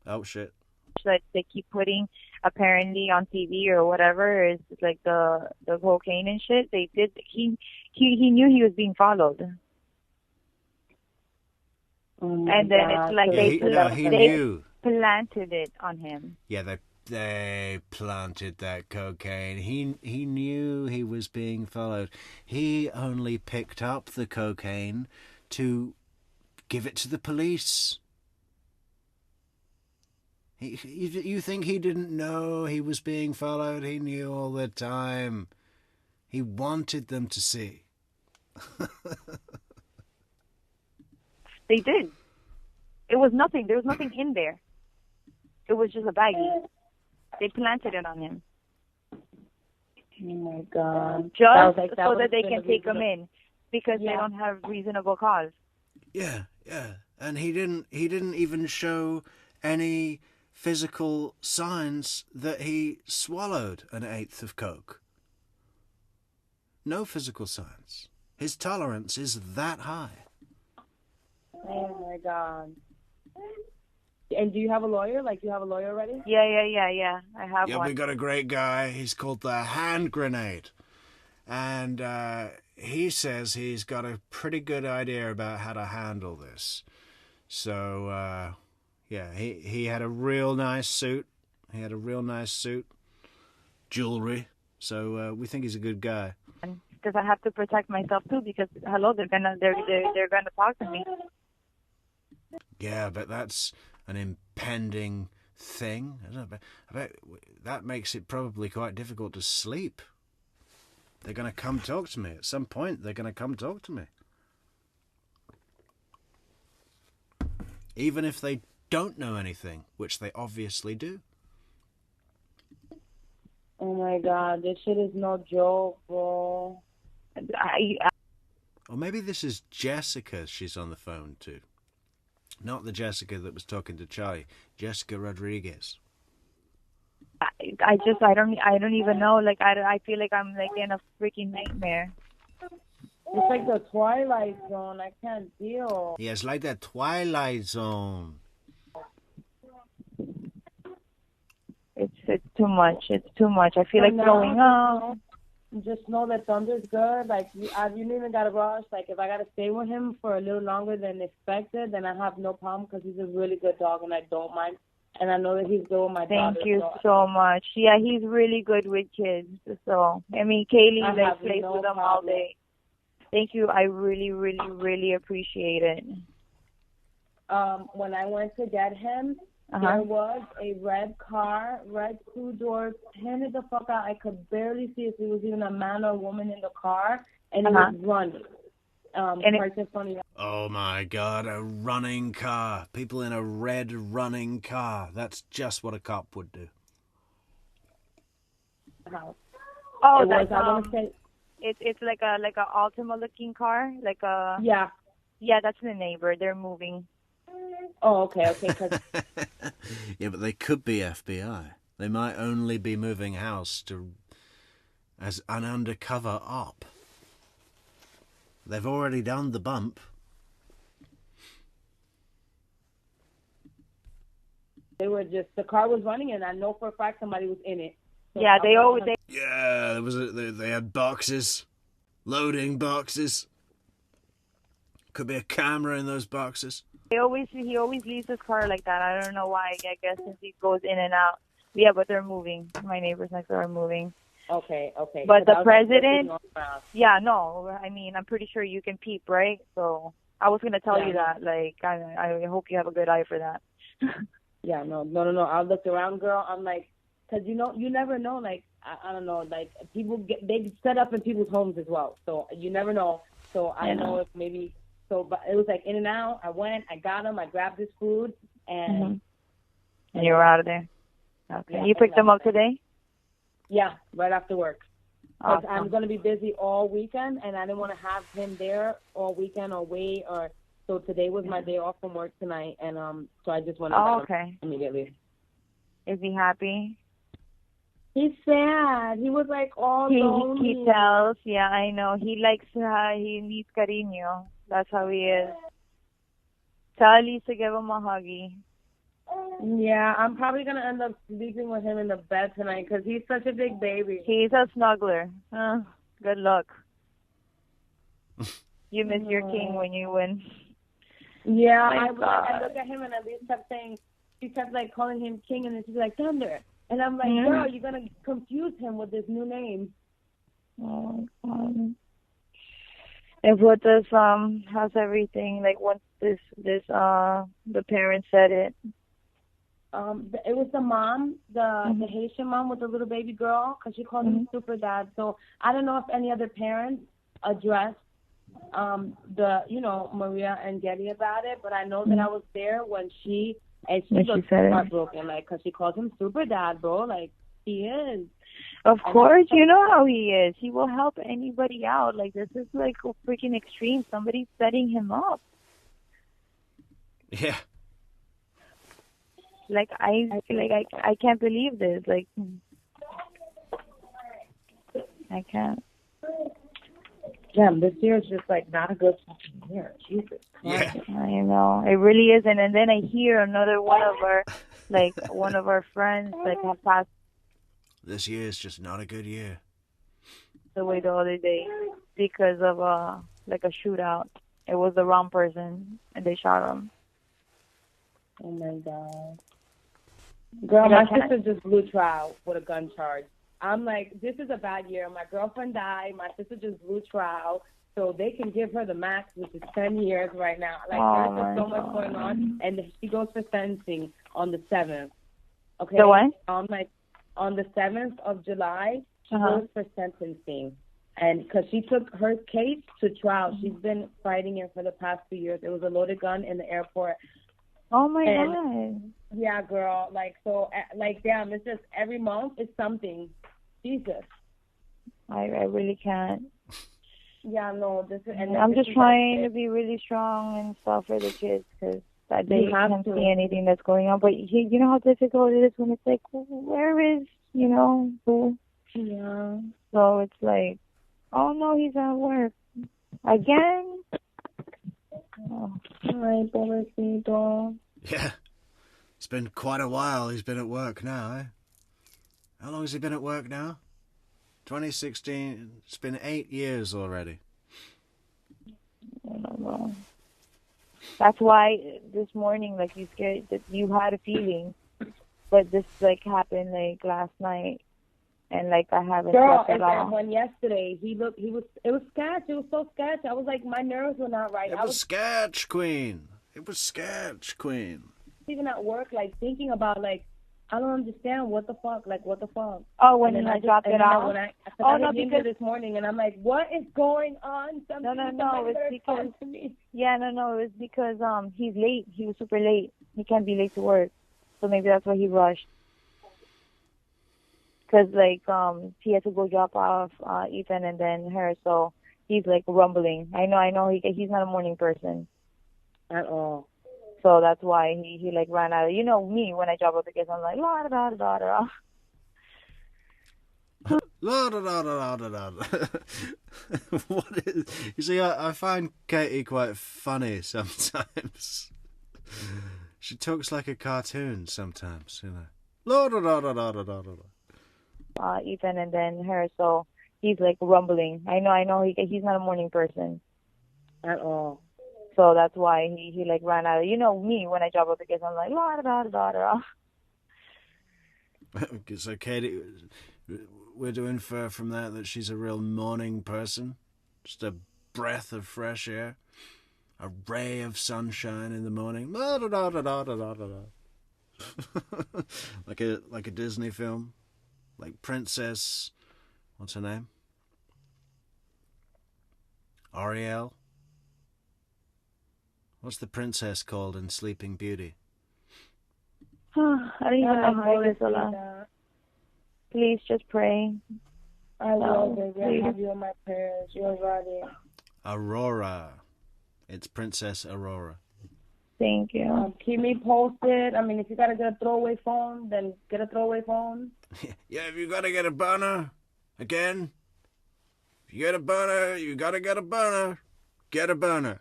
S1: Oh, shit.
S6: That they keep putting apparently on TV or whatever is like the cocaine and shit. They did. He knew he was being followed. And then it's like
S1: he knew.
S6: Planted it on him.
S1: Yeah, they planted that cocaine. He knew he was being followed. He only picked up the cocaine to give it to the police. You think he didn't know he was being followed? He knew all the time. He wanted them to see.
S6: They did. It was nothing. There was nothing in there. It was just a baggie. They planted it on him.
S7: Oh my God.
S6: Just so that they can take him in, because they don't have reasonable cause.
S1: Yeah. And he didn't even show any physical signs that he swallowed an eighth of coke. No physical signs. His tolerance is that high.
S7: Oh my God. And do you have a lawyer? Like, you have a lawyer already?
S6: Yeah. I have one.
S1: Yeah, we got a great guy. He's called the Hand Grenade. And he says he's got a pretty good idea about how to handle this. So, yeah, he had a real nice suit. Jewelry. So we think he's a good guy.
S6: Because I have to protect myself too. Because hello, they're gonna talk to me.
S1: Yeah, but that's an impending thing. I bet that makes it probably quite difficult to sleep. They're going to come talk to me at some point. They're going to come talk to me, even if they don't know anything, which they obviously do.
S7: Oh my God, this shit is no joke, bro.
S1: Or maybe this is Jessica she's on the phone to. Not the Jessica that was talking to Charlie. Jessica Rodriguez.
S6: I don't even know. Like, I feel like I'm like in a freaking nightmare.
S7: It's like the Twilight Zone. I can't deal.
S1: Yeah, it's like that Twilight Zone.
S6: It's too much. It's too much. I feel like throwing up.
S7: Just know that Thunder's good. Like, you don't even gotta rush. Like, if I gotta stay with him for a little longer than expected, then I have no problem, because he's a really good dog and I don't mind. And I know that he's good with my daughter.
S6: Thank you so much. Yeah, he's really good with kids. So, I mean, Kaylee plays with them all day. Thank you. I really, really, really appreciate it.
S7: When I went to get him, there was a red car, red 2-door, painted the fuck out. I could barely see if it was even a man or a woman in the car, and it was running.
S1: Oh my God, a running car. People in a red running car. That's just what a cop would do.
S6: Oh, it's like a Altima looking car, like a yeah. That's the neighbor. They're moving.
S7: Oh, okay.
S1: Yeah, but they could be FBI. They might only be moving house as an undercover op. They've already done the bump.
S7: The car was running, and I know for a fact somebody was in it. So
S6: yeah,
S1: yeah, they had boxes, loading boxes. Could be a camera in those boxes.
S6: He always leaves his car like that. I don't know why. I guess since he goes in and out. Yeah, but they're moving. My neighbors next door are moving.
S7: Okay.
S6: But the president, yeah, no. I mean, I'm pretty sure you can peep, right? So I was gonna tell you that. Like, I hope you have a good eye for that.
S7: Yeah, no. I looked around, girl. I'm like, because you never know. Like, I don't know. Like, they set up in people's homes as well. So you never know. So I don't know if maybe. So, but it was like in and out. I went. I got him. I grabbed his food, and
S6: you were out of there. Okay. Yeah, you picked them up today?
S7: Yeah, right after work. Because
S6: Awesome.
S7: I'm going to be busy all weekend, and I didn't want to have him there all weekend or wait. So today was my day off from work tonight, and so I just went to him immediately.
S6: Is he happy?
S7: He's sad. He was like all lonely.
S6: He tells, yeah, I know. He likes, he needs cariño. That's how he is. Tell Elise to give him a huggy.
S7: Yeah, I'm probably going to end up sleeping with him in the bed tonight because he's such a big baby.
S6: He's a snuggler. Good luck. You miss your king when you win.
S7: Yeah, I look at him and Elise kept saying, she kept like calling him king and then she's like, Thunder. And I'm like, girl, you're going to confuse him with this new name.
S6: Oh, and what does, how's everything, like once the parents said it?
S7: It was the mom, the Haitian mom with the little baby girl, because she called him super dad. So I don't know if any other parents addressed Maria and Getty about it, but I know that I was there when she was heartbroken, like, because she calls him super dad, bro. Like, he is.
S6: Of course, you know how he is. He will help anybody out. Like, this is like freaking extreme. Somebody's setting him up.
S1: Yeah.
S6: Like, I can't believe this. Like, I can't.
S7: Damn, this year is just like not a good fucking year. Jesus Christ.
S1: Yeah.
S6: I know. It really isn't. And then I hear another one of our friends, like, have passed
S1: This year is just not a good year.
S6: away the other day because of, like a shootout. It was the wrong person, and they shot him.
S7: Oh, my God. Girl, my sister just blew trial with a gun charge. I'm like, this is a bad year. My girlfriend died. My sister just blew trial. So they can give her the max, which is 10 years right now. Like, there's just so much going on. And she goes for sentencing on the 7th. Okay?
S6: The what?
S7: Like, on the 7th of July, she goes for sentencing. And because she took her case to trial, she's been fighting it for the past 2 years. It was a loaded gun in the airport.
S6: Oh, my God.
S7: Yeah, girl. Like, so, like, damn, it's just every month is something. Jesus.
S6: I really can't.
S7: Yeah, no.
S6: I'm just trying to be really strong and stuff for the kids because they can't see anything that's going on. But you know how difficult it is when it's like, where is, who?
S7: Yeah.
S6: So it's like, oh, no, he's at work. Again? Oh.
S7: Ay, pobrecito.
S1: Yeah. It's been quite a while he's been at work now, eh? How long has he been at work now? 2016. It's been 8 years already.
S6: I don't know. That's why this morning, like, you scared that you had a feeling, but this like happened like last night, and like I haven't slept at all.
S7: When yesterday it was sketch. It was so sketch. I was like, my nerves were not right.
S1: It was sketch, Queen. It was sketch, Queen.
S7: Even at work, like thinking about like, I don't understand what the fuck.
S6: Oh, when I dropped it off.
S7: I because this morning, and I'm like, what is going on?
S6: No. It was because it was because he's late. He was super late. He can't be late to work, so maybe that's why he rushed. Because like he had to go drop off Ethan and then her, so he's like rumbling. I know he's not a morning person
S7: at all.
S6: So that's why he like ran out. You know me, when I drop off the kids, I'm like, la da da da da.
S1: La da da da da da da. What is? You see, I find Katie quite funny sometimes. She talks like a cartoon sometimes, La da da da da da da da.
S6: Ethan and then her, so he's like rumbling. I know he's not a morning person
S7: at all.
S6: So that's why he like ran out. You know me, when I drop off the kids, I'm like, la da da da da.
S1: So Katie, we're to infer from that she's a real morning person, just a breath of fresh air, a ray of sunshine in the morning. like a Disney film, like Princess, what's her name? Ariel. What's the princess called in Sleeping Beauty?
S6: I don't even know how it is, Ola. Please just pray.
S7: I will, baby. I have you in my prayers. You're ready.
S1: Aurora. It's Princess Aurora.
S6: Thank you.
S7: Keep me posted. I mean, if you gotta get a throwaway phone, then get a throwaway phone.
S1: Yeah, if you gotta get a burner, again. If you get a burner, you gotta get a burner. Get a burner.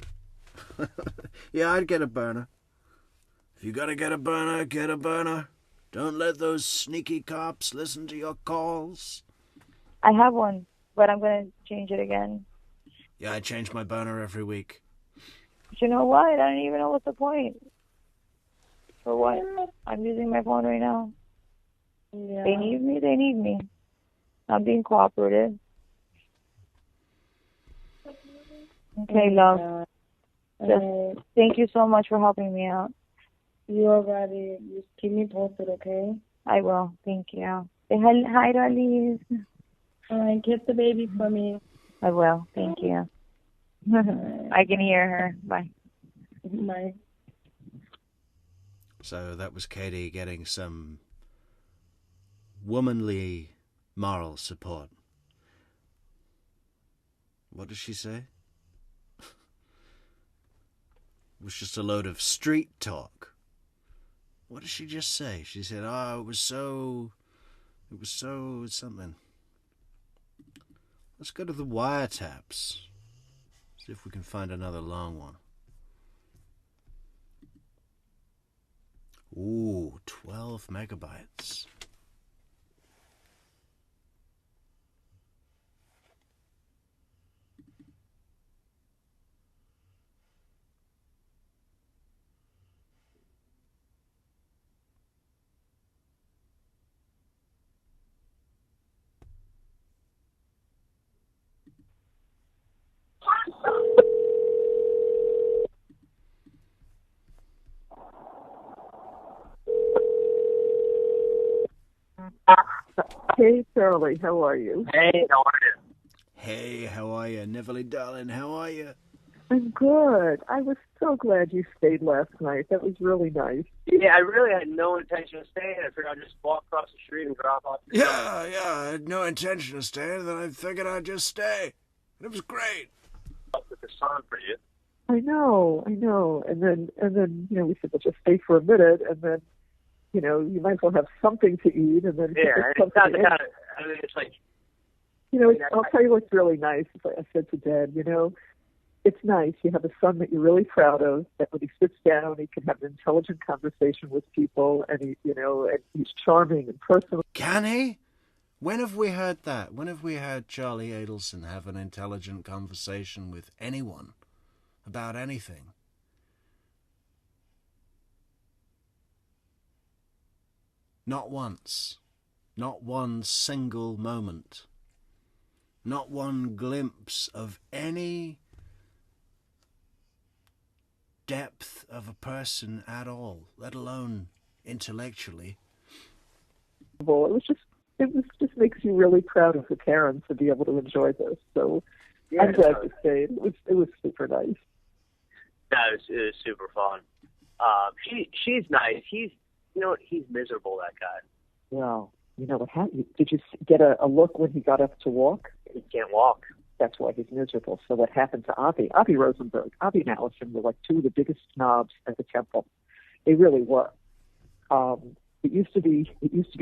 S1: Yeah, I'd get a burner. If you gotta get a burner, get a burner. Don't let those sneaky cops listen to your calls.
S6: I have one, but I'm gonna change it again.
S1: Yeah, I change my burner every week.
S6: But you know what? I don't even know what's the point. For what? I'm using my phone right now.
S7: Yeah.
S6: They need me, they need me. I'm being cooperative. Okay, love. Just thank you so much for helping me out.
S7: You're ready. Just keep me posted, okay?
S6: I will. Thank you. Say hi to Alice.
S7: All right, kiss the baby for me.
S6: I will. Thank you. I can hear her. Bye.
S7: Bye.
S1: So that was Katie getting some womanly moral support. What did she say? It was just a load of street talk. What did she just say? She said, it was so something. Let's go to the wiretaps. See if we can find another long one. Ooh, 12 megabytes.
S8: Hey, Charlie, how are you?
S5: Hey, how are you?
S1: Hey, how are you? Neville, darling, how are you?
S8: I'm good. I was so glad you stayed last night. That was really nice.
S5: Yeah, I really had no intention of staying. I figured I'd just walk across the street and drop off.
S1: Yeah, I had no intention of staying, then I figured I'd just stay. It was great.
S5: With the sun for you.
S8: I know. And then, we said, well, just stay for a minute, and then, you might as well have something to eat, and then...
S5: Yeah, it's not the kind of, I mean, it's like...
S8: I'll tell you what's really nice. I said to Dad, it's nice. You have a son that you're really proud of, that when he sits down, he can have an intelligent conversation with people, and and he's charming and personal.
S1: Can he? When have we heard that? When have we heard Charlie Adelson have an intelligent conversation with anyone about anything? Not once. Not one single moment. Not one glimpse of any depth of a person at all, let alone intellectually.
S8: It just makes you really proud of the parents to be able to enjoy this. So
S5: yeah,
S8: I'm glad you stayed. It was super nice.
S5: No, it was super fun. She's nice. He's miserable, that guy.
S8: Well, what happened? Did you get a look when he got up to walk?
S5: He can't walk.
S8: That's why he's miserable. So what happened to Avi Rosenberg? Avi and Allison were like two of the biggest snobs at the temple. They really were. It used to be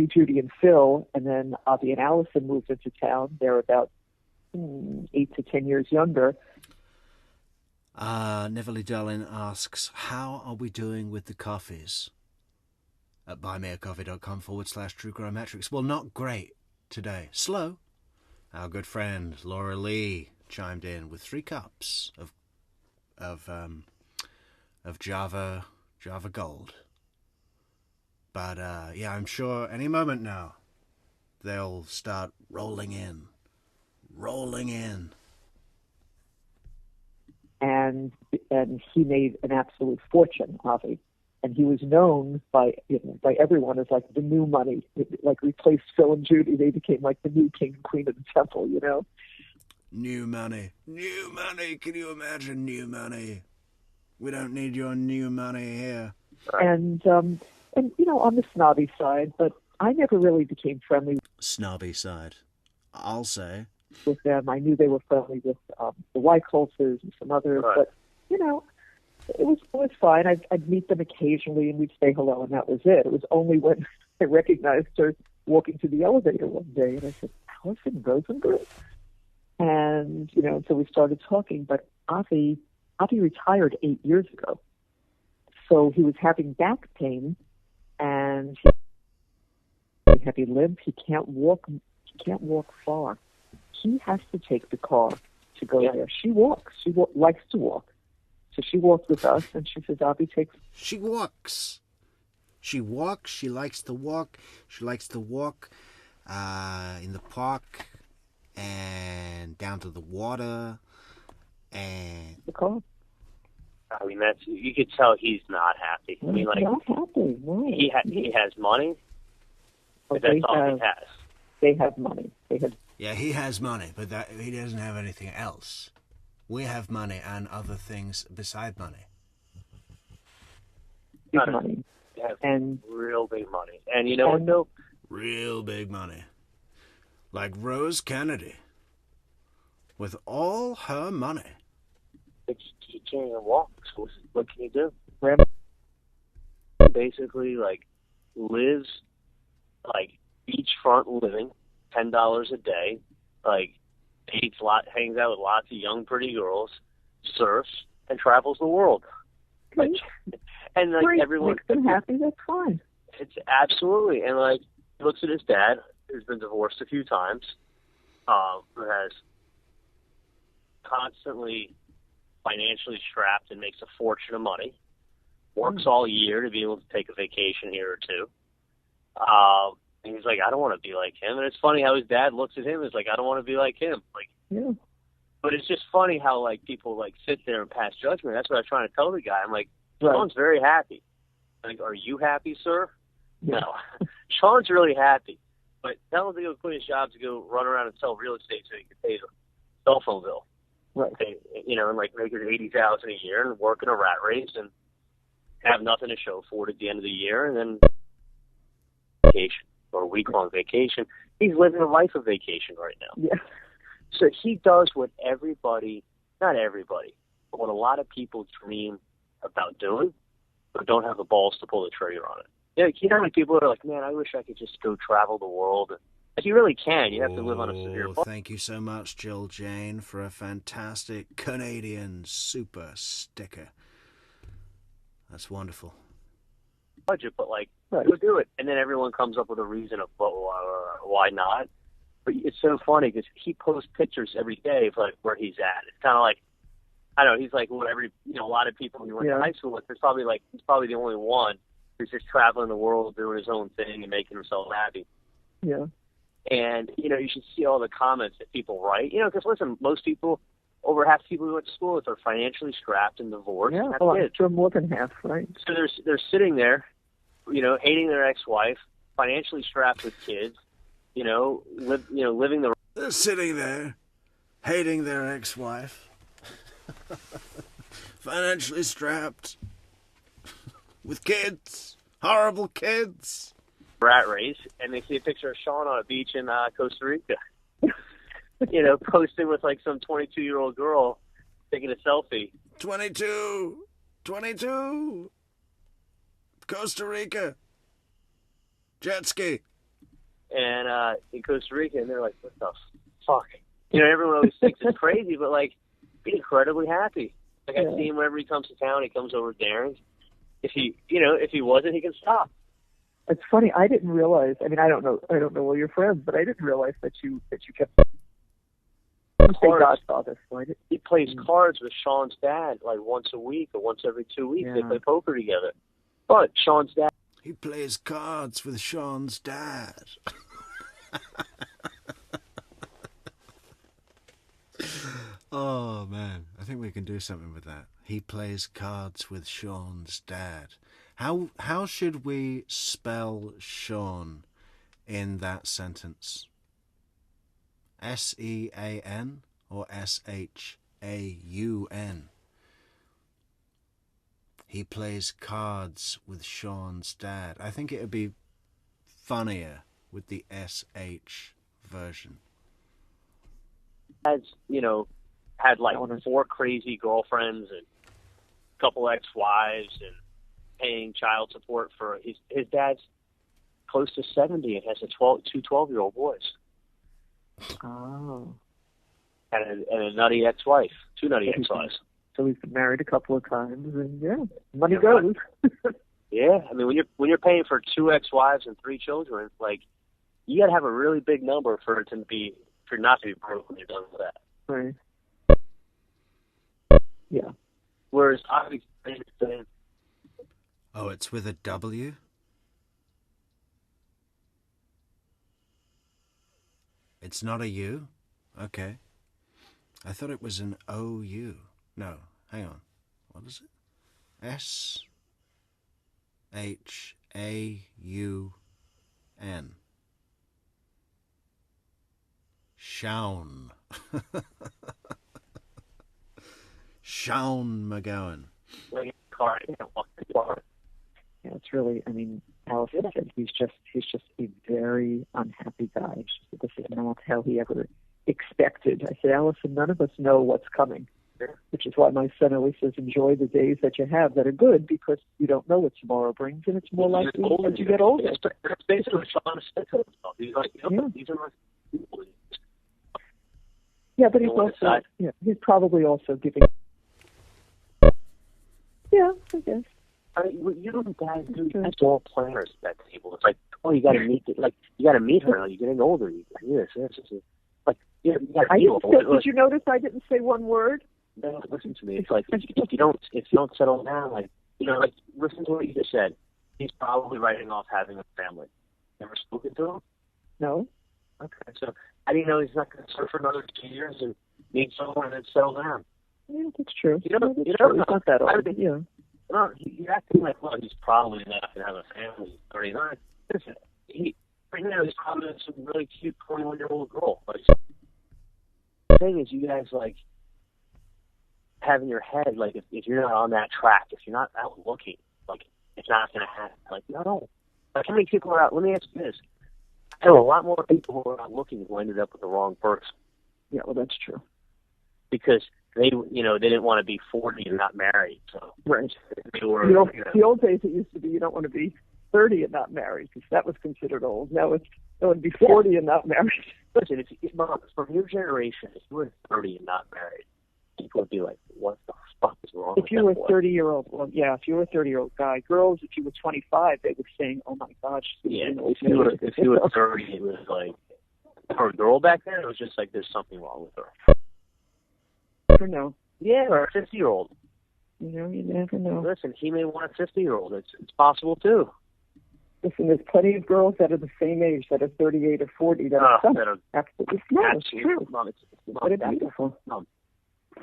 S8: Judy and Phil, and then Avi and Allison moved into town. They're about 8 to 10 years younger.
S1: Neville Darlin asks, how are we doing with the coffees? At buymeacoffee.com/True Crime Metrix. Well, not great today. Slow. Our good friend Laura Lee chimed in with 3 cups of Java Gold. But, yeah, I'm sure any moment now they'll start rolling in.
S8: And he made an absolute fortune, Avi. And he was known by everyone as like the new money. It, like replaced Phil and Judy, they became like the new king and queen of the temple, you know?
S1: New money. Can you imagine new money? We don't need your new money here.
S8: And you know, on the snobby side, but I never really became friendly.
S1: Snobby side, I'll say.
S8: With them, I knew they were friendly with the Whiteholzers and some others,
S5: right.
S8: But you know, it was fine. I'd meet them occasionally, and we'd say hello, and that was it. It was only when I recognized her walking through the elevator one day, and I said, "Allison Rosenberg," and you know, so we started talking. But Avi retired 8 years ago, so he was having back pain, and he had a heavy limp. He can't walk far. He has to take the car to go there. She walks. She likes to walk. So she walks with us, and she says, Avi takes...
S1: She walks. She likes to walk. She likes to walk in the park and down to the water and...
S8: The car.
S5: I mean, you could tell he's not happy. I mean, like...
S8: Not happy, right.
S5: He has money, but
S8: Okay,
S5: that's all he has.
S8: They have money.
S1: Yeah, he has money, but he doesn't have anything else. We have money and other things beside money.
S8: Big money.
S5: And real big money. And you know what, though?
S1: Real big money. Like Rose Kennedy. With all her money.
S5: He can't even walk, so what can he do? Basically, like, lives, like, beachfront living, $10 a day, like, hangs out with lots of young, pretty girls, surfs, and travels the world. Like, and like
S8: Great.
S5: everyone
S8: Makes them happy. That's fine.
S5: It's absolutely, and like he looks at his dad, who's been divorced a few times, who has constantly financially strapped and makes a fortune of money, works all year to be able to take a vacation here or two. And he's like, I don't want to be like him. And it's funny how his dad looks at him and is like, I don't want to be like him. Like,
S8: yeah.
S5: But it's just funny how like people like sit there and pass judgment. That's what I was trying to tell the guy. I'm like, Sean's very happy. Like, are you happy, sir?
S8: Yeah.
S5: No. Sean's really happy. But tell him to go quit his job to go run around and sell real estate so he can pay the cell phone bill.
S8: Right.
S5: And like make it $80,000 a year and work in a rat race and have nothing to show for it at the end of the year, and then vacation or a week-long vacation. He's living a life of vacation right now.
S8: Yeah.
S5: So he does what not everybody, but what a lot of people dream about doing, but don't have the balls to pull the trigger on it. You know, like people that are like, man, I wish I could just go travel the world. But you really can. You have to live on a severe budget.
S1: Thank you so much, Jill Jane, for a fantastic Canadian super sticker. That's wonderful.
S5: Budget, but like, go do it. And then everyone comes up with a reason of why not. But it's so funny because he posts pictures every day of like where he's at. It's kind of like, I don't know, he's like a lot of people he went to high school with. He's probably the only one who's just traveling the world, doing his own thing and making himself happy.
S8: Yeah.
S5: And, you should see all the comments that people write. Because listen, most people, over half the people we went to school with are financially strapped and divorced.
S8: Yeah,
S5: and have
S8: well,
S5: kids.
S8: I'm sure more than half, right?
S5: So they're sitting there, hating their ex-wife, financially strapped with kids, living the...
S1: They're sitting there, hating their ex-wife, financially strapped, with kids, horrible kids.
S5: Rat race, and they see a picture of Sean on a beach in Costa Rica. Posted with like some 22-year-old girl taking a selfie.
S1: 22, Costa Rica, jet ski.
S5: And in Costa Rica, and they're like, what the fuck? Everyone always thinks it's crazy, but like, he's incredibly happy. Like, I see him whenever he comes to town. He comes over to Darren's. If he wasn't, he can stop.
S8: It's funny. I didn't realize. I mean, I don't know all your friends, but I didn't realize that you kept. Godfather. So
S5: he plays cards with Sean's dad like once a week or once every 2 weeks.
S8: Yeah.
S5: They play poker together. But Sean's dad.
S1: He plays cards with Sean's dad. Oh, man. I think we can do something with that. He plays cards with Sean's dad. How should we spell Sean in that sentence? S-E-A-N or S-H-A-U-N? He plays cards with Sean's dad. I think it would be funnier with the S-H version.
S5: Has, had like 4 crazy girlfriends and a couple ex-wives and paying child support for his dad's close to 70 and has two 12-year-old boys.
S8: Oh.
S5: And a nutty ex-wife, 2 nutty ex-wives.
S8: So he's been married a couple of times, and money goes.
S5: Yeah, I mean, when you're paying for 2 ex-wives and 3 children, like, you got to have a really big number for not to be broke when you're done with that.
S8: Right. Yeah.
S5: Whereas obviously,
S1: oh, it's with a W? It's not a U? Okay. I thought it was an O-U. No, hang on. What is it? S-H-A-U-N. Shaun. Shaun McGowan.
S8: Yeah, it's really, I mean, Allison said he's just a very unhappy guy. She said this is not how he ever expected. I said, Allison, none of us know what's coming, which is why my son always says, enjoy the days that you have that are good, because you don't know what tomorrow brings, and it's more likely as you get older.
S5: That's basically what Sean said to himself. He's like, these are my people.
S8: Yeah, but he's also, he's probably also giving. Yeah, I guess.
S5: I mean, you guys do. That's all planners at that table. It's like, oh, you got to meet her. Like, you're getting older. You this. Like, you got to meet her.
S8: Did you notice I didn't say one word?
S5: No, listen to me. It's like if you don't settle down, like listen to what you just said. He's probably writing off having a family. Never spoken to him?
S8: No.
S5: Okay, so I didn't know he's not going to serve for another 2 years and need someone and settle down.
S8: Yeah, that's true.
S5: You know,
S8: it's not that old. Yeah.
S5: No, you're acting like, well, he's probably not going to have a family. He's 39. Listen, right now he's probably with some really cute 21-year-old girl. Like, the thing is, you guys like have in your head, like, if you're not on that track, if you're not out looking, like, it's not going to happen. Like, no. Like, how many people are out? Let me ask you this. I know a lot more people who are out looking who ended up with the wrong person.
S8: Yeah, well, that's true.
S5: Because they didn't want to be 40 and not married. So
S8: right.
S5: They were,
S8: the old days it used to be you don't want to be 30 and not married, because that was considered old. Now it would be 40 and not married.
S5: Listen, if from your generation, if you were 30 and not married, people would be like, what the fuck is wrong
S8: if you were a 30-year-old, well, yeah, if you were a 30-year-old guy. Girls, if you were 25, they were saying, oh my gosh.
S5: Yeah, if you were 30, it was like, for a girl back then, it was just like, there's something wrong with her.
S8: Never know.
S5: Yeah, or a 50-year-old.
S8: You never know.
S5: Listen, he may want a 50-year-old. It's possible too.
S8: Listen, there's plenty of girls that are the same age, that are 38 or 40, that are absolutely smart. It's true.
S5: Mom, it's
S8: but it's beautiful.
S5: Mom,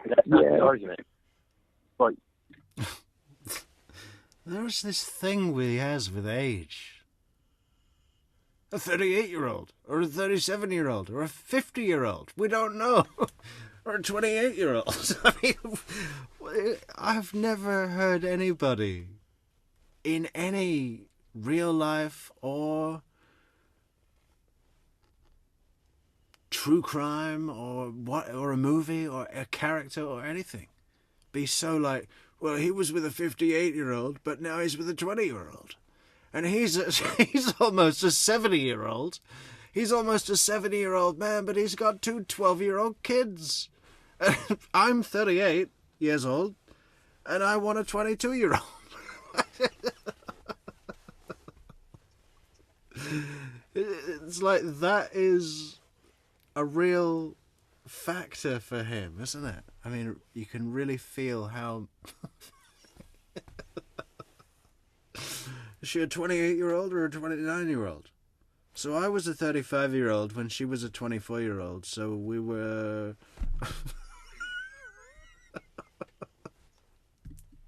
S5: that's not the argument. But
S1: there's this thing he has with age. A 38-year-old, or a 37-year-old, or a 50-year-old. We don't know. Or a 28-year-old. I mean, I've never heard anybody in any real life or true crime or a movie or a character or anything be so like, well, he was with a 58-year-old, but now he's with a 20-year-old. And he's almost a 70-year-old. He's almost a 70-year-old man, but he's got 2 12-year-old kids. I'm 38 years old, and I want a 22-year-old. It's like that is a real factor for him, isn't it? I mean, you can really feel how Is she a 28-year-old or a 29-year-old? So I was a 35-year-old when she was a 24-year-old, so we were...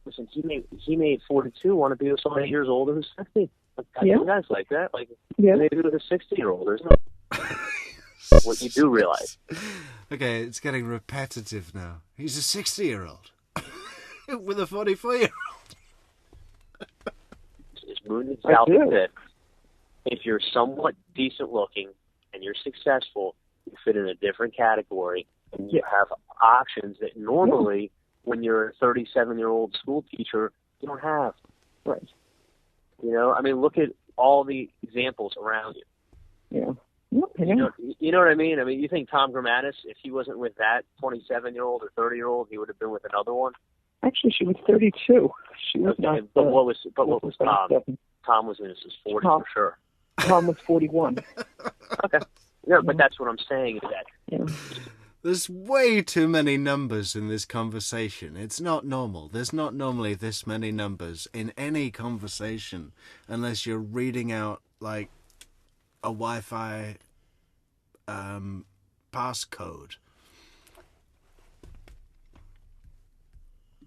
S5: Listen, he made 42 want to be with someone 8 years older who's 50. I think guys like that. Like, maybe with a 60-year-old. There's no... what you do realize.
S1: Okay, it's getting repetitive now. He's a 60-year-old with a 44-year-old.
S5: It's moving itself that if you're somewhat decent looking and you're successful, you fit in a different category and you have options that normally when you're a 37-year-old school teacher, you don't have.
S8: Right.
S5: You know, I mean, look at all the examples around you.
S8: Yeah.
S5: You know what I mean? I mean, you think Tom Grammatis, if he wasn't with that 27-year-old or 30-year-old, he would have been with another one?
S8: Actually, she was 32. She was not.
S5: But what was Tom? Tom was in his 40s for sure.
S8: Tom was 41.
S5: Okay. Yeah, but that's what I'm saying is that.
S1: There's way too many numbers in this conversation. It's not normal. There's not normally this many numbers in any conversation unless you're reading out, like, a Wi-Fi passcode.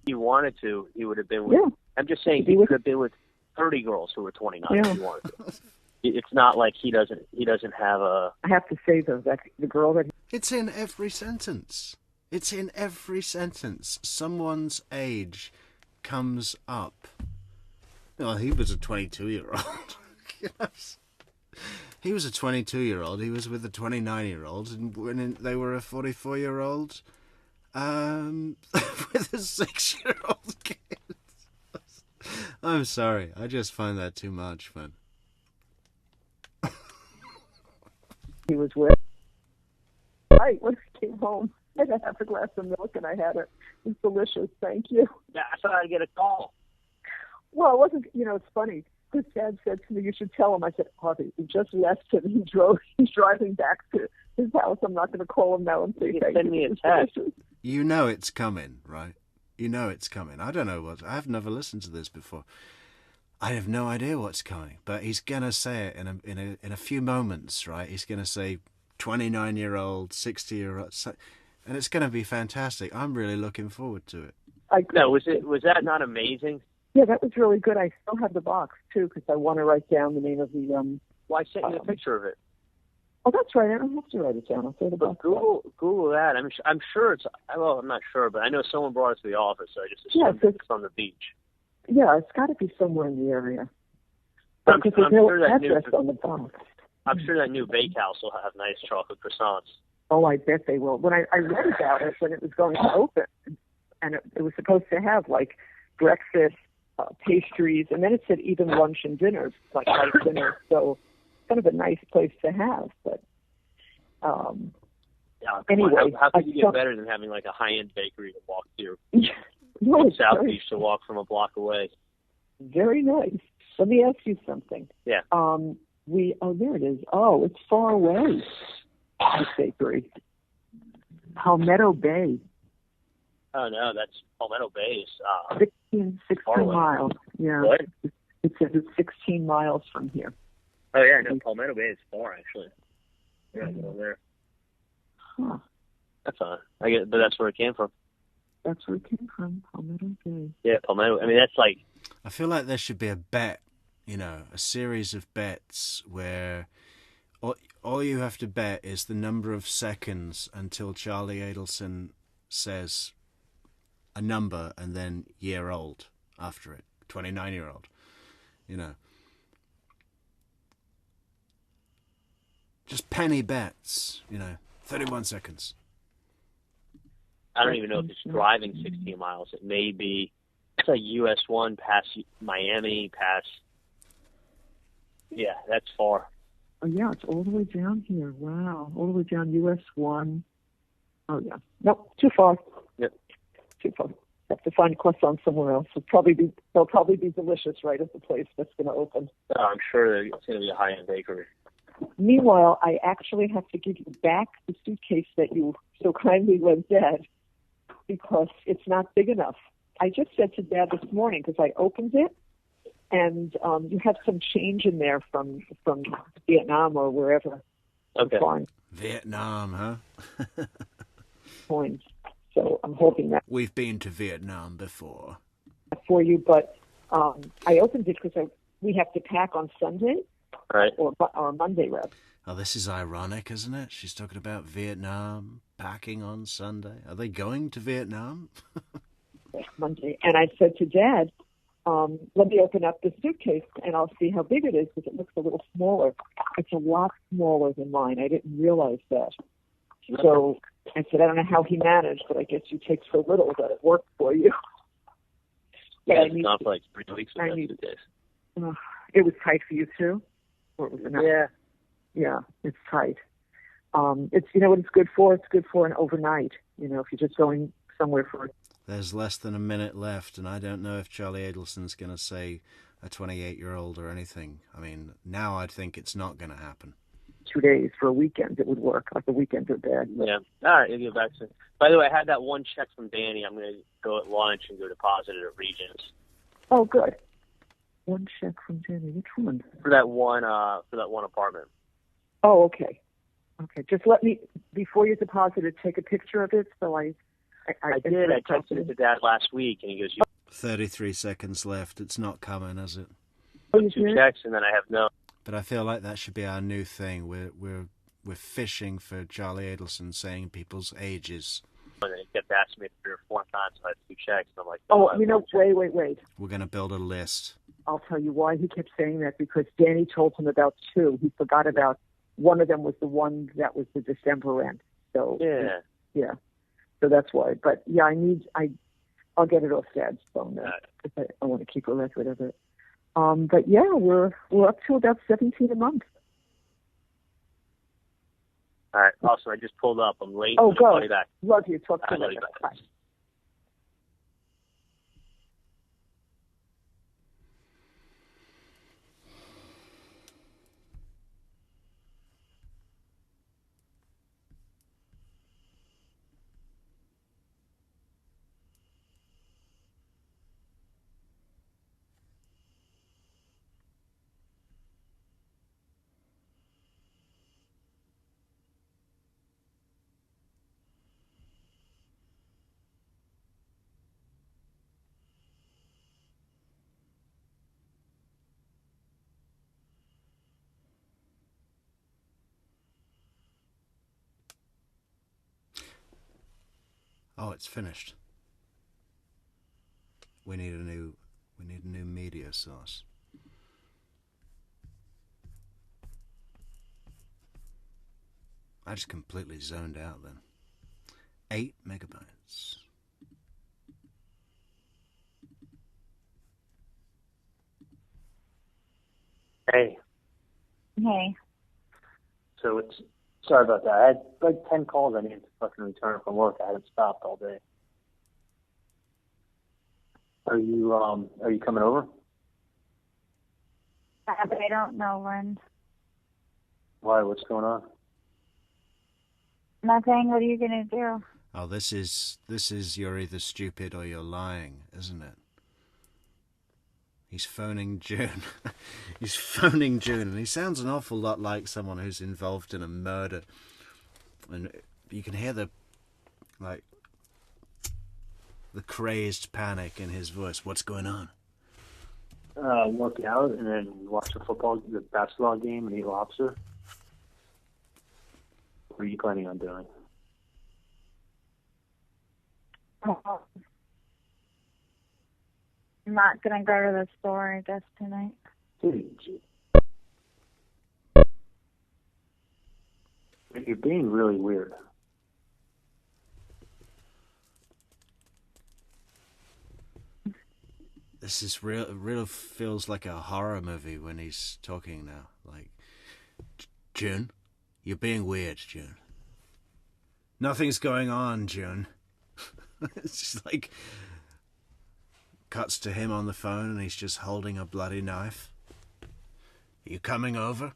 S5: He wanted to, he would have been with... I'm just saying he could have been with 30 girls who were 29 if he wanted to. It's not like he doesn't have a...
S8: I have to say, though, that the girl that...
S1: It's in every sentence. It's in every sentence. Someone's age comes up. Well, he was a 22-year-old. He was a 22-year-old. He was with a 29-year-old. And when they were a 44-year-old with a 6-year-old kid. I'm sorry. I just find that too much, man.
S8: He was with. Right, when I came home, I had half a glass of milk and I had it. It was delicious. Thank you.
S5: Yeah, I thought I'd get a call.
S8: Well, it wasn't. You know, it's funny. His dad said to me, "You should tell him." I said, "Harvey, we just left him. He's driving back to his house. I'm not going to call him now and say thank you."
S5: Send me a text.
S1: You know it's coming, right? You know it's coming. I don't know what. I've never listened to this before. I have no idea what's coming, but he's gonna say it in a few moments, right? He's gonna say 29-year-old, 60-year-old, and it's gonna be fantastic. I'm really looking forward to it.
S5: Was that not amazing?
S8: Yeah, that was really good. I still have the box too because I want to write down the name of the.
S5: Well, I sent you a picture of it.
S8: Oh, that's right. I don't have to write it down. I'll say the box.
S5: Google that. I'm sure it's. Well, I'm not sure, but I know someone brought it to the office, so I just assumed it's on the beach.
S8: Yeah, it's got to be somewhere in the area.
S5: I'm
S8: because there's no
S5: sure that
S8: address on the box.
S5: I'm sure that new bakehouse will have nice chocolate croissants.
S8: Oh, I bet they will. When I read about it when it was going to open, and it was supposed to have like breakfast, pastries, and then it said even lunch and dinners, like light dinner. So kind of a nice place to have. But anyway,
S5: how could you get better than having like a high-end bakery to walk to? South Beach to walk from a block away.
S8: Very nice. Let me ask you something.
S5: Yeah.
S8: There it is. Oh, it's far away. This bakery. Palmetto Bay.
S5: Oh no, that's Palmetto Bay is
S8: 16 miles. Yeah.
S5: What?
S8: It says it's 16 miles from here.
S5: Oh yeah, no, Palmetto Bay is far actually. Yeah, go there.
S8: Huh.
S5: That's fine. But that's where it came from.
S8: That's where it came from, Palmetto Bay.
S5: Yeah, Palmetto. I mean, that's like...
S1: I feel like there should be a bet, a series of bets where all you have to bet is the number of seconds until Charlie Adelson says a number and then year old after it, 29-year-old, Just penny bets, 31 seconds.
S5: I don't even know if it's driving 16 miles. It may be, it's like US 1 past Miami, yeah, that's far.
S8: Oh, yeah, it's all the way down here. Wow. All the way down US 1. Oh, yeah. Nope, too far.
S5: Yep.
S8: Too far. Have to find croissants somewhere else. They'll probably be delicious right at the place that's going to open.
S5: Oh, I'm sure it's going to be a high-end bakery.
S8: Meanwhile, I actually have to give you back the suitcase that you so kindly lent Dad because it's not big enough. I just said to Dad this morning, because I opened it, and you have some change in there from Vietnam or wherever.
S5: Okay.
S1: Vietnam, huh?
S8: Coins. So I'm hoping that
S1: we've been to Vietnam before.
S8: For you, but I opened it because we have to pack on Sunday,
S5: right?
S8: Or Monday, rather.
S1: Oh, this is ironic, isn't it? She's talking about Vietnam, packing on Sunday. Are they going to Vietnam?
S8: Monday. And I said to Dad, let me open up the suitcase and I'll see how big it is because it looks a little smaller. It's a lot smaller than mine. I didn't realize that. So I said, I don't know how he managed, but I guess you take so little that it worked for you.
S5: Yeah, it's not for like 3 weeks with that suitcase.
S8: It was tight for you too? Or was it not? Yeah, it's tight. It's, you know what it's good for? It's good for an overnight. You know, if you're just going somewhere for...
S1: There's less than a minute left, and I don't know if Charlie Adelson's going to say a 28-year-old or anything. I mean, now I'd think it's not going to happen.
S8: 2 days for a weekend, it would work. Like the weekends are bad.
S5: Yeah. All right, you'll get back soon. By the way, I had that one check from Danny. I'm going to go at lunch and go deposit it at Regents.
S8: Oh, good. One check from Danny. Which one?
S5: For that one apartment.
S8: Oh, okay. Okay. Just let me, before you deposit it, take a picture of it so I did.
S5: I texted it to Dad last week, and he goes,
S1: 33 seconds left. It's not coming, is it?
S5: 2 checks, and then I have no.
S1: But I feel like that should be our new thing. We're fishing for Charlie Adelson saying people's ages.
S5: And he kept asking me 3 or 4 times if I had 2 checks, and I'm like,
S8: wait.
S1: We're going to build a list.
S8: I'll tell you why he kept saying that, because Danny told him about 2. He forgot about one of them was the one that was the December end. So yeah. So that's why. But yeah, I'll get it off Dad's phone. I want to keep a record of it. But yeah, we're up to about 17 a month.
S5: All right. Also, I just pulled up. I'm late.
S8: Oh, go.
S5: Back.
S8: Love you. Talk to you later. Bye.
S1: Oh, it's finished. We need a new media source. I just completely zoned out then. 8 megabytes.
S5: Hey. So sorry about that. I had like 10 calls I needed to fucking return from work. I hadn't stopped all day. Are you coming over?
S6: But I don't know when.
S5: Why? What's going on?
S6: Nothing. What are you gonna do?
S1: Oh, this is you're either stupid or you're lying, isn't it? He's phoning June. He's phoning June, and he sounds an awful lot like someone who's involved in a murder. And you can hear the crazed panic in his voice. What's going on?
S5: Working out and then watch the basketball game and eat lobster. What are you planning on doing?
S6: I'm not gonna go to the store, I guess, tonight.
S5: You're being really weird.
S1: This is real. It really feels like a horror movie when he's talking now. Like, June, you're being weird, June. Nothing's going on, June. It's just like cuts to him on the phone, and he's just holding a bloody knife. Are you coming over?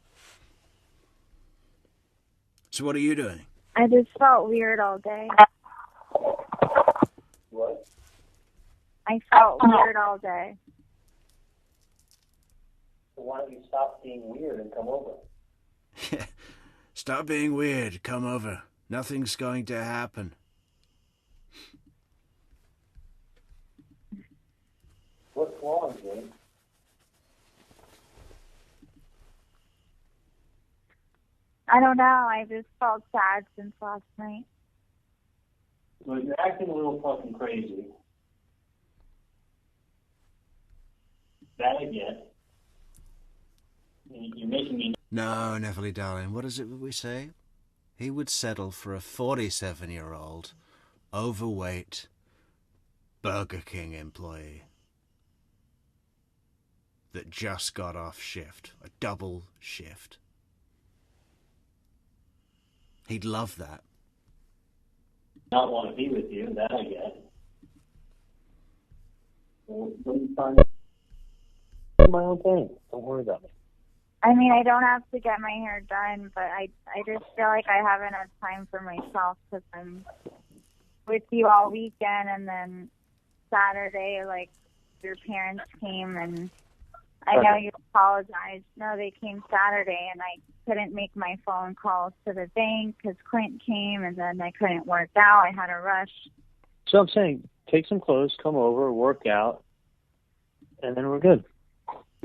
S1: So what are you doing?
S6: I just felt weird all day.
S5: What?
S6: I felt weird all day.
S4: So why don't you stop being weird and come over?
S1: Stop being weird. Come over. Nothing's going to happen.
S4: What's wrong, Jim?
S6: I don't know. I just felt sad since last night.
S4: Well, you're acting a little fucking crazy. That I get. You're making me...
S1: No, Neville, darling. What is it we say? He would settle for a 47-year-old, overweight, Burger King employee that just got off shift, a double shift. He'd love that.
S4: Not want to be with you, that I get. Well, let me find my own thing. Don't worry about me.
S6: I mean, I don't have to get my hair done, but I just feel like I haven't had time for myself because I'm with you all weekend, and then Saturday, like, your parents came, and I know you apologized. No, they came Saturday, and I couldn't make my phone calls to the bank because Clint came, and then I couldn't work out. I had a rush.
S2: So I'm saying, take some clothes, come over, work out, and then we're good.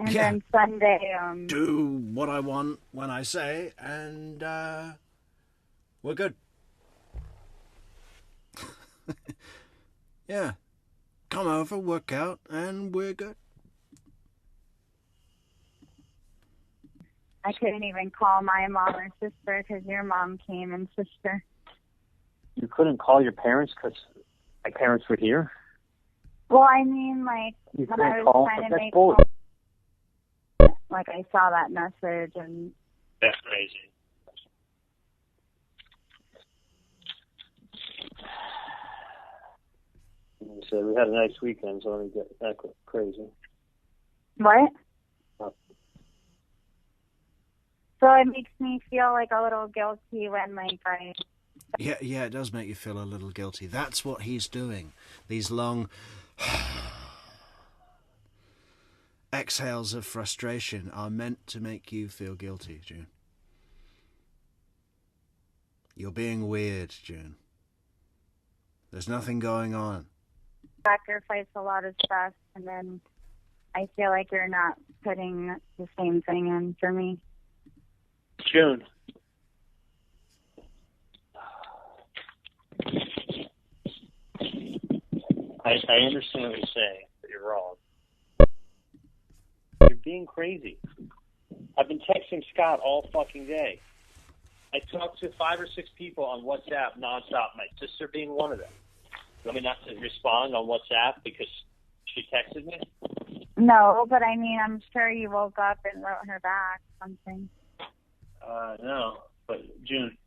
S6: And then Sunday,
S1: do what I want when I say, and we're good. Yeah. Come over, work out, and we're good.
S6: I couldn't even call my mom or sister because your mom came and sister.
S2: You couldn't call your parents because my parents were here?
S6: Well, I mean, like, when I was trying to make... Like, I saw that message, and...
S2: That's crazy. You said we had a nice weekend, so let me get that crazy.
S6: What?
S2: Oh.
S6: So it makes me feel, like, a little guilty when, like, I...
S1: Yeah, it does make you feel a little guilty. That's what he's doing. These long... exhales of frustration are meant to make you feel guilty, June. You're being weird, June. There's nothing going on.
S6: Sacrifice a lot of stuff, and then I feel like you're not putting the same thing in for me.
S2: June. I understand what you're saying, but you're wrong. You're being crazy. I've been texting Scott all fucking day. I talked to 5 or 6 people on WhatsApp nonstop, my sister being one of them. You want me not to respond on WhatsApp because she texted me?
S6: No, but I mean, I'm sure you woke up and wrote her back something.
S2: No, but June.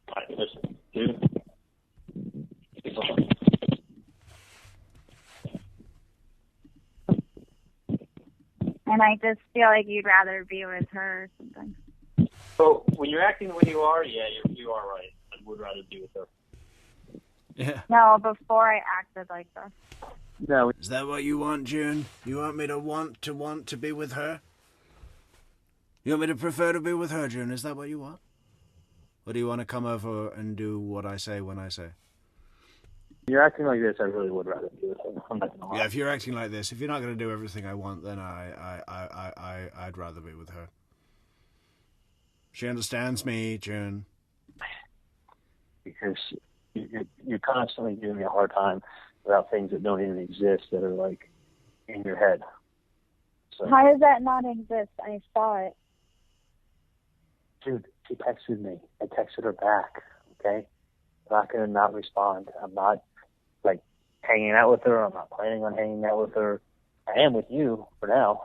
S2: All right, listen, dude.
S6: And I just feel like you'd rather be with her or something.
S2: So when you're acting the way you are, yeah, you are right. I would rather be with her.
S1: Yeah.
S6: No, before I acted like this.
S2: No.
S1: Is that what you want, June? You want me to want to be with her? You want me to prefer to be with her, June? Is that what you want? Or do you want to come over and do what I say when I say?
S2: You're acting like this, I really would rather be with her. I'm not gonna lie.
S1: Yeah, if you're acting like this, if you're not going to do everything I want, then I'd rather be with her. She understands me, June.
S2: Because you're constantly giving me a hard time about things that don't even exist that are like in your head. So,
S6: how does that not exist? I saw it.
S2: Dude, she texted me. I texted her back, okay? I'm not going to not respond. I'm not, like, hanging out with her. I'm not planning on hanging out with her. I am with you for now.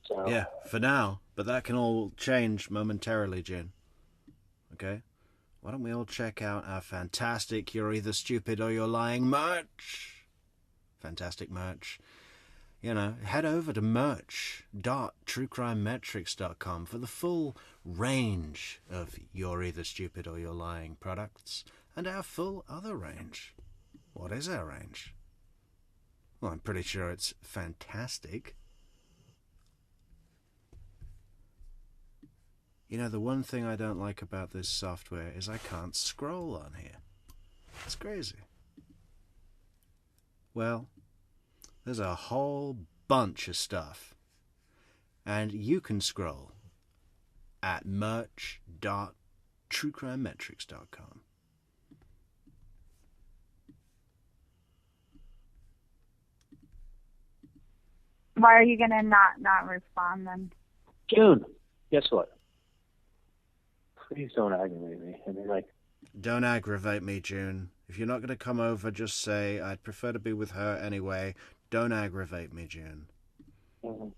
S2: So.
S1: Yeah, for now. But that can all change momentarily, June. Okay? Why don't we all check out our fantastic You're Either Stupid or You're Lying merch? Fantastic merch. You know, head over to merch.truecrimemetrics.com for the full range of You're Either Stupid or You're Lying products and our full other range. What is our range? Well, I'm pretty sure it's fantastic. You know, the one thing I don't like about this software is I can't scroll on here. It's crazy. Well, there's a whole bunch of stuff. And you can scroll at merch.truecrimemetrics.com.
S6: Why are you gonna not respond then?
S5: June, guess what? Please don't aggravate me. I mean, like,
S1: don't aggravate me, June. If you're not going to come over, just say, I'd prefer to be with her anyway. Don't aggravate me, June.
S6: Well,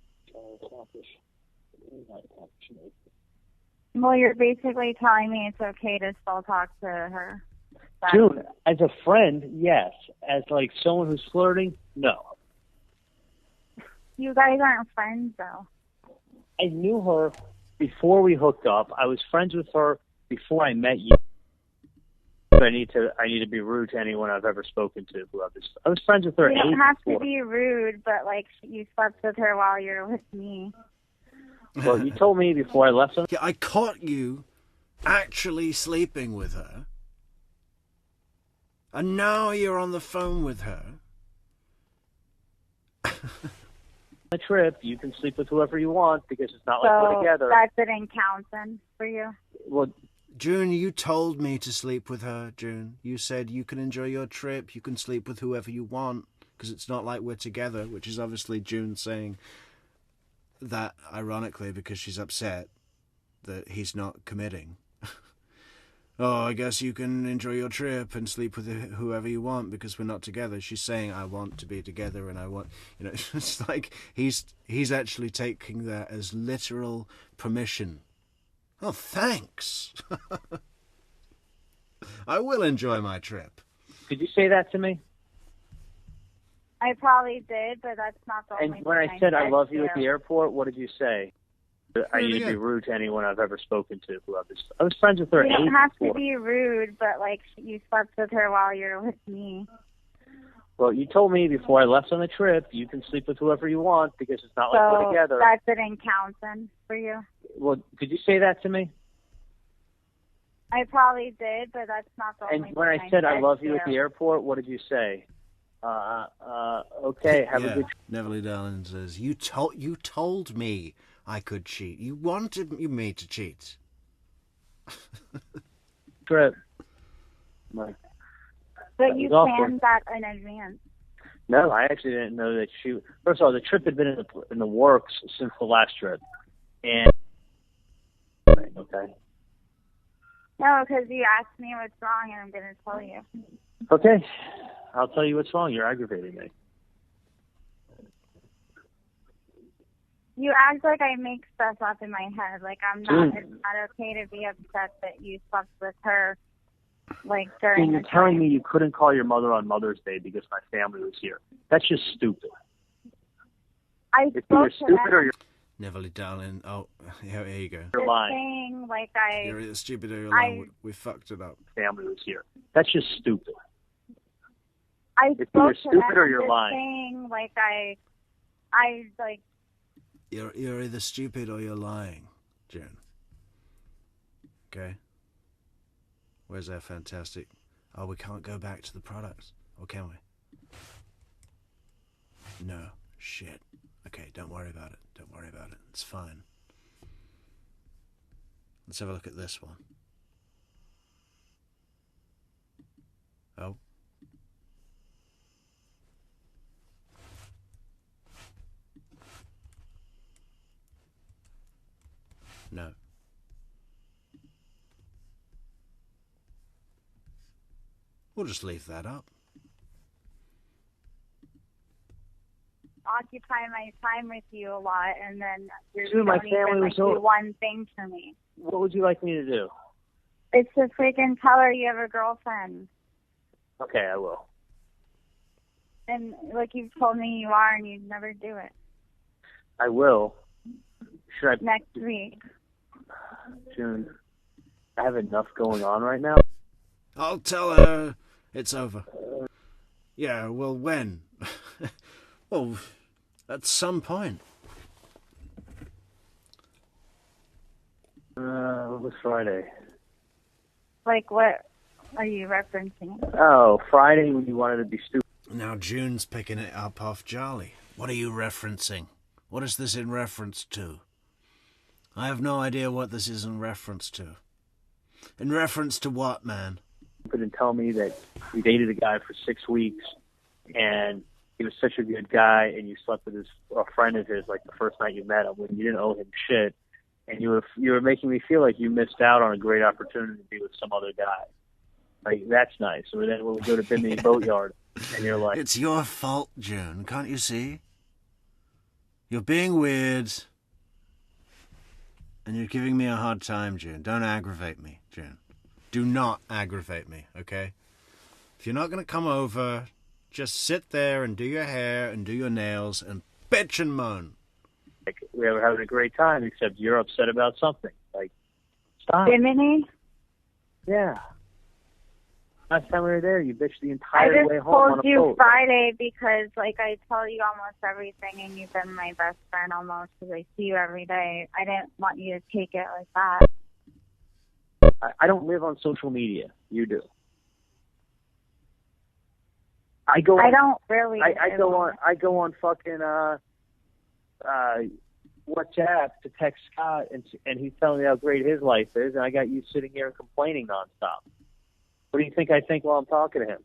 S6: you're basically telling me it's okay to still talk to her.
S5: June, as a friend, yes. As, like, someone who's flirting, no.
S6: You guys aren't friends, though.
S5: I knew her before we hooked up. I was friends with her before I met you. I need to be rude to anyone I've ever spoken to. I was friends with her.
S6: You don't have to be rude, but like you slept with her while you're with me.
S5: Well, you told me before I left.
S1: Yeah, I caught you actually sleeping with her, and now you're on the phone with her.
S5: A trip, you can sleep with whoever you want because it's not like we're together.
S6: That didn't count then for you?
S5: Well,
S1: June, you told me to sleep with her, June. You said you can enjoy your trip, you can sleep with whoever you want, because it's not like we're together, which is obviously June saying that, ironically, because she's upset that he's not committing. Oh, I guess you can enjoy your trip and sleep with whoever you want because we're not together. She's saying, I want to be together and I want... You know, it's like he's actually taking that as literal permission. Oh, thanks. I will enjoy my trip.
S5: Could you say that to me?
S6: I probably did, but that's not the only thing.
S5: And when I said I love you at the airport, what did you say? I need to be rude to anyone I've ever spoken to. I was friends with her.
S6: You don't have to be rude, but like you slept with her while you're with me.
S5: Well, you told me before I left on the trip, you can sleep with whoever you want because it's not like we're together.
S6: That didn't count then for you?
S5: Well, could you say that to me?
S6: I probably did, but that's not the only thing.
S5: And when I said I love you at the airport, what did you say? Okay, have a good trip.
S1: Neverly Darling says, you told me I could cheat. You wanted me to cheat.
S5: Trip.
S6: But you planned that in advance.
S5: No, I actually didn't know that she... First of all, the trip had been in the works since the last trip. And... Okay.
S6: No, because you asked me what's wrong, and I'm going to tell you.
S5: Okay. I'll tell you what's wrong. You're aggravating me.
S6: You act like I make stuff up in my head. Like, it's not okay to be upset that you slept with her, like, during
S5: you're telling me you couldn't call your mother on Mother's Day because my family was here. That's just stupid.
S6: It's either
S5: stupid or you're...
S1: Neverly Darling. Oh, here you go.
S5: You're lying.
S6: Saying, like,
S1: You're either stupid or you're lying. We fucked it up.
S5: Family was here. That's just stupid.
S6: It's either
S5: stupid or you're lying.
S6: Saying, like, like...
S1: You're either stupid or you're lying, Jen. Okay? Where's that fantastic... Oh, we can't go back to the products. Or can we? No. Shit. Okay, don't worry about it. Don't worry about it. It's fine. Let's have a look at this one. Oh. No. We'll just leave that up.
S6: Occupy my time with you a lot, and then you
S5: my
S6: don't
S5: family
S6: even
S5: was
S6: do one thing to me.
S5: What would you like me to do?
S6: It's to freaking tell her you have a girlfriend.
S5: Okay, I will.
S6: And like you've told me you are, and you'd never do it.
S5: I will. Should I...
S6: Next week.
S5: June, I have enough going on right now.
S1: I'll tell her it's over. Yeah, well, when? Well, at some point.
S5: What was Friday?
S6: Like, what are you referencing?
S5: Oh, Friday when you wanted to be stupid.
S1: Now June's picking it up off Charlie. What are you referencing? What is this in reference to? I have no idea what this is in reference to. In reference to what, man?
S5: And tell me that you dated a guy for 6 weeks and he was such a good guy and you slept with a friend of his like the first night you met him when you didn't owe him shit, and you were making me feel like you missed out on a great opportunity to be with some other guy. Like, that's nice. Or then when we go to Bimini Boatyard and you're like,
S1: it's your fault, June. Can't you see? You're being weird. And you're giving me a hard time, June. Don't aggravate me, June. Do not aggravate me, okay? If you're not going to come over, just sit there and do your hair and do your nails and bitch and moan.
S5: like we were having a great time, except you're upset about something. Like, stop.
S6: Bimini?
S5: Yeah. Last time we were there, you bitched the entire way
S6: I just
S5: home on
S6: told
S5: a
S6: you
S5: boat.
S6: Friday because, like, I tell you almost everything, and you've been my best friend almost because I see you every day. I didn't want you to take it like that.
S5: I don't live on social media. You do. I go on fucking WhatsApp to text Scott, and he's telling me how great his life is, and I got you sitting here and complaining nonstop. What do you think I think while I'm talking to him?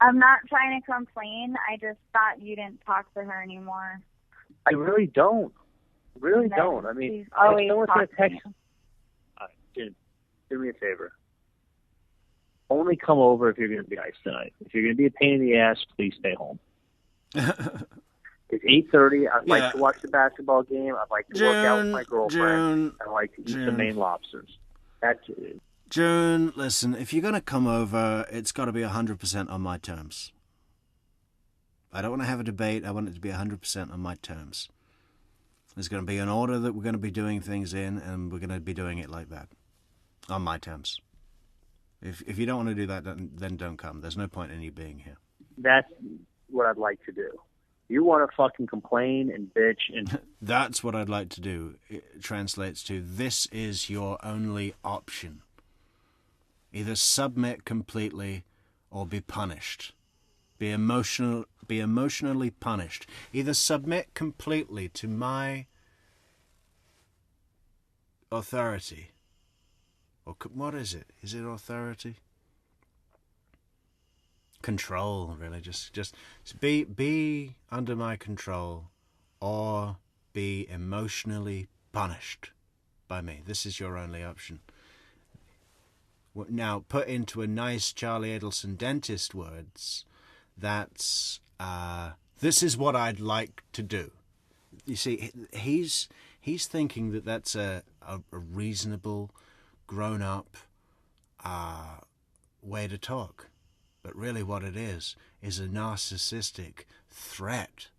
S6: I'm not trying to complain. I just thought you didn't talk to her anymore.
S5: I really don't. Really don't. I mean,
S6: always
S5: if someone's going to text...
S2: Do me a favor. Only come over if you're going to be nice tonight. If you're going to be a pain in the ass, please stay home. It's 8:30. I'd like to watch the basketball game. I'd like to work out with my girlfriend. I'd like to eat some Maine lobsters. That's it.
S1: June, listen, if you're going to come over, it's got to be 100% on my terms. I don't want to have a debate. I want it to be 100% on my terms. There's going to be an order that we're going to be doing things in, and we're going to be doing it like that. On my terms. If you don't want to do that, then don't come. There's no point in you being here.
S2: That's what I'd like to do. You want to fucking complain and bitch and...
S1: That's what I'd like to do. It translates to, this is your only option. Either submit completely or be punished. Be emotionally punished. Either submit completely to my authority. Or what is it? Is it authority? Control, really. Just be under my control, or be emotionally punished by me. This is your only option. Now, put into a nice Charlie Adelson dentist words, that's this is what I'd like to do. You see, he's thinking that that's a reasonable, grown-up way to talk. But really what it is a narcissistic threat.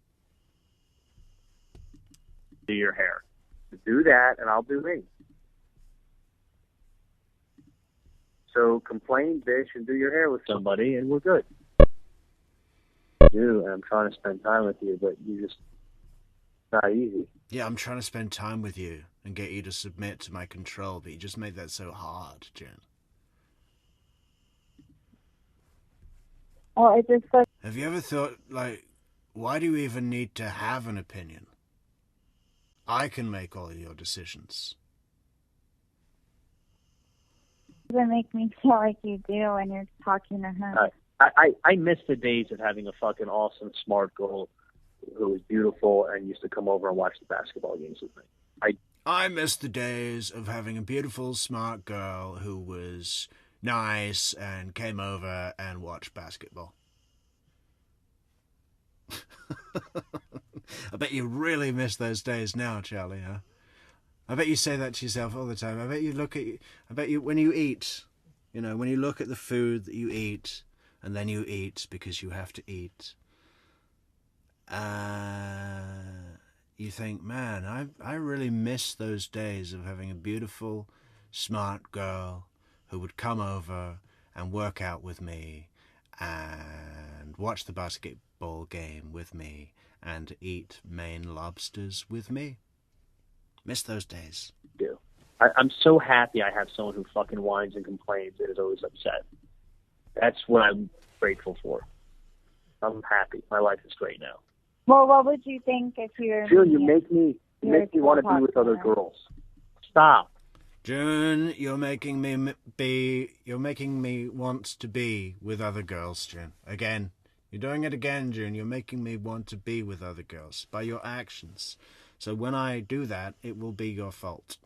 S2: Do your hair. Do that, and I'll do me. So complain, bitch, and do your hair with somebody, and we're good. I do, and I'm trying to spend time with you, but you just... not easy.
S1: Yeah, I'm trying to spend time with you and get you to submit to my control, but you just made that so hard, Jen.
S6: Well, it just...
S1: Have you ever thought, like, why do you even need to have an opinion? I can make all your decisions.
S6: It doesn't make me feel like you do when you're talking to her.
S2: I miss the days of having a fucking awesome, smart girl who was beautiful and used to come over and watch the basketball games with me.
S1: I miss the days of having a beautiful, smart girl who was nice and came over and watched basketball. I bet you really miss those days now, Charlie, huh? I bet you say that to yourself all the time. I bet you when you eat, you know, when you look at the food that you eat, and then you eat because you have to eat, you think, man, I really miss those days of having a beautiful, smart girl who would come over and work out with me and watch the basketball game with me and eat Maine lobsters with me. Miss those days.
S5: I'm so happy I have someone who fucking whines and complains and is always upset. That's what I'm grateful for. I'm happy. My life is great now.
S6: Well, what would you think if you're...
S5: June, you make me want to be with other girls. Stop.
S1: June, you're making me want to be with other girls, June. Again. You're doing it again, June. You're making me want to be with other girls by your actions. So when I do that, it will be your fault.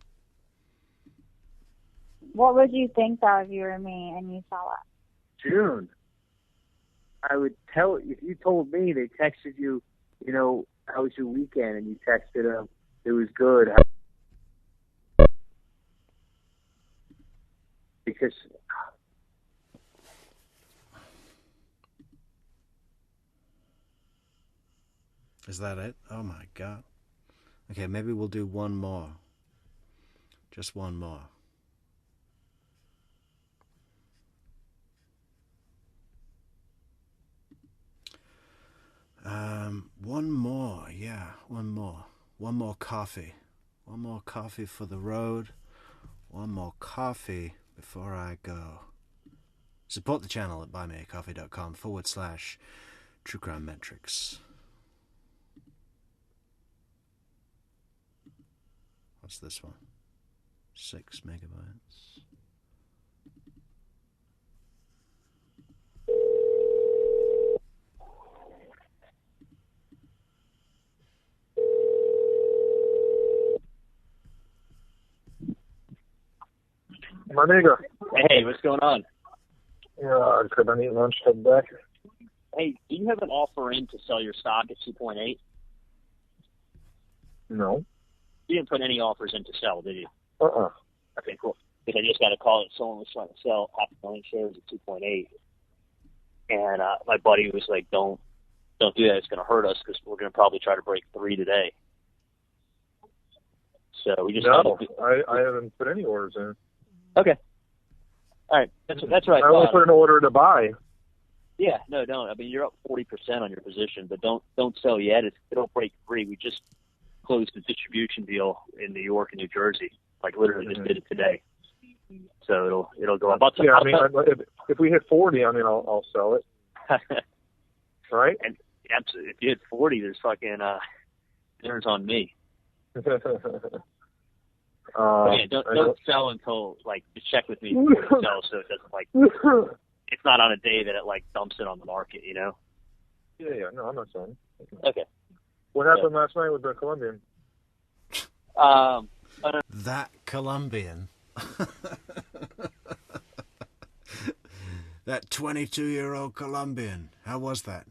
S6: What would you think, though, if you were me and you saw that?
S5: June, I would tell, if you told me they texted you, you know, how was your weekend, and you texted them, it was good. Because...
S1: Is that it? Oh my God. Okay, maybe we'll do one more. Just one more. One more, yeah, one more. One more coffee. One more coffee for the road. One more coffee before I go. Support the channel at buymeacoffee.com/True Crime Metrix. What's this one? 6 megabytes.
S9: My nigga.
S5: Hey, what's going on?
S9: Yeah, could I eat lunch, head back?
S5: Hey, do you have an offer in to sell your stock at 2.8?
S9: No.
S5: You didn't put any offers in to sell, did you?
S9: Uh-uh.
S5: Okay, cool. Because I just got a call that someone was trying to sell 500,000 shares at 2.8. And my buddy was like, don't do that. It's going to hurt us because we're going to probably try to break 3 today. So we just...
S9: No, I haven't put any orders in.
S5: Okay. All right. That's what I thought.
S9: I only put an order to buy.
S5: Yeah, no, don't. I mean, you're up 40% on your position, but don't sell yet. It'll break 3. We just closed the distribution deal in New York and New Jersey. Like literally just did it today. So it'll go up.
S9: Yeah, I mean, if we hit 40, I mean, I'll sell it. Right?
S5: And if you hit 40, there's fucking dinner's on me. Don't sell until like just check with me before you sell, so it doesn't like it's not on a day that it like dumps it on the market, you know?
S9: Yeah, no, I'm not selling.
S5: Okay.
S9: What happened last night with the Colombian?
S1: That Colombian. That 22-year-old Colombian. How was that?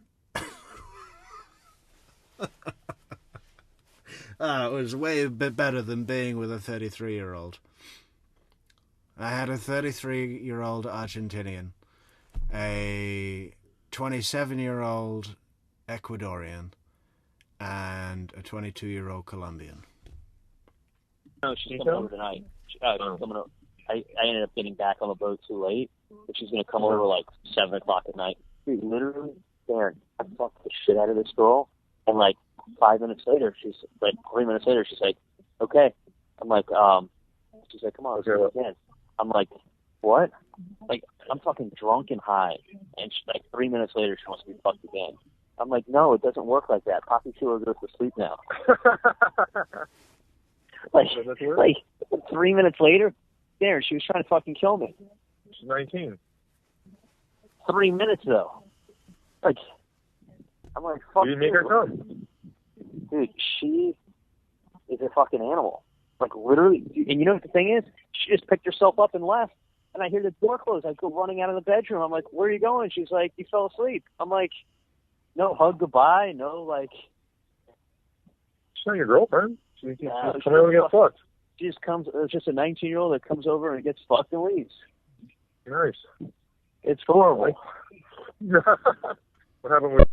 S1: It was way a bit better than being with a 33-year-old. I had a 33-year-old Argentinian, a 27-year-old Ecuadorian, and a 22-year-old Colombian.
S5: No, she's coming over tonight. She's coming over. I ended up getting back on the boat too late, but she's going to come over like 7 o'clock at night. Dude, literally, Darren, I fucked the shit out of this girl, and like 5 minutes later, she's like 3 minutes later, she's like, okay. I'm like, she's like, come on, let's do it again. I'm like, what? Like, I'm fucking drunk and high, and she, like 3 minutes later, she wants to be fucked again. I'm like, no, it doesn't work like that. Poppy Chiller goes to sleep now. like 3 minutes later, there, she was trying to fucking kill me.
S9: She's 19.
S5: 3 minutes though. Like, I'm like, fuck
S9: you. Didn't make her come.
S5: Dude, she is a fucking animal. Like, literally. And you know what the thing is? She just picked herself up and left. And I hear the door close. I go running out of the bedroom. I'm like, where are you going? She's like, you fell asleep. I'm like, no hug goodbye. No, like.
S9: She's not your girlfriend. She's coming over to get fucked.
S5: She just comes. It's just a 19-year-old that comes over and gets fucked and leaves.
S9: Nice.
S5: It's horrible.
S9: What happened with...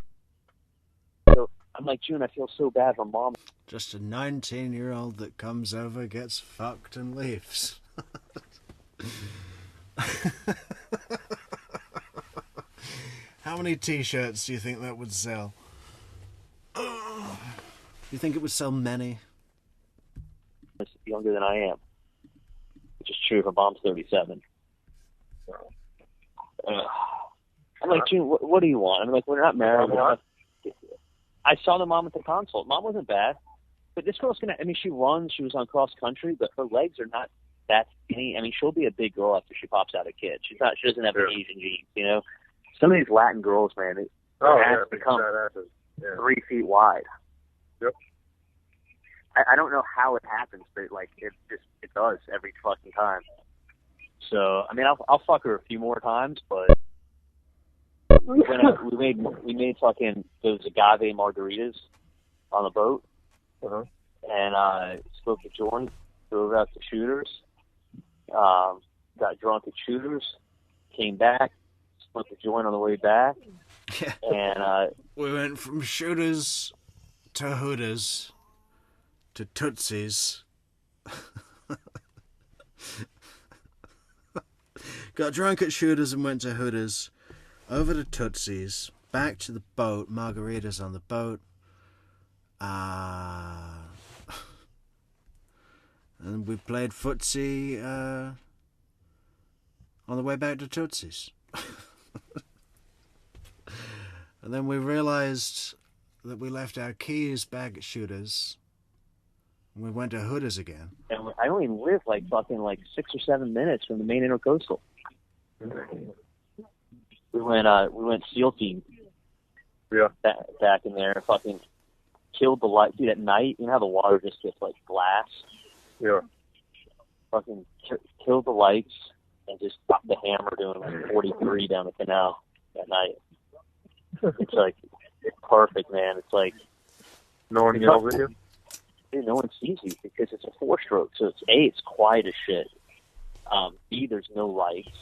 S5: So I'm like, June, I feel so bad for mom.
S1: Just a 19-year-old that comes over, gets fucked, and leaves. How many T-shirts do you think that would sell? Do you think it would sell many?
S5: It's younger than I am, which is true. Her mom's 37. I'm like, June, what do you want? I'm like, we're not married. I saw the mom at the consult. Mom wasn't bad, but this girl's gonna. I mean, she runs. She was on cross country, but her legs are not that skinny. I mean, she'll be a big girl after she pops out a kid. She's not. She doesn't have the Asian genes, you know. Some of these Latin girls, man, their ass become 3 feet wide.
S9: Yep.
S5: I don't know how it happens, but like it does every fucking time. So I mean, I'll fuck her a few more times, but we made fucking those agave margaritas on the boat, and smoked a joint, drove out to Shooters, got drunk at Shooters, came back, smoked a joint on the way back, and
S1: we went from Shooters to Hooters to Tootsie's. Got drunk at Shooters and went to Hooters, over to Tootsie's, back to the boat, margaritas on the boat, and we played footsie on the way back to Tootsie's. And then we realized that we left our keys back at Shooters, and we went to Hooters again.
S5: And I only live like 6 or 7 minutes from the main intercoastal. We went SEAL team.
S9: Yeah.
S5: Back in there, fucking killed the light. Dude, at night, you know how the water just gets like glass?
S9: Yeah.
S5: Fucking killed the lights and just dropped the hammer doing like 43 down the canal at night. It's like, it's perfect, man. It's like...
S9: No one yells at you?
S5: Dude, no one sees you because it's a 4-stroke. So it's A, it's quiet as shit. B, there's no lights.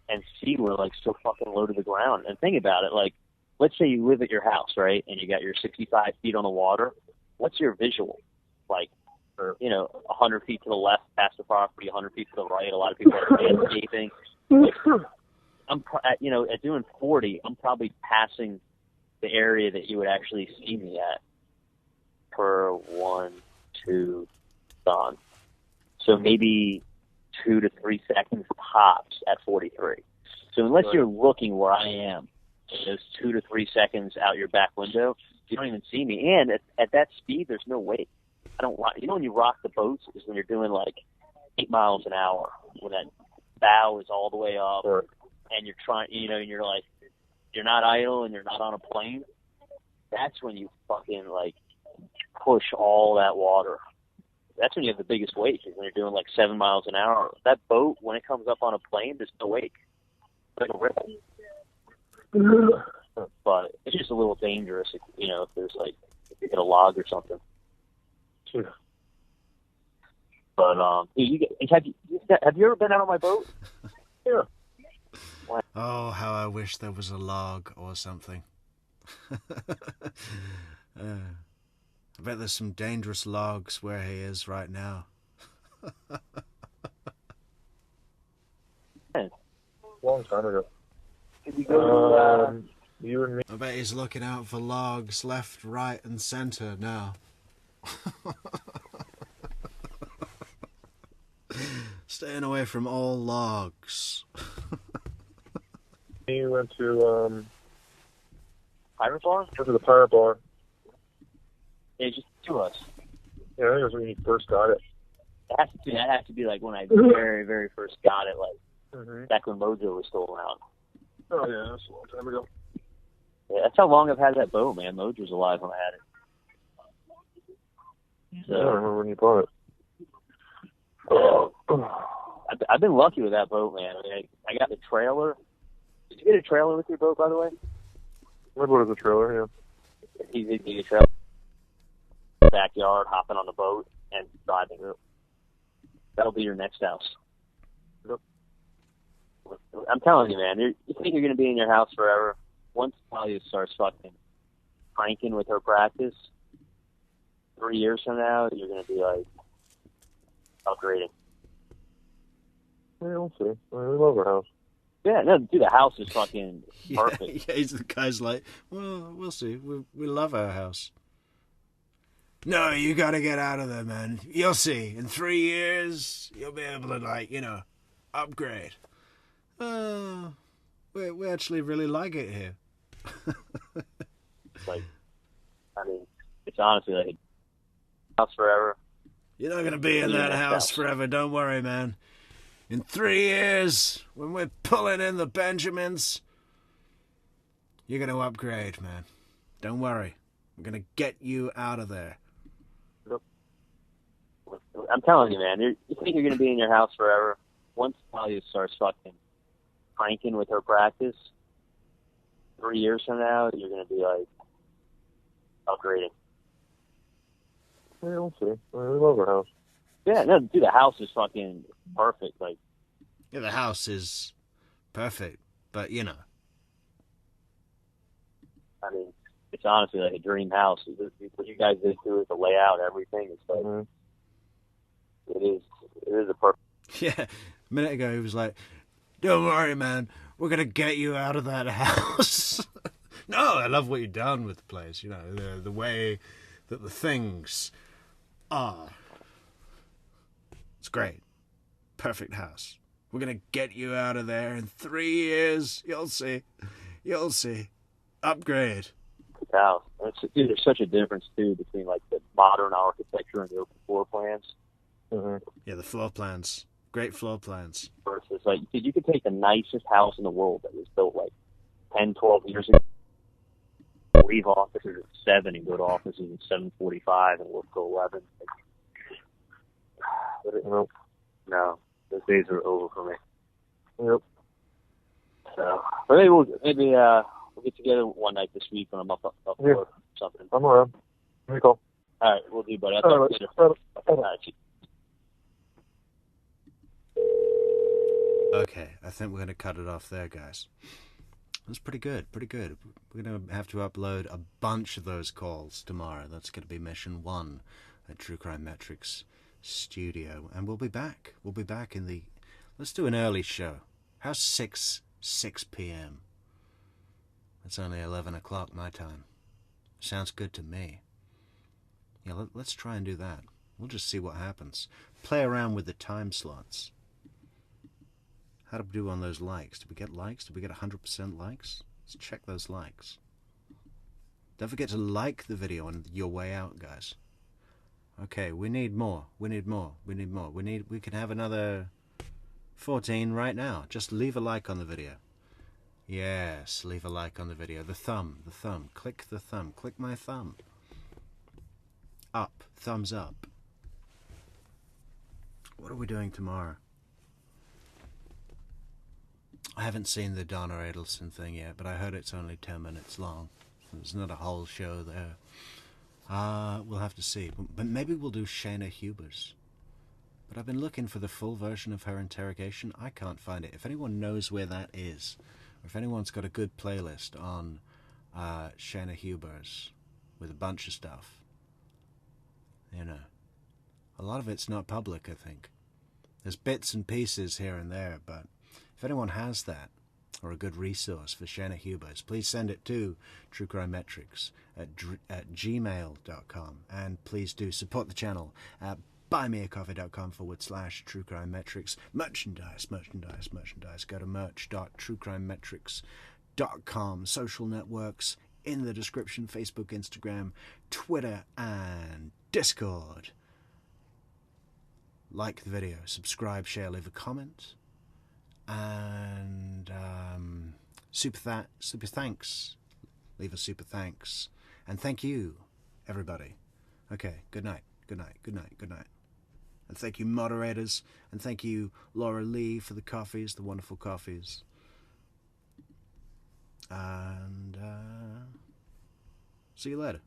S5: And C, we're like so fucking low to the ground. And think about it, like, let's say you live at your house, right? And you got your 65 feet on the water. What's your visual? Like, 100 feet to the left past the property, 100 feet to the right. A lot of people are landscaping. Like, at doing 40, I'm probably passing the area that you would actually see me at per 1, 2, gone. So maybe 2 to 3 seconds tops at 43. So unless you're looking where I am, in those 2 to 3 seconds out your back window, you don't even see me. And at that speed, there's no wake. I don't. You know when you rock the boats is when you're doing like 8 miles an hour, when that bow is all the way up, and you're trying, and you're like, you're not idle and you're not on a plane. That's when you fucking like push all that water. That's when you have the biggest wake, is when you're doing like 7 miles an hour. That boat, when it comes up on a plane, there's no wake. It's like a ripple. But it's just a little dangerous, if there's like, if you hit a log or something.
S9: Sure.
S5: But have you ever been out on my boat?
S9: Yeah.
S1: Oh, how I wish there was a log or something. I bet there's some dangerous logs where he is right now.
S9: Long time ago.
S5: Did we go
S9: you and me?
S1: I bet he's looking out for logs left, right, and center now. Staying away from all logs.
S9: You went to
S5: Pirate Bar?
S9: Went to the Pirate Bar.
S5: Yeah, just to us.
S9: Yeah, I think it was when you first got it.
S5: That has to be like when I very, very first got it, like back when Mojo was still around.
S9: Oh yeah, that's a long time ago.
S5: Yeah, that's how long I've had that boat, man. Mojo's alive when I had it. So,
S9: I don't remember when you bought it.
S5: I've been lucky with that boat, man. I mean, I got the trailer. Did you get a trailer with your boat, by the way?
S9: My boat is a trailer, yeah.
S5: Easy to get a trailer. Backyard, hopping on the boat, and driving it. That'll be your next house.
S9: Yep.
S5: I'm telling you, man, you think you're going to be in your house forever. Once Talia starts fucking cranking with her practice, 3 years from now, you're going to be like upgrading.
S9: Yeah, we'll see. I mean, we love our house.
S5: Yeah, no, dude, the house is fucking perfect.
S1: Yeah, the guy's like, well, we'll see. We love our house. No, you gotta get out of there, man. You'll see. In 3 years, you'll be able to, like, upgrade. We actually really like it here.
S5: Like, I mean, it's honestly like a house forever.
S1: You're not gonna be in that house forever. Don't worry, man. In 3 years, when we're pulling in the Benjamins, you're gonna upgrade, man. Don't worry. I'm gonna get you out of there.
S5: I'm telling you, man, you think you're going to be in your house forever. Once Talia starts fucking cranking with her practice, 3 years from now, you're going to be, like, upgrading.
S9: Yeah, we'll see. We love our house.
S5: Yeah, no, dude, the house is fucking perfect. Like,
S1: yeah, the house is perfect, but,
S5: I mean, it's honestly like a dream house. What you guys did to it, the layout, everything, it's like... It is a perfect...
S1: Yeah, a minute ago he was like, don't worry, man, we're going to get you out of that house. No, I love what you've done with the place, the way that the things are. It's great. Perfect house. We're going to get you out of there in 3 years. You'll see. You'll see. Upgrade.
S5: House. Dude, there's such a difference, too, between, like, the modern architecture and the open floor plans.
S1: Mm-hmm. Yeah, the floor plans. Great floor plans.
S5: Versus, like, dude, you could take the nicest house in the world that was built, like, 10, 12 years ago, leave offices at 7 and go to offices at 7:45 and work till 11. No, those days are over for me.
S9: Yep.
S5: So, but maybe we'll get together one night this week when I'm up for something.
S9: I'm around. Give me a call.
S5: All right, we'll do, buddy. I'll talk to you later. All right.
S1: Okay, I think we're going to cut it off there, guys. That's pretty good, pretty good. We're going to have to upload a bunch of those calls tomorrow. That's going to be mission 1 at True Crime Metrix Studio. And we'll be back. We'll be back in the... Let's do an early show. How's 6 p.m.? It's only 11 o'clock my time. Sounds good to me. Yeah, let's try and do that. We'll just see what happens. Play around with the time slots. How to do on those likes? Did we get likes? Did we get 100% likes? Let's check those likes. Don't forget to like the video on your way out, guys. Okay, we need more. We need more. We need more. We can have another 14 right now. Just leave a like on the video. Yes, leave a like on the video. The thumb. Click the thumb. Click my thumb. Up. Thumbs up. What are we doing tomorrow? I haven't seen the Donna Adelson thing yet, but I heard it's only 10 minutes long. There's not a whole show there. We'll have to see. But maybe we'll do Shayna Huber's. But I've been looking for the full version of her interrogation. I can't find it. If anyone knows where that is, or if anyone's got a good playlist on Shayna Huber's with a bunch of stuff, a lot of it's not public, I think. There's bits and pieces here and there, but if anyone has that, or a good resource for Shayna Huber's, please send it to True Crime Metrix at gmail.com. And please do support the channel at buymeacoffee.com/True Crime Metrix. Merchandise. Go to merch.truecrimemetrix.com. Social networks in the description: Facebook, Instagram, Twitter, and Discord. Like the video, subscribe, share, leave a comment. And super thanks. Leave a super thanks. And thank you, everybody. Okay, good night. And thank you, moderators. And thank you, Laura Lee, for the coffees, the wonderful coffees. And see you later.